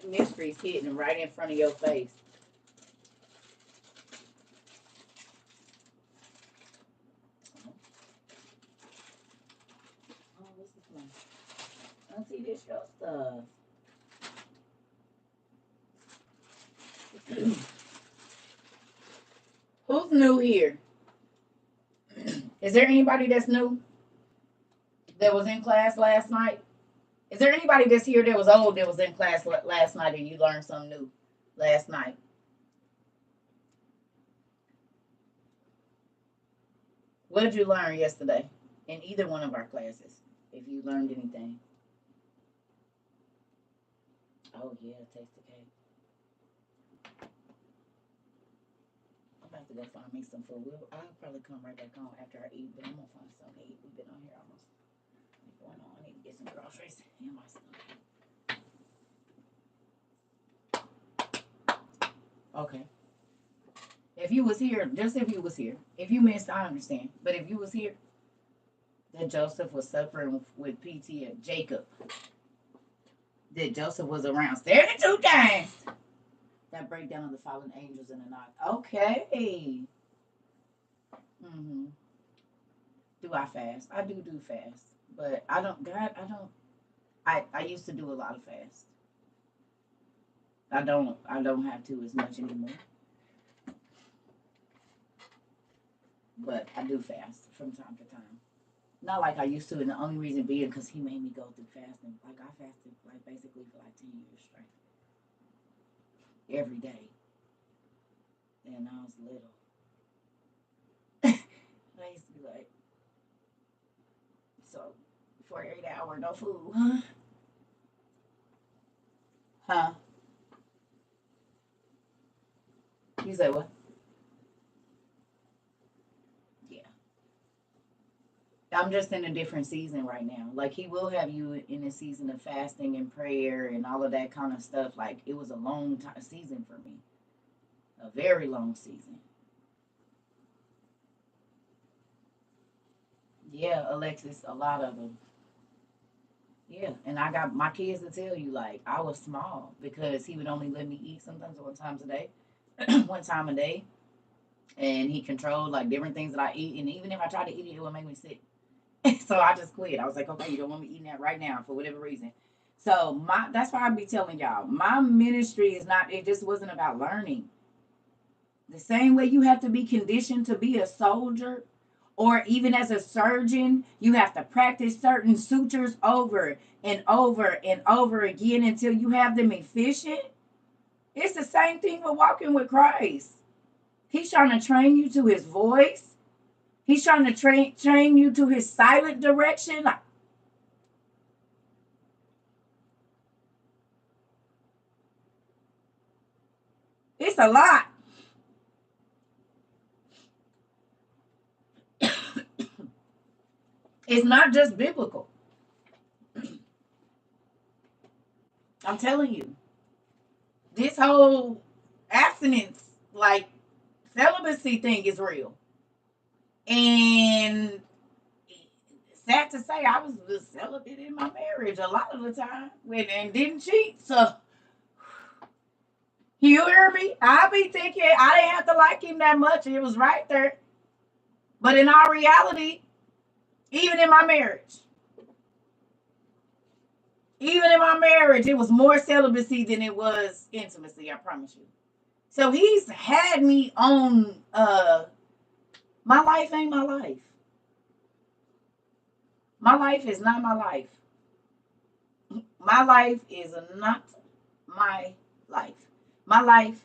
mysteries hidden right in front of your face. Oh, this is my auntie, this your stuff. Who's new here? Is there anybody that's new that was in class last night? Is there anybody that's here that was old that was in class last night and you learned something new last night? What did you learn yesterday in either one of our classes? If you learned anything. Oh yeah, taste the cake. I'm about to go find me some food. I'll probably come right back on after I eat, but I'm gonna find something to eat. We've been on here almost going on. I need to get some groceries and my stuff. Okay. If you was here, just if you was here. If you missed, I understand. But if you was here, that Joseph was suffering with PT of Jacob. That Joseph was around 72 times. That breakdown of the fallen angels in the night. Okay. Mm-hmm. Do I fast? I do fast. But I don't, God, I don't, I used to do a lot of fast. I don't have to as much anymore. But I do fast from time to time. Not like I used to, and the only reason being because he made me go through fasting. Like I fasted like basically for like 10 years straight, every day. And I was little. I used to be like, so 48 hour no food, huh? Huh? You say what? Yeah. I'm just in a different season right now. Like he will have you in a season of fasting and prayer and all of that kind of stuff. Like it was a long time season for me, a very long season. Yeah, Alexis, a lot of them. Yeah, and I got my kids to tell you like I was small because he would only let me eat sometimes one times a day, one time a day, and he controlled like different things that I eat. And even if I tried to eat it, it would make me sick. So I just quit. I was like, okay, you don't want me eating that right now for whatever reason. So my that's why I be telling y'all, my ministry is not. It just wasn't about learning. The same way you have to be conditioned to be a soldier, or even as a surgeon, you have to practice certain sutures over and over and over again until you have them efficient. It's the same thing with walking with Christ. He's trying to train you to his voice. He's trying to train you to his silent direction. It's a lot. It's not just biblical. I'm telling you. This whole abstinence, like celibacy thing is real. And sad to say, I was celibate in my marriage a lot of the time and didn't cheat. So you hear me? I be thinking I didn't have to like him that much. It was right there. But in our reality, even in my marriage, even in my marriage, it was more celibacy than it was intimacy, I promise you. So he's had me on my life ain't my life. My life is not my life. My life is not my life. My life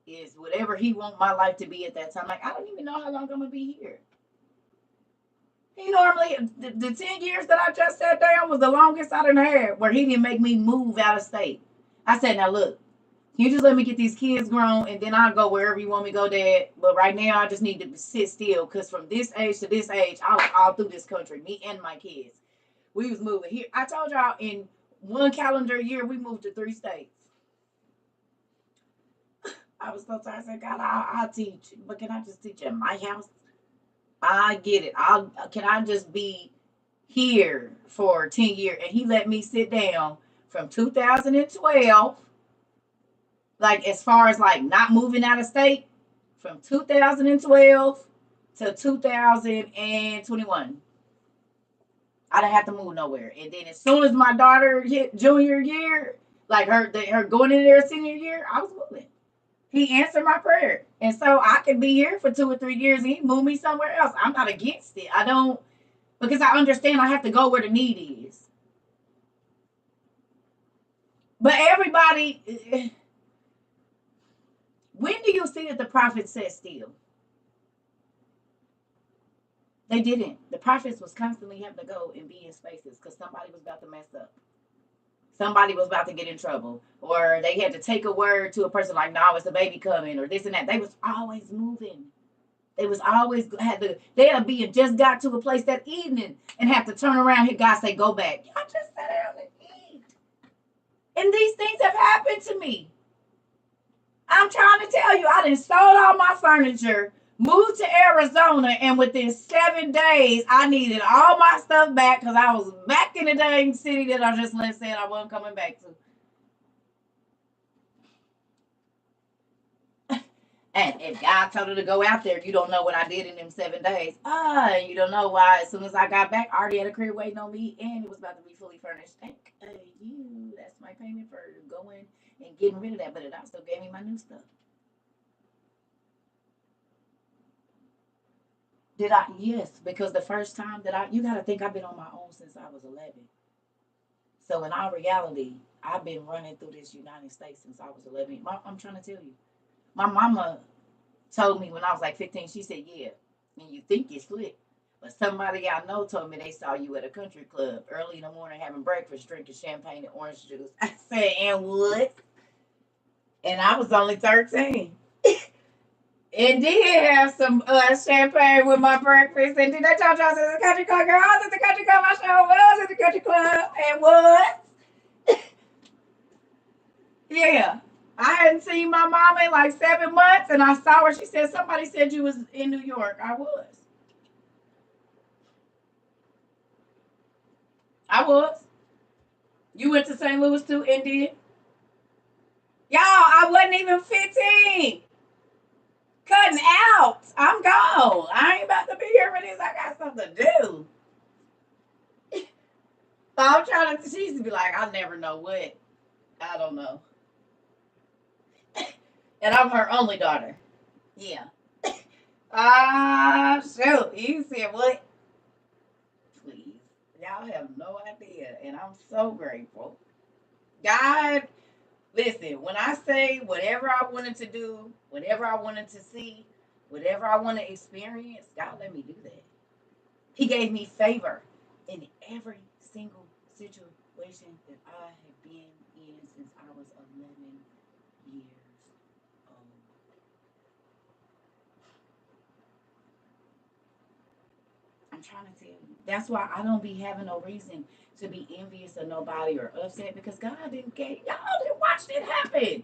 is whatever he want my life to be at that time. Like, I don't even know how long I'm gonna be here. He normally the 10 years that I just sat down was the longest I done had where he didn't make me move out of state. I said, now look, you just let me get these kids grown and then I'll go wherever you want me to go, Dad. But right now I just need to sit still because from this age to this age, I was all through this country, me and my kids. We was moving here. I told y'all in one calendar year we moved to 3 states. I was so tired. I said, God, I'll teach, but can I just teach at my house? I get it. Can I just be here for 10 years? And he let me sit down from 2012, like as far as like not moving out of state, from 2012 to 2021. I didn't have to move nowhere. And then as soon as my daughter hit junior year, like her going into their senior year, I was moving. He answered my prayer. And so I could be here for 2 or 3 years and he moved me somewhere else. I'm not against it. I don't, because I understand I have to go where the need is. But everybody, when do you see that the prophet sat still? They didn't. The prophets was constantly having to go and be in spaces because somebody was about to mess up. Somebody was about to get in trouble. Or they had to take a word to a person like, no, it's a baby coming, or this and that. They was always moving. They was always they'll be and just got to a place that evening and have to turn around and God say, go back. Y'all just sit down and eat. And these things have happened to me. I'm trying to tell you, I done sold all my furniture, moved to Arizona, and within 7 days, I needed all my stuff back because I was back in the dang city that I just said I wasn't coming back to. And if God told her to go out there, you don't know what I did in them 7 days. You don't know why. As soon as I got back, I already had a crib waiting on me, and it was about to be fully furnished. Thank you. That's my payment for going and getting rid of that. But it also gave me my new stuff. Did I? Yes, because the first time that you got to think I've been on my own since I was 11. So in all reality, I've been running through this United States since I was 11. I'm trying to tell you. My mama told me when I was like 15, she said, yeah, and you think you're slick. But somebody I know told me they saw you at a country club early in the morning having breakfast, drinking champagne and orange juice. I said, and what? And I was only 13. And did have some champagne with my breakfast. And did I told y'all I was at the country club? Girl, I was at the country club. I sure was at the country club. And what? Yeah. I hadn't seen my mama in like 7 months, and I saw her. She said, somebody said you was in New York. I was. I was. You went to St. Louis too, and did? Y'all, I wasn't even 15. Cutting out. I'm gone. I ain't about to be here for this. I got something to do. So I'm trying to, she used to be like, I never know what. I don't know. And I'm her only daughter. Yeah. Shoot. You said what? Please. Y'all have no idea. And I'm so grateful. God, listen, when I say whatever I wanted to do, whatever I wanted to see, whatever I want to experience, God let me do that. He gave me favor in every single situation that I have been in since I was 11 years old. I'm trying to tell you. That's why I don't be having no reason to be envious of nobody or upset because God didn't get y'all didn't watch it happen.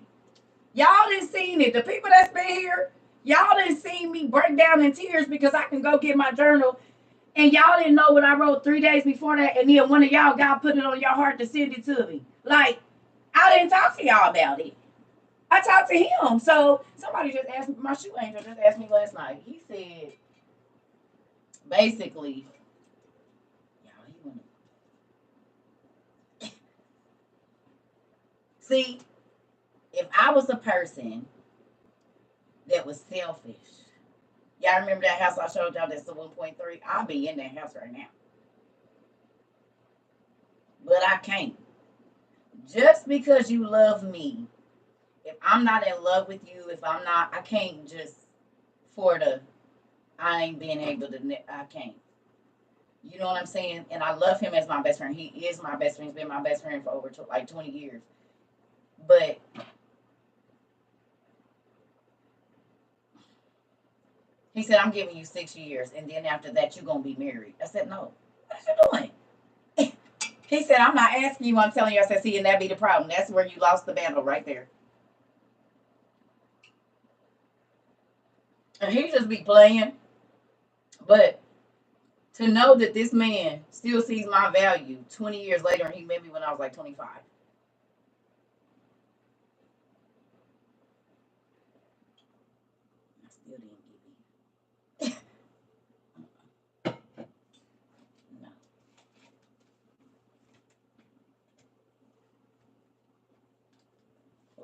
Y'all didn't seen it. The people that's been here, y'all didn't see me break down in tears because I can go get my journal. And y'all didn't know what I wrote 3 days before that. And then one of y'all, God put it on your heart to send it to me. Like, I didn't talk to y'all about it. I talked to him. So somebody just asked me, my shoe angel just asked me last night. He said, basically, y'all, he wanna see, if I was a person that was selfish, y'all remember that house I showed y'all that's the 1.3? I'll be in that house right now. But I can't. Just because you love me If I'm not in love with you, if I'm not, I can't just for the I ain't being able to. I can't. You know what I'm saying? And I love him as my best friend. He is my best friend. He's been my best friend for over like 20 years. But he said, I'm giving you 6 years, and then after that, you're gonna be married. I said, no. What are you doing? He said, I'm not asking you. I'm telling you. I said, see, and that be the problem. That's where you lost the battle right there. And he just be playing. But to know that this man still sees my value 20 years later, and he met me when I was like 25. I still didn't get it. No.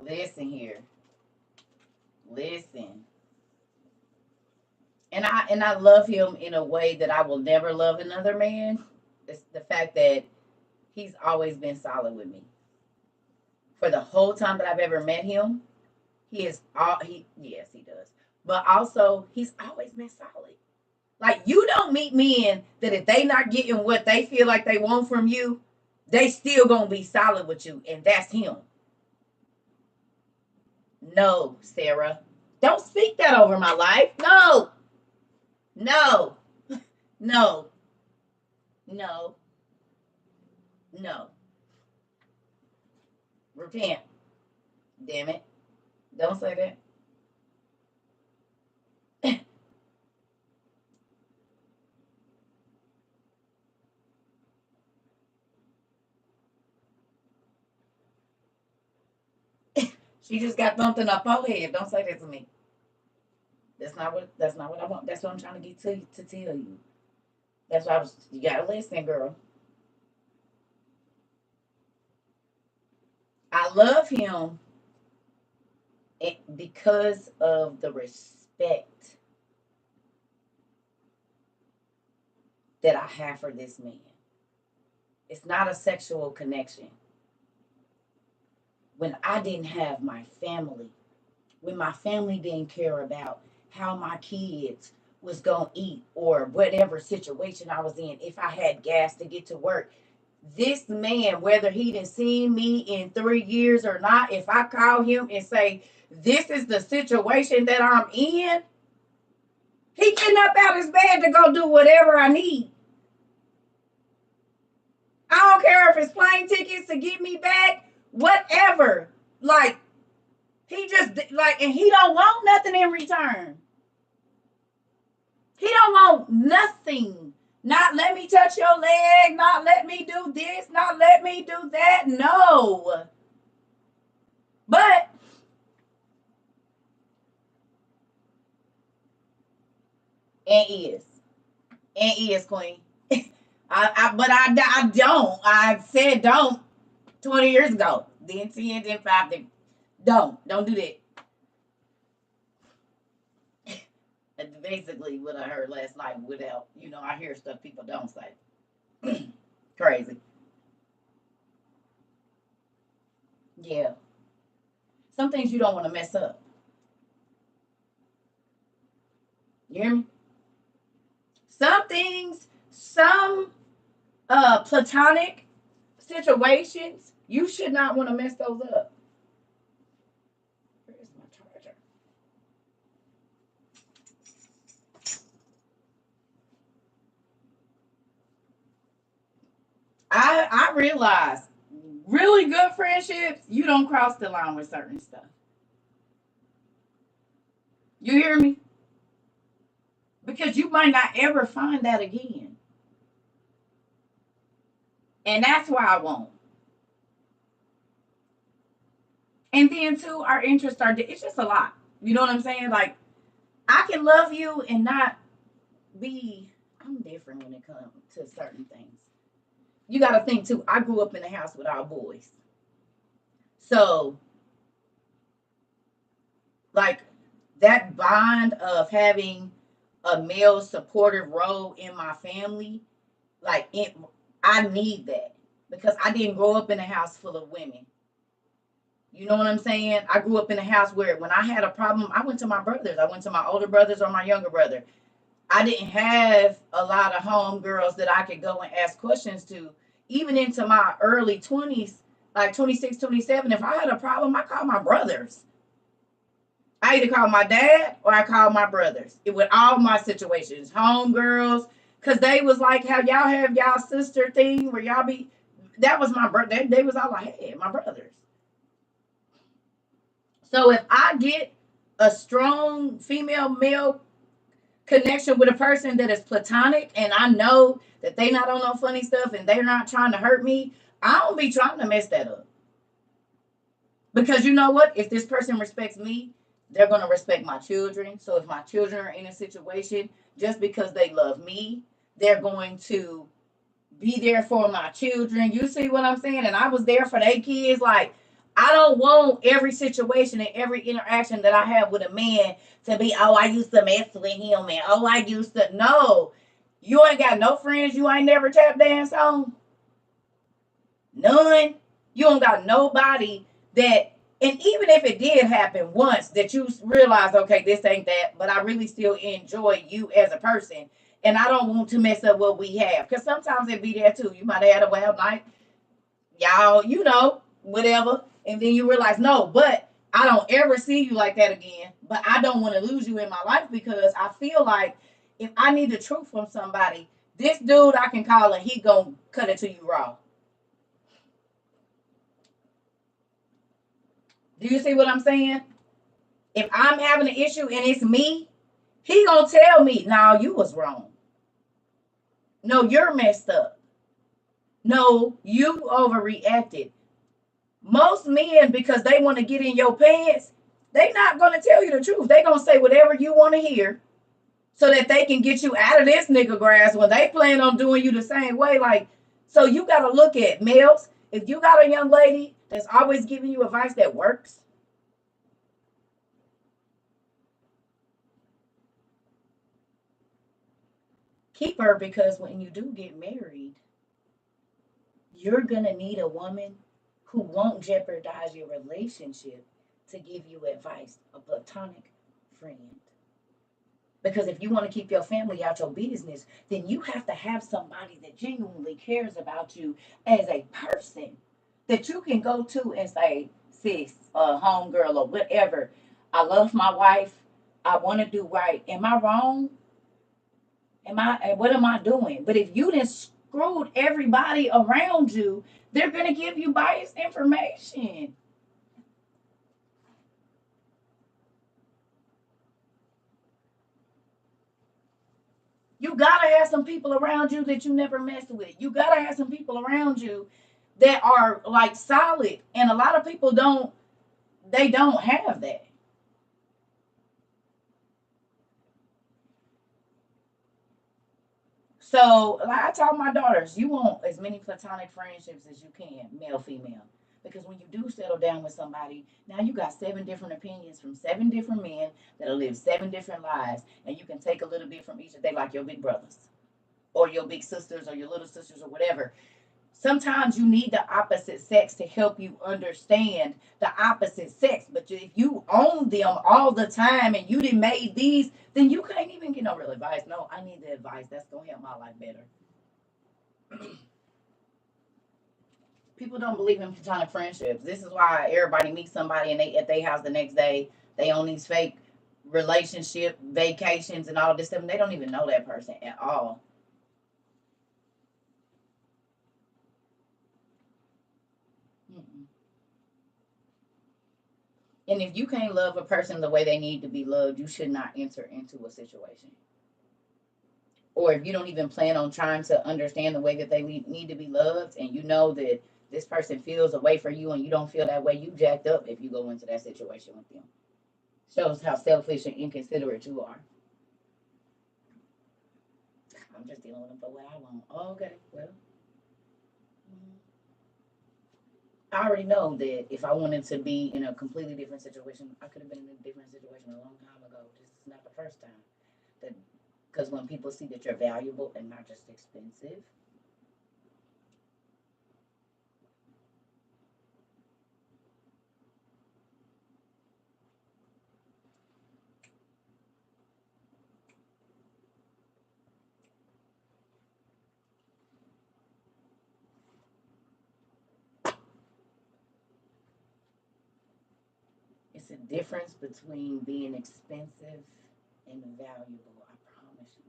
Listen here. Listen. And I love him in a way that I will never love another man. It's the fact that he's always been solid with me. For the whole time that I've ever met him, he is all he yes, he does. But also he's always been solid. Like you don't meet men that if they not getting what they feel like they want from you, they still gonna be solid with you, and that's him. No, Sarah. Don't speak that over my life. No, no, no, no, no. Repent. Damn it. Don't say that. She just got thumped in her forehead. Don't say that to me. That's not what I want. That's what I'm trying to get to tell you. That's why you gotta listen, girl. I love him because of the respect that I have for this man. It's not a sexual connection. When I didn't have my family, when my family didn't care about how my kids was going to eat or whatever situation I was in, if I had gas to get to work, this man, whether he didn't see me in 3 years or not, if I call him and say, this is the situation that I'm in, he getting up out his bed to go do whatever I need. I don't care if it's plane tickets to get me back, whatever. Like, he just, like, and he don't want nothing in return. He don't want nothing. Not let me touch your leg, not let me do this, not let me do that. No. But and is. And is queen. I don't. I said don't 20 years ago. Then 10, then 5, then don't do that. That's basically what I heard last night without, I hear stuff people don't say. Crazy. Yeah. Some things you don't want to mess up. You hear me? Some things, some platonic situations, you should not want to mess those up. Where's my charger? I realize really good friendships, you don't cross the line with certain stuff. You hear me? Because you might not ever find that again. And that's why I won't. And then too, our interests are it's just a lot. You know what I'm saying? Like I can love you and not be I'm different when it comes to certain things. You gotta think too, I grew up in the house with our boys. So like that bond of having a male supportive role in my family, like I need that because I didn't grow up in a house full of women. You know what I'm saying? I grew up in a house where when I had a problem, I went to my brothers. I went to my older brothers or my younger brother. I didn't have a lot of homegirls that I could go and ask questions to. Even into my early 20s, like 26, 27, if I had a problem, I called my brothers. I either called my dad or I called my brothers. It with all my situations, homegirls, because they was like how y'all have y'all sister thing where y'all be. That was my brother. They was all I had, my brothers. So if I get a strong female male connection with a person that is platonic and I know that they not on no funny stuff and they're not trying to hurt me, I don't be trying to mess that up. Because you know what? If this person respects me, they're going to respect my children. So if my children are in a situation, just because they love me, they're going to be there for my children. You see what I'm saying? And I was there for their kids. Like, I don't want every situation and every interaction that I have with a man to be, oh, I used to mess with him, and oh, I used to. No, you ain't got no friends you ain't never tap dance on. None. You don't got nobody that, and even if it did happen once that you realize, okay, this ain't that, but I really still enjoy you as a person. And I don't want to mess up what we have. Because sometimes it be there too. You might have had a wild night. Y'all, whatever. And then you realize, no, but I don't ever see you like that again. But I don't want to lose you in my life because I feel like if I need the truth from somebody, this dude I can call and he gonna cut it to you raw. Do you see what I'm saying? If I'm having an issue and it's me, he gonna tell me, no, you was wrong. No, you're messed up. No, you overreacted. Most men, because they want to get in your pants, they not gonna tell you the truth. They gonna say whatever you want to hear so that they can get you out of this nigga grass when they plan on doing you the same way. Like, so you gotta look at males. If you got a young lady that's always giving you advice that works, keep her because when you do get married, you're going to need a woman who won't jeopardize your relationship to give you advice, a platonic friend. Because if you want to keep your family out your business, then you have to have somebody that genuinely cares about you as a person that you can go to and say, sis, homegirl, or whatever. I love my wife. I want to do right. Am I wrong? What am I doing? But if you didn't screwed everybody around you, they're gonna give you biased information. You gotta have some people around you that you never messed with. You gotta have some people around you that are like solid. And a lot of people don't have that. So, like I tell my daughters, you want as many platonic friendships as you can, male, female. Because when you do settle down with somebody, now you got 7 different opinions from 7 different men that'll live 7 different lives, and you can take a little bit from each. They like your big brothers, or your big sisters, or your little sisters, or whatever. Sometimes you need the opposite sex to help you understand the opposite sex. But if you own them all the time and you didn't made these, then you can't even get no real advice. No, I need the advice that's gonna help my life better. People don't believe in platonic friendships. This is why everybody meets somebody and they at their house the next day. They on these fake relationship vacations and all this stuff. And they don't even know that person at all. Mm-mm. And if you can't love a person the way they need to be loved, you should not enter into a situation. Or if you don't even plan on trying to understand the way that they need to be loved, and you know that this person feels a way for you and you don't feel that way, you jacked up if you go into that situation with them. Shows how selfish and inconsiderate you are. I'm just dealing with them for what I want. Oh, okay, well, I already know that if I wanted to be in a completely different situation, I could have been in a different situation a long time ago. This is not the first time. That because when people see that you're valuable and not just expensive, It's a difference between being expensive and valuable, I promise you.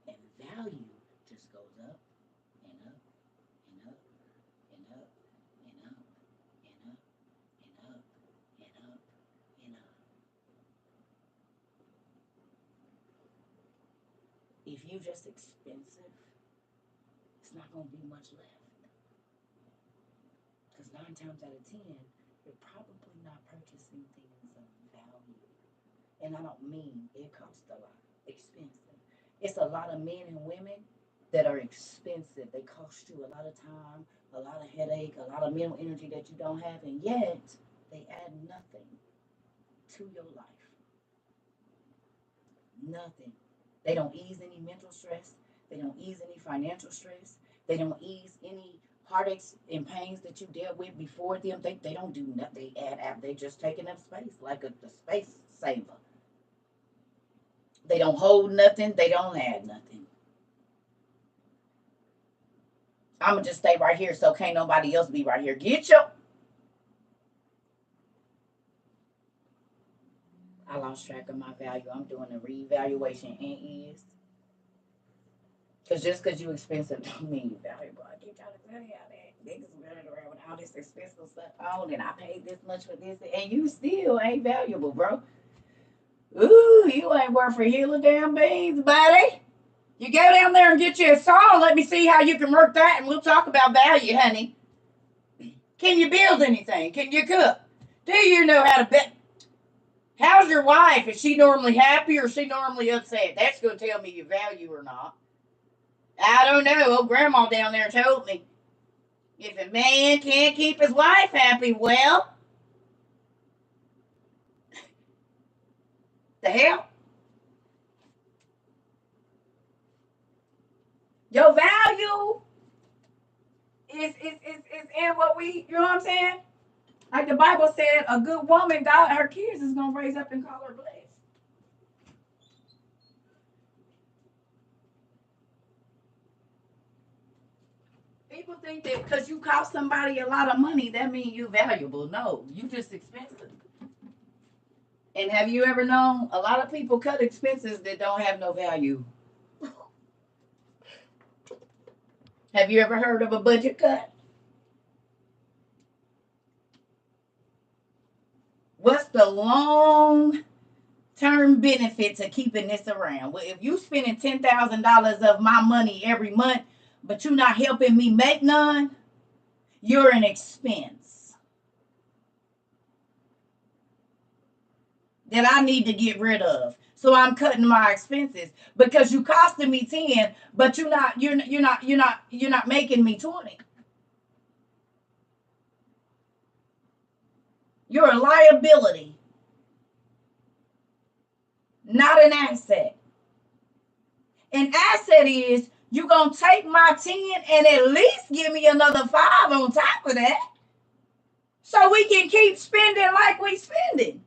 And value just goes up and up and up and up and up and up and up and up and up. If you just expensive, it's not gonna be much left. Because 9 times out of 10, you're probably not purchasing things of value. And I don't mean it costs a lot, expensive. It's a lot of men and women that are expensive. They cost you a lot of time, a lot of headache, a lot of mental energy that you don't have, and yet they add nothing to your life. Nothing. They don't ease any mental stress. They don't ease any financial stress. They don't ease any heartaches and pains that you dealt with before them. They don't do nothing. They add. They just taking up space like a space saver. They don't hold nothing. They don't add nothing. I'm gonna just stay right here so can't nobody else be right here. Get your. I lost track of my value. I'm doing a reevaluation and is. Cause just cause you expensive don't mean you valuable. I keep trying to tell you that niggas running around with all this expensive stuff on, and I paid this much for this, and you still ain't valuable, bro. Ooh, you ain't worth a hill of damn beans, buddy. You go down there and get you a saw. Let me see how you can work that, and we'll talk about value, honey. Can you build anything? Can you cook? Do you know how to bet? How's your wife? Is she normally happy or is she normally upset? That's going to tell me your value or not. I don't know. Old grandma down there told me if a man can't keep his wife happy, well, the hell? Your value is in what we, you know what I'm saying? Like the Bible said, a good woman, God, her kids is going to raise up and call her blessed. People think that because you cost somebody a lot of money, that means you valuable. No, you just expensive. And have you ever known a lot of people cut expenses that don't have no value? Have you ever heard of a budget cut? What's the long term benefit to keeping this around? Well, if you spending $10,000 of my money every month, but you're not helping me make none, you're an expense that I need to get rid of. So I'm cutting my expenses because you costing me 10, but you're not making me 20. You're a liability, not an asset. An asset is you gonna take my 10 and at least give me another 5 on top of that. So we can keep spending like we spending.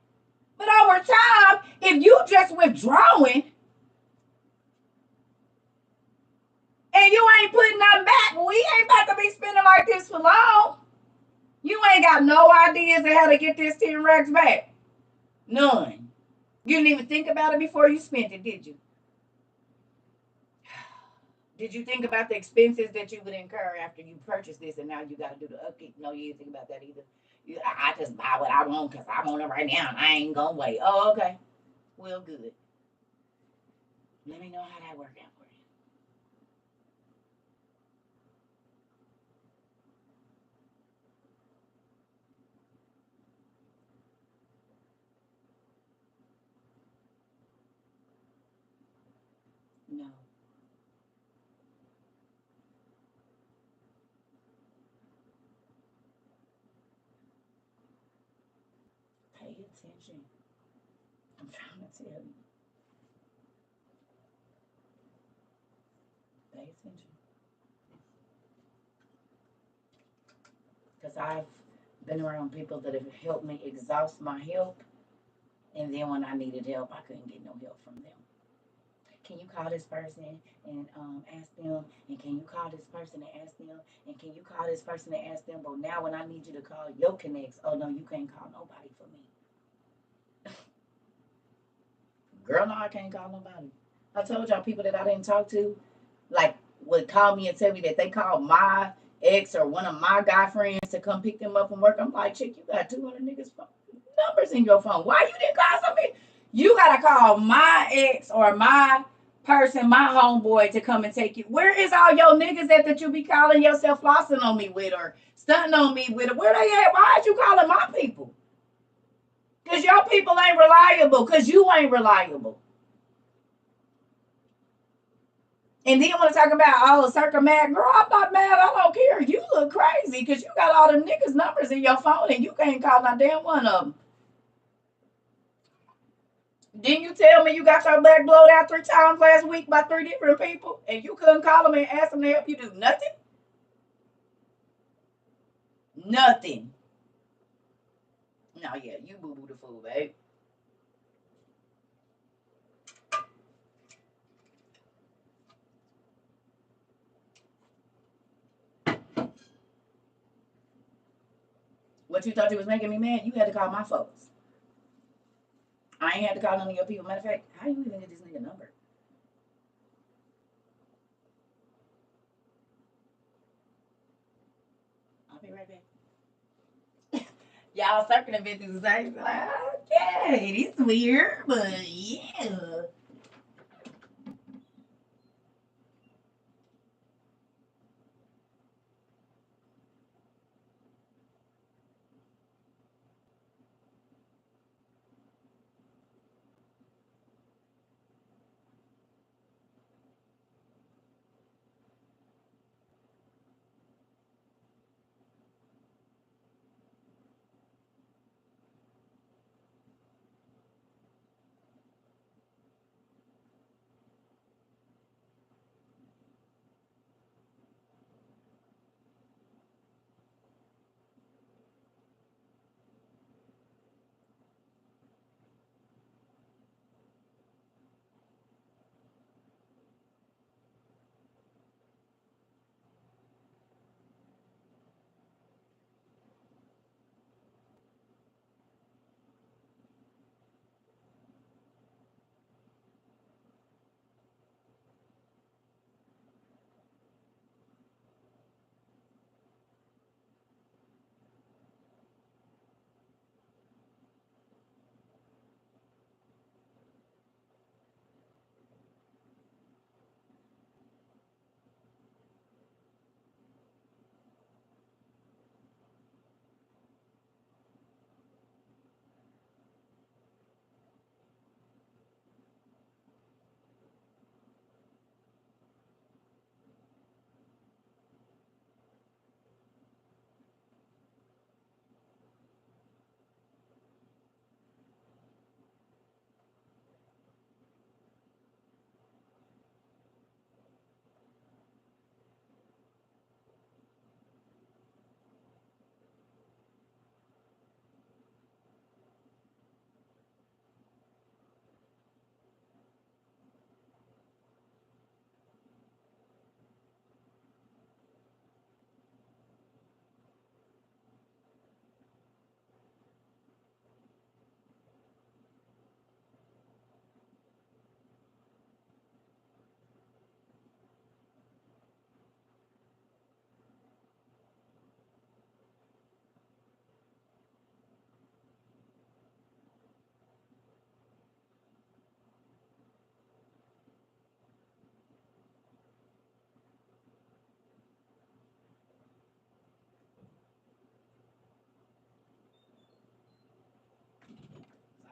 But over time, if you just withdrawing and you ain't putting nothing back, we ain't about to be spending like this for long. You ain't got no ideas of how to get this 10 racks back. None. You didn't even think about it before you spent it, did you? Did you think about the expenses that you would incur after you purchase this and now you got to do the upkeep? No, you didn't think about that either. I just buy what I want because I want it right now and I ain't going to wait. Oh, okay. Well, good. Let me know how that worked out for you. No. Pay attention. I'm trying to tell you. Pay attention. Because I've been around people that have helped me exhaust my help. And then when I needed help, I couldn't get no help from them. can you call this person and ask them? And can you call this person and ask them? And can you call this person and ask them? But now when I need you to call your connects, oh no, you can't call nobody for me. Girl, no, I can't call nobody. I told y'all people that I didn't talk to, like, would call me and tell me that they called my ex or one of my guy friends to come pick them up from work. I'm like, chick, you got 200 niggas phone numbers in your phone. Why you didn't call somebody? You gotta call my ex or my person, my homeboy, to come and take you. Where is all your niggas at that you be calling yourself flossing on me with or stunting on me with? Where they at? Why aren't you calling my people? Because your people ain't reliable. Because you ain't reliable. And then want to talk about, oh, CERCA mad. Girl, I'm not mad. I don't care. You look crazy because you got all them niggas' numbers in your phone and you can't call not damn one of them. Didn't you tell me you got your back blowed out 3 times last week by 3 different people and you couldn't call them and ask them to help you do nothing? Nothing. No, yeah, you boo-boo the fool, babe. What you thought you was making me mad? You had to call my folks. I ain't had to call none of your people. Matter of fact, how you even get this nigga number? I'll be right back. Y'all circling bitches the same. Like, okay, it's weird, but yeah.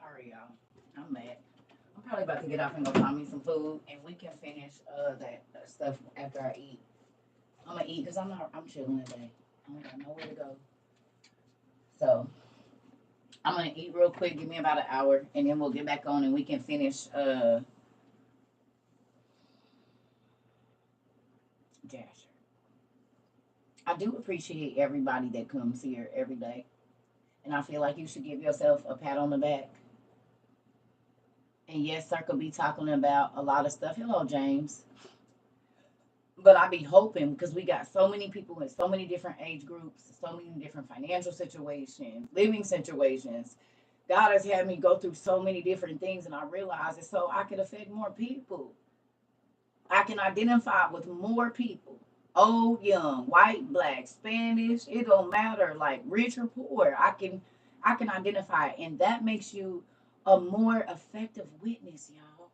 Sorry, y'all. I'm mad. I'm probably about to get off and go find me some food, and we can finish that stuff after I eat. I'm gonna eat because I'm chilling today. I don't got nowhere to go. So I'm gonna eat real quick. Give me about an hour, and then we'll get back on and we can finish Jasher. I do appreciate everybody that comes here every day, and I feel like you should give yourself a pat on the back And yes, Circa be talking about a lot of stuff. Hello, James. But I be hoping because we got so many people in so many different age groups, so many different financial situations, living situations. God has had me go through so many different things, and I realize it so I could affect more people. I can identify with more people, old, young, white, black, Spanish. It don't matter, like rich or poor. I can identify, and that makes you a more effective witness, y'all.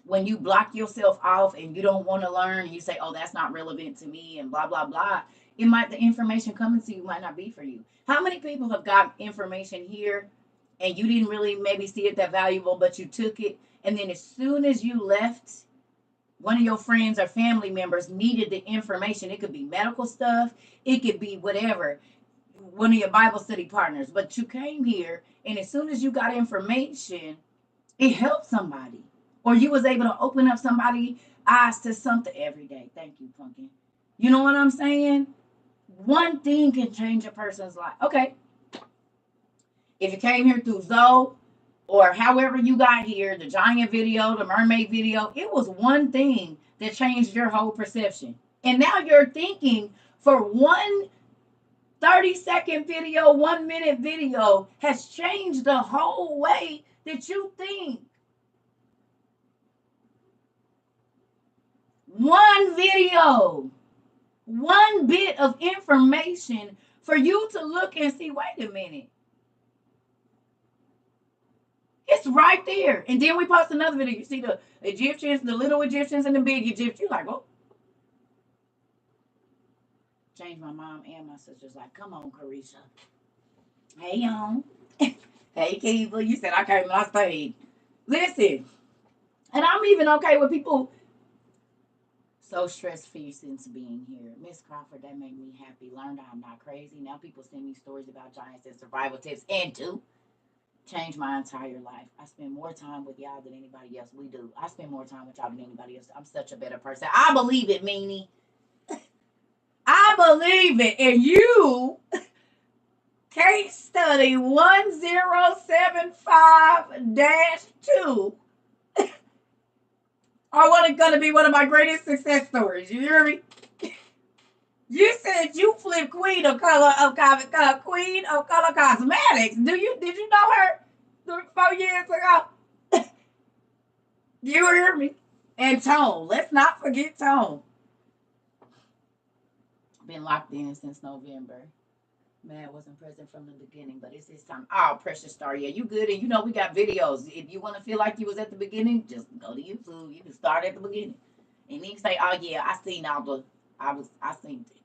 When you block yourself off and you don't want to learn, you say, "Oh, that's not relevant to me," and blah blah blah. It might the information coming to you might not be for you. How many people have got information here and you didn't really maybe see it that valuable, but you took it, and then as soon as you left, one of your friends or family members needed the information. It could be medical stuff, it could be whatever, one of your Bible study partners, but you came here, and as soon as you got information, it helped somebody, or you was able to open up somebody's eyes to something every day. Thank you, Pumpkin. You know what I'm saying? One thing can change a person's life. Okay, if you came here through Zoe or however you got here, the giant video, the mermaid video, it was one thing that changed your whole perception. And now you're thinking for one 30-second video, 1 minute video has changed the whole way that you think. One video, one bit of information for you to look and see, wait a minute, it's right there. And then we post another video. You see the Egyptians, the little Egyptians, and the big Egyptians. You're like, oh. Changed my mom and my sister's like, come on, Carisha. Hey, y'all. Hey, Kiva. You said I came and I stayed. Listen. And I'm even okay with people so stress-free since being here. Miss Crawford, that made me happy. Learned I'm not crazy. Now people send me stories about giants and survival tips. And two, changed my entire life. I spend more time with y'all than anybody else. We do. I spend more time with y'all than anybody else. I'm such a better person. I believe it, Meanie. I believe it. And you, case study 1075-2 are going to be one of my greatest success stories. You hear me? You said you flipped queen of queen of color cosmetics. Did you know her 4 years ago? You hear me? And Tone. Let's not forget Tone. Been locked in since November. Man, wasn't present from the beginning, but it's this time. Oh, precious star. Yeah, you good. And you know we got videos. If you want to feel like you was at the beginning, just go to YouTube. You can start at the beginning. And then say, oh yeah, I seen all the I seen it.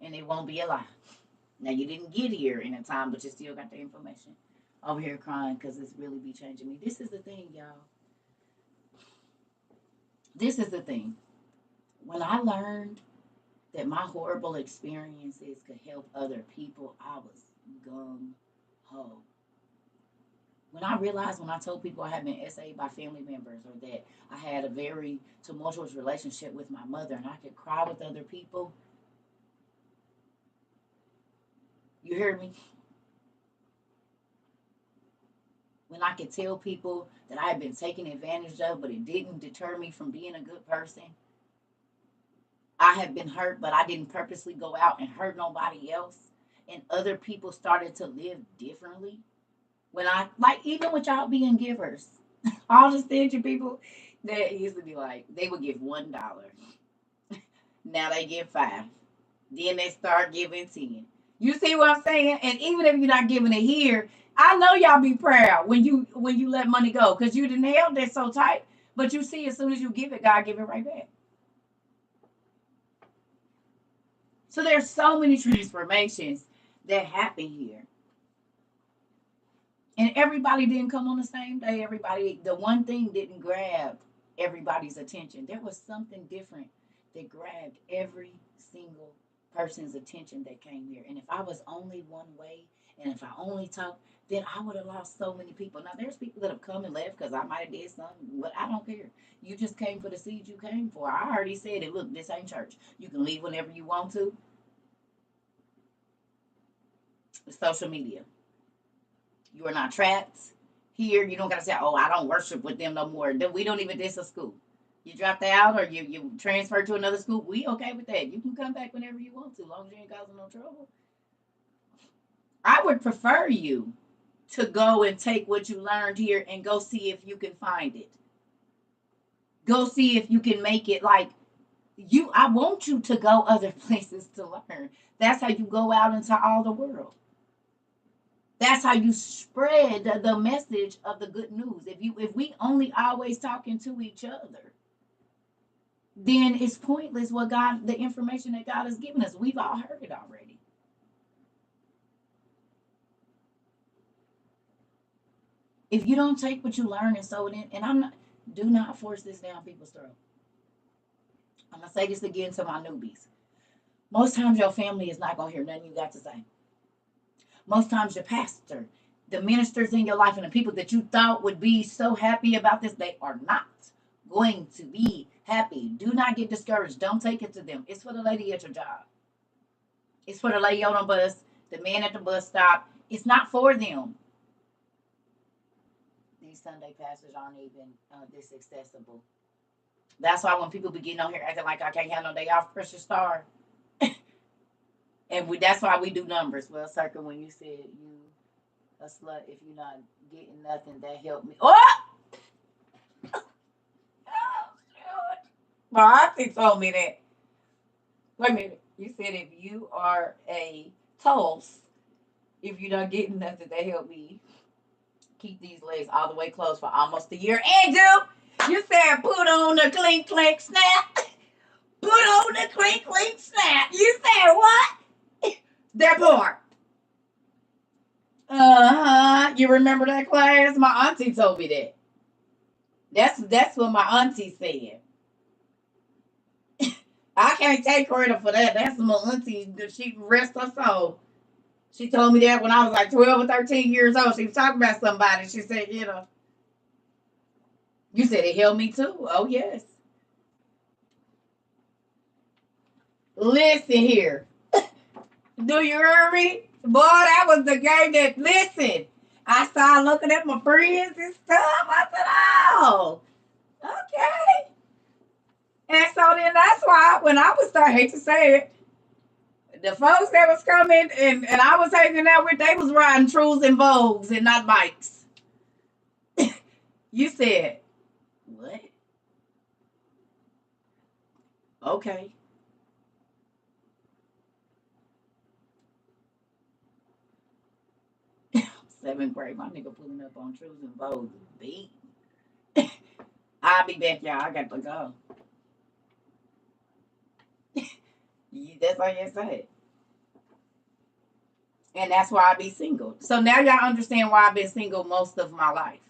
And it won't be a lie. Now you didn't get here in a time, but you still got the information. Over here crying because it's really be changing me. This is the thing, y'all. This is the thing. When I learned that my horrible experiences could help other people, I was gung ho. When I realized, when I told people I had been SA'd by family members, or that I had a very tumultuous relationship with my mother and I could cry with other people, you hear me? When I could tell people that I had been taken advantage of, but it didn't deter me from being a good person. I have been hurt, but I didn't purposely go out and hurt nobody else. And other people started to live differently. When I, like, even with y'all being givers, all the stingy people that used to be like, they would give $1. Now they give 5. Then they start giving 10. You see what I'm saying? And even if you're not giving it here, I know y'all be proud when you let money go, because you done held it so tight. But you see, as soon as you give it, God give it right back. So there's so many transformations that happen here. And everybody didn't come on the same day. The one thing didn't grab everybody's attention. There was something different that grabbed every single person's attention that came here. And if I was only one way, and if I only talked, then I would have lost so many people. Now there's people that have come and left because I might have did something, but I don't care. You just came for the seed you came for. I already said it. Look, this ain't church. You can leave whenever you want to. Social media. You are not trapped. here. You don't got to say, oh, I don't worship with them no more. We don't even diss a school. You dropped out or you transfer to another school. We okay with that. You can come back whenever you want to, as long as you ain't causing no trouble. I would prefer you to go and take what you learned here and go see if you can find it. Go see if you can make it like you. I want you to go other places to learn. That's how you go out into all the world. That's how you spread the message of the good news. If we only always talking to each other, then it's pointless the information that God has given us. We've all heard it already. If you don't take what you learn and sow it in, and do not force this down people's throat. I'm gonna say this again to my newbies. Most times your family is not gonna hear nothing you got to say. Most times your pastor, the ministers in your life, and the people that you thought would be so happy about this, they are not going to be happy. Do not get discouraged. Don't take it to them. It's for the lady at your job. It's for the lady on the bus, the man at the bus stop. It's not for them. These Sunday pastors aren't even this accessible. That's why when people be getting on here acting like I can't have no day off, pressure star. And that's why we do numbers. Well, Circa, when you said you a slut if you're not getting nothing, that helped me. Oh! Oh, shoot. My auntie told me that. Wait a minute. You said if you are a toast, if you're not getting nothing, that helped me keep these legs all the way closed for almost a year. Andrew, you said put on the clink clink snap. Put on the clink clink snap. You said what? That part. You remember that class? My auntie told me that. That's what my auntie said. I can't take credit for that. That's my auntie. She rest her soul. She told me that when I was like 12 or 13 years old. She was talking about somebody. She said, you said it helped me too. Oh, yes. Listen here. Do you hear me? Boy, that was the game that, listen, I started looking at my friends and stuff. I said, oh, okay. And so then that's why when I was starting, I hate to say it, the folks that was coming and I was hanging out with, they was riding Trues and Vogues and not bikes. You said, what? Okay. Seventh grade, my nigga pulling up on Trues and Vogues. Beat. I'll be back, y'all. I got to go. That's all you said. And that's why I be single. So now y'all understand why I've been single most of my life.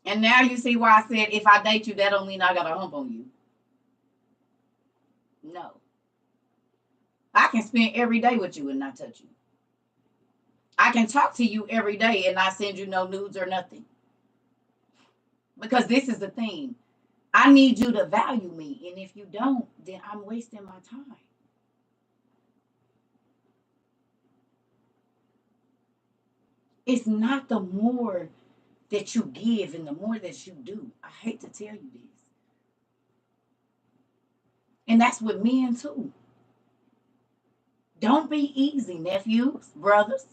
And now you see why I said if I date you, that don't mean I got a hump on you. No. I can spend every day with you and not touch you. I can talk to you every day and not send you no nudes or nothing. Because this is the thing. I need you to value me. And if you don't, then I'm wasting my time. It's not the more that you give and the more that you do. I hate to tell you this. And that's with men too. Don't be easy, nephews, brothers.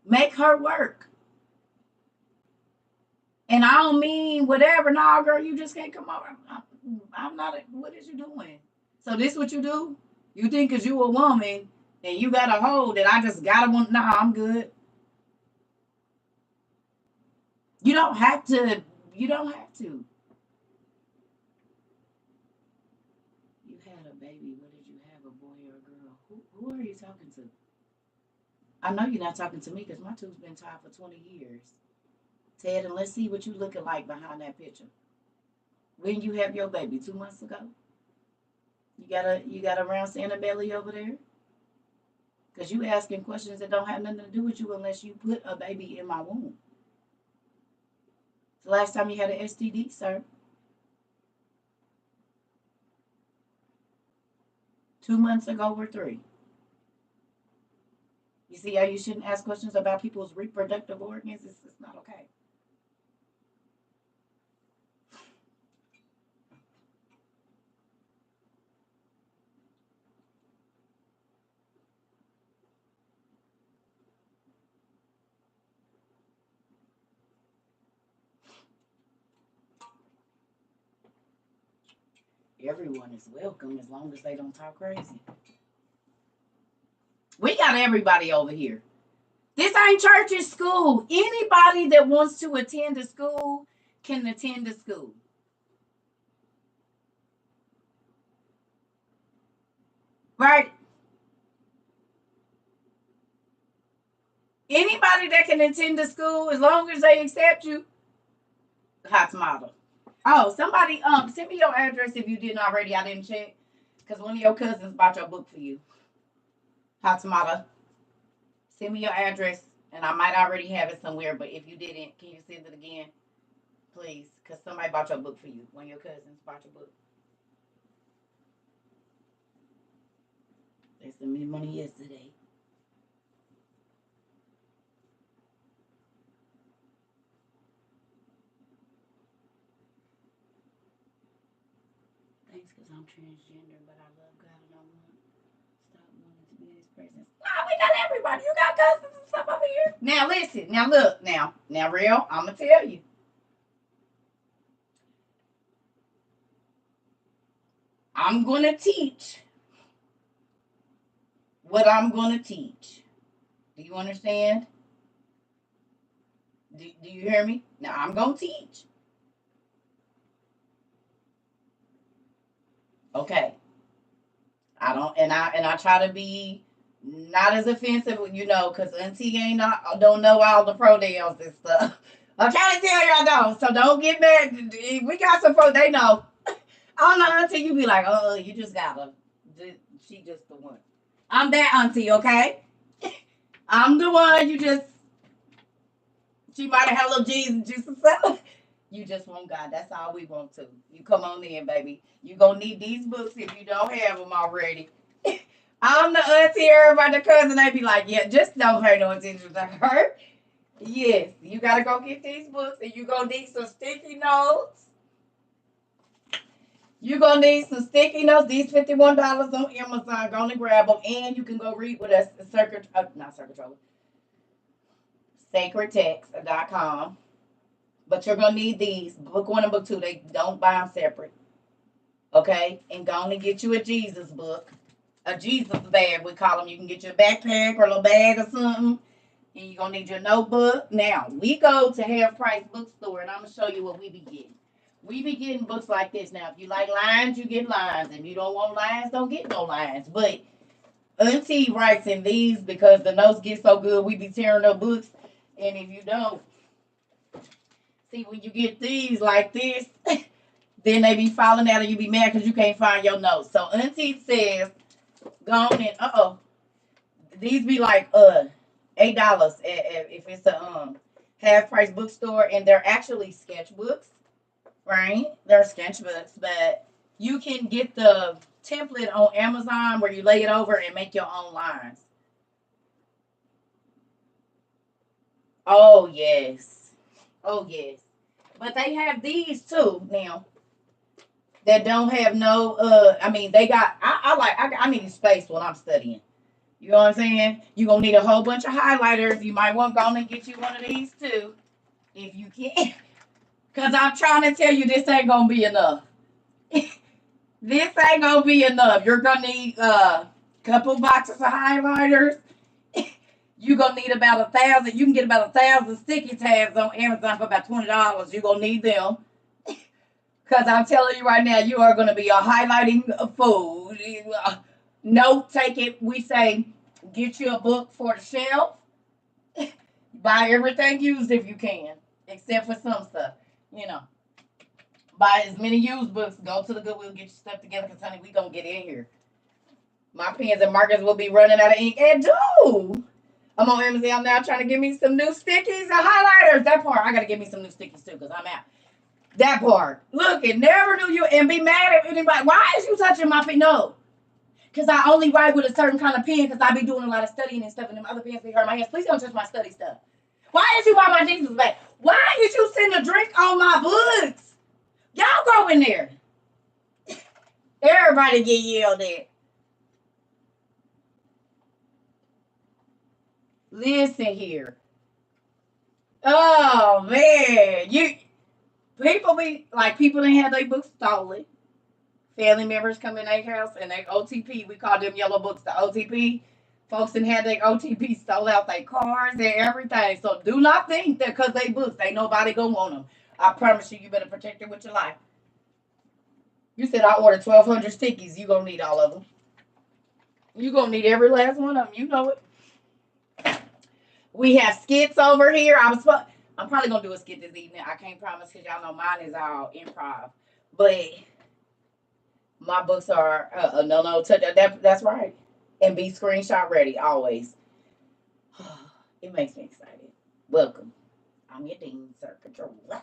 Make her work. And I don't mean whatever. No, girl, you just can't come over. I'm not. What is you doing? So this what you do? You think because you a woman and you got a hold that I just gotta want? Nah, I'm good. You don't have to. You don't have to. You had a baby. What did you have? A boy or a girl? Who are you talking to? I know you're not talking to me because my tooth's been tied for 20 years. Ted, and let's see what you looking like behind that picture. When you have your baby, 2 months ago? You got a round Santa belly over there? Because you asking questions that don't have nothing to do with you unless you put a baby in my womb. The last time you had an STD, sir? 2 months ago or 3? You see how you shouldn't ask questions about people's reproductive organs? It's not okay. Everyone is welcome as long as they don't talk crazy. We got everybody over here. This ain't church, it's school. Anybody that wants to attend a school can attend a school. Right? Anybody that can attend the school, as long as they accept you, hot tomato. Oh, somebody send me your address if you didn't already. I didn't check. Because one of your cousins bought your book for you. Hot tomato. Send me your address, and I might already have it somewhere, but if you didn't, can you send it again? Please, because somebody bought your book for you. One of your cousins bought your book. They sent me money yesterday. Thanks, because I'm transgender, but I love God and I want stop wanting to be in His presence. Nah, we got everybody. You got cousins and stuff over here. Now listen. Now look. Now real. I'm gonna tell you. I'm gonna teach what I'm gonna teach. Do you understand? Do you hear me? Now I'm gonna teach. Okay. I try to be not as offensive, because Auntie ain't not don't know all the pronouns and stuff. I'm trying to tell y'all though, so don't get mad. We got some folks they know. I don't know Auntie, you be like, oh, you just gotta. She just the one. I'm that Auntie, okay? I'm the one. You just she might have had a little Jesus juice or something. You just want God. That's all we want to. You come on in, baby. You gonna need these books if you don't have them already. I'm the auntie, everybody, the cousin. They be like, yeah, just don't pay no attention to her. Yes, you gotta go get these books, and you gonna need some sticky notes. You gonna need some sticky notes. These $51 on Amazon. Go and grab them, and you can go read with us. Not CERCA TROVA. SacredText.com. But you're gonna need these. Book 1 and book 2. They don't buy them separate. Okay? And go on and get you a Jesus book. A Jesus bag, we call them. You can get your backpack or a little bag or something. And you're gonna need your notebook. Now, we go to Half Price Bookstore, and I'm gonna show you what we be getting. We be getting books like this. Now, if you like lines, you get lines. If you don't want lines, don't get no lines. But Auntie writes in these because the notes get so good, we be tearing up books. And if you don't, see, when you get these like this, then they be falling out and you be mad because you can't find your notes. So Auntie says, go on and these be like $8 if it's a half price bookstore, and they're actually sketchbooks, right? They're sketchbooks, but you can get the template on Amazon where you lay it over and make your own lines. Oh yes. Oh yes. But they have these too now that don't have no I mean they got I need space when I'm studying. You know what I'm saying? You're gonna need a whole bunch of highlighters. You might want to go and get you one of these too. If you can. Cause I'm trying to tell you this ain't gonna be enough. This ain't gonna be enough. You're gonna need a couple boxes of highlighters. You're gonna need about 1,000. You can get about 1,000 sticky tabs on Amazon for about $20. You're gonna need them. Because I'm telling you right now, you are going to be a highlighting fool. Note taking. We say, get you a book for the shelf. Buy everything used if you can, except for some stuff. You know, buy as many used books. Go to the Goodwill, get your stuff together, because, honey, we going to get in here. My pens and markers will be running out of ink. And, dude, I'm on Amazon now trying to get me some new stickies and highlighters. That part, I got to get me some new stickies, too, because I'm out. That part. Look, it never knew you and be mad at anybody. Why is you touching my feet? No. Because I only write with a certain kind of pen because I be doing a lot of studying and stuff, and them other pens be hurt my hands. Please don't touch my study stuff. Why did you buy my Jesus bag? Why did you send a drink on my books? Y'all go in there. Everybody get yelled at. Listen here. Oh man, you people be like people that had their books stolen. Family members come in their house and they OTP. We call them yellow books the OTP. Folks that had their OTP stole out their cars and everything. So do not think that because they books, ain't nobody gonna want them. I promise you, you better protect it with your life. You said I ordered 1,200 stickies. You gonna need all of them. You gonna need every last one of them. You know it. We have skits over here. I'm probably gonna do a skit this evening. I can't promise because y'all know mine is all improv. But my books are no that's right. And be screenshot ready always. It makes me excited. Welcome. I'm your dean, CERCA TROVA.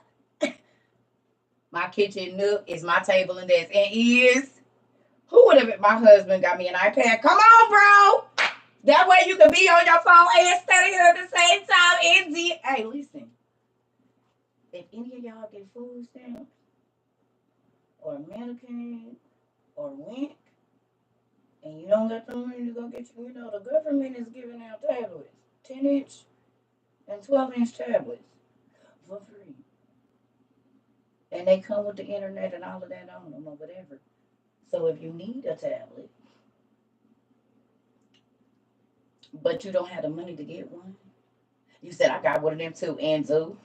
My kitchen nook is my table and desk. And is who would have my husband got me an iPad? Come on, bro. That way you can be on your phone and study at the same time. Hey, listen. If any of y'all get food stamps or Medicaid or Wink, and you don't got the money to go get you, the government is giving out tablets, 10-inch and 12-inch tablets for free. And they come with the internet and all of that on them or whatever. So if you need a tablet, but you don't have the money to get one, you said, I got one of them too, and Zoo.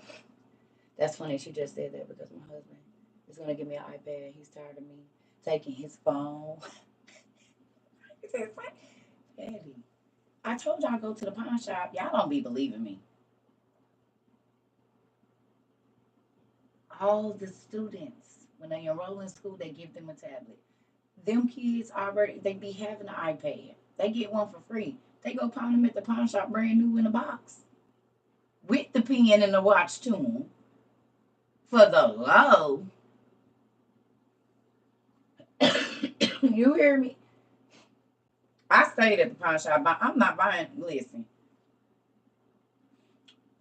That's funny. She just said that because my husband is going to give me an iPad. He's tired of me taking his phone. He said, Daddy, I told y'all go to the pawn shop. Y'all don't be believing me. All the students, when they enroll in school, they give them a tablet. Them kids already, they be having an iPad. They get one for free. They go pawn them at the pawn shop brand new in a box. With the pen and the watch to them. For the low. You hear me? I stayed at the pawn shop. I'm not buying. Listen.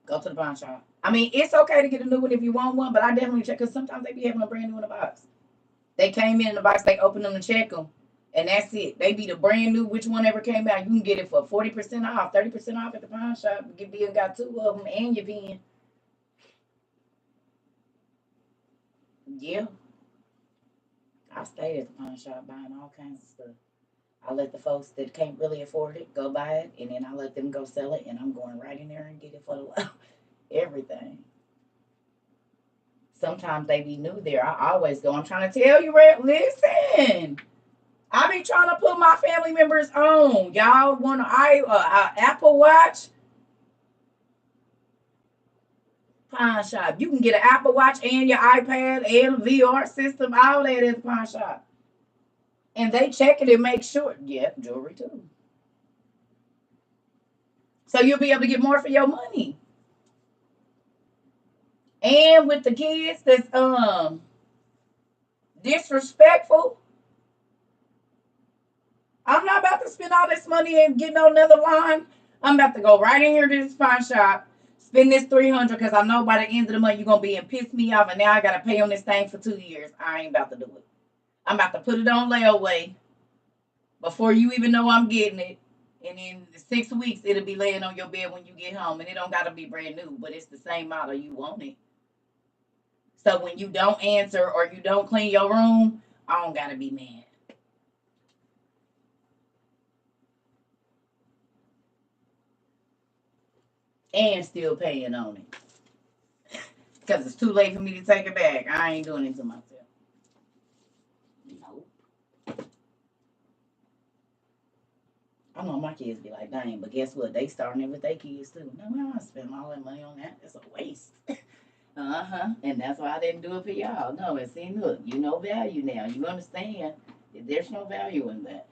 Go to the pawn shop. I mean, it's okay to get a new one if you want one, but I definitely check because sometimes they be having a brand new in a box. They came in the box, they open them and check them, and that's it. They be the brand new, which one ever came out. You can get it for 40% off, 30% off at the pawn shop. You got two of them and your pen. Yeah. I stayed at the pawn shop buying all kinds of stuff. I let the folks that can't really afford it go buy it, and then I let them go sell it, and I'm going right in there and get it for the low. Everything. Sometimes they be new there. I always go. I'm trying to tell you, Red. Listen. I be trying to put my family members on. Y'all want an Apple Watch? Pawn shop. You can get an Apple Watch and your iPad and a VR system, all that at the pawn shop. And they check it and make sure. Yep, jewelry too. So you'll be able to get more for your money. And with the kids that's disrespectful, I'm not about to spend all this money and get no another line. I'm about to go right in here to this pawn shop, spend this $300 because I know by the end of the month you're gonna be and piss me off, and now I gotta pay on this thing for 2 years. I ain't about to do it. I'm about to put it on layaway before you even know I'm getting it. And in 6 weeks, it'll be laying on your bed when you get home. And it don't got to be brand new, but it's the same model. You want it. So when you don't answer or you don't clean your room, I don't got to be mad. And still paying on it. Because it's too late for me to take it back. I ain't doing it to myself. Nope. I know my kids be like, dang, but guess what? They starting it with their kids too. No, I don't spend all that money on that. It's a waste. And that's why I didn't do it for y'all. No, it's see, look, you know value now. You understand that there's no value in that.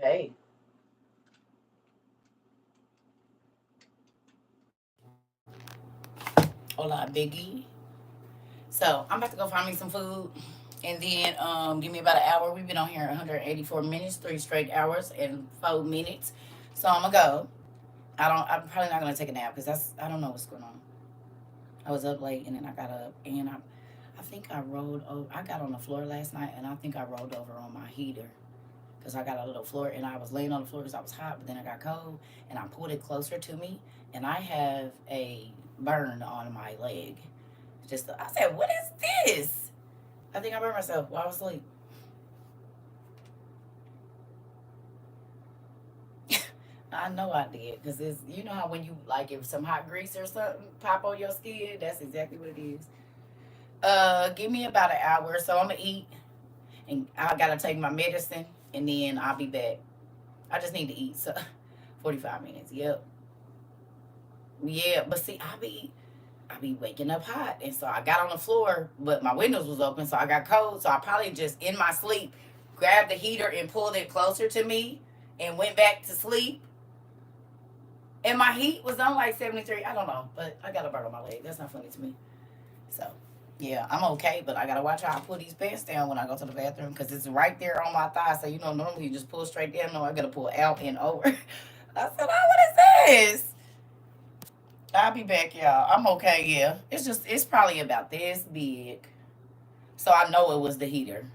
Hey. Hola, Biggie. So I'm about to go find me some food And then give me about an hour. We've been on here 184 minutes, 3 straight hours and 4 minutes. So I'm gonna go. I'm probably not gonna take a nap because I don't know what's going on. I was up late and then I got up and I think I rolled over. I got on the floor last night and I think I rolled over on my heater because I got a little floor and I was laying on the floor because I was hot, but then I got cold and I pulled it closer to me and I have a burn on my leg. I said, what is this? I think I burned myself while I was asleep. I know I did because it's you know how when you like if some hot grease or something pop on your skin, that's exactly what it is. Give me about an hour, so I'm gonna eat and I gotta take my medicine and then I'll be back. I just need to eat, so 45 minutes. Yep. Yeah, but see, I be waking up hot, and so I got on the floor, but my windows was open, so I got cold. So I probably just in my sleep grabbed the heater and pulled it closer to me, and went back to sleep. And my heat was on like 73. I don't know, but I got a burn on my leg. That's not funny to me. So yeah, I'm okay, but I gotta watch how I pull these pants down when I go to the bathroom because it's right there on my thigh. So normally you just pull straight down. No, I gotta pull out and over. I said, oh, what is this? I'll be back, y'all. I'm okay, yeah. It's probably about this big. So I know it was the heater.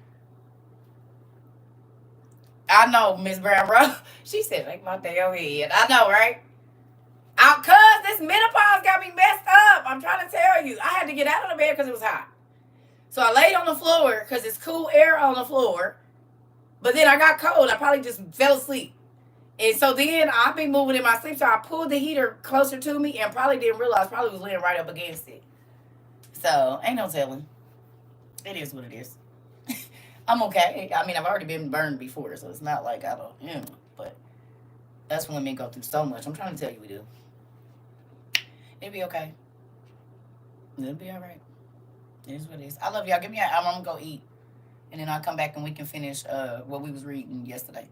I know, Miss Brown Rose. She said, like my damn head. I know, right? Cause this menopause got me messed up. I'm trying to tell you. I had to get out of the bed because it was hot. So I laid on the floor because it's cool air on the floor. But then I got cold. I probably just fell asleep. And so then I've been moving in my sleep. So I pulled the heater closer to me and probably didn't realize, probably was laying right up against it. So ain't no telling. It is what it is. I'm okay. I mean, I've already been burned before, so it's not like I don't, but that's when women go through so much. I'm trying to tell you we do. It'll be okay. It'll be all right. It is what it is. I love y'all. Give me I'm gonna go eat. And then I'll come back and we can finish what we was reading yesterday.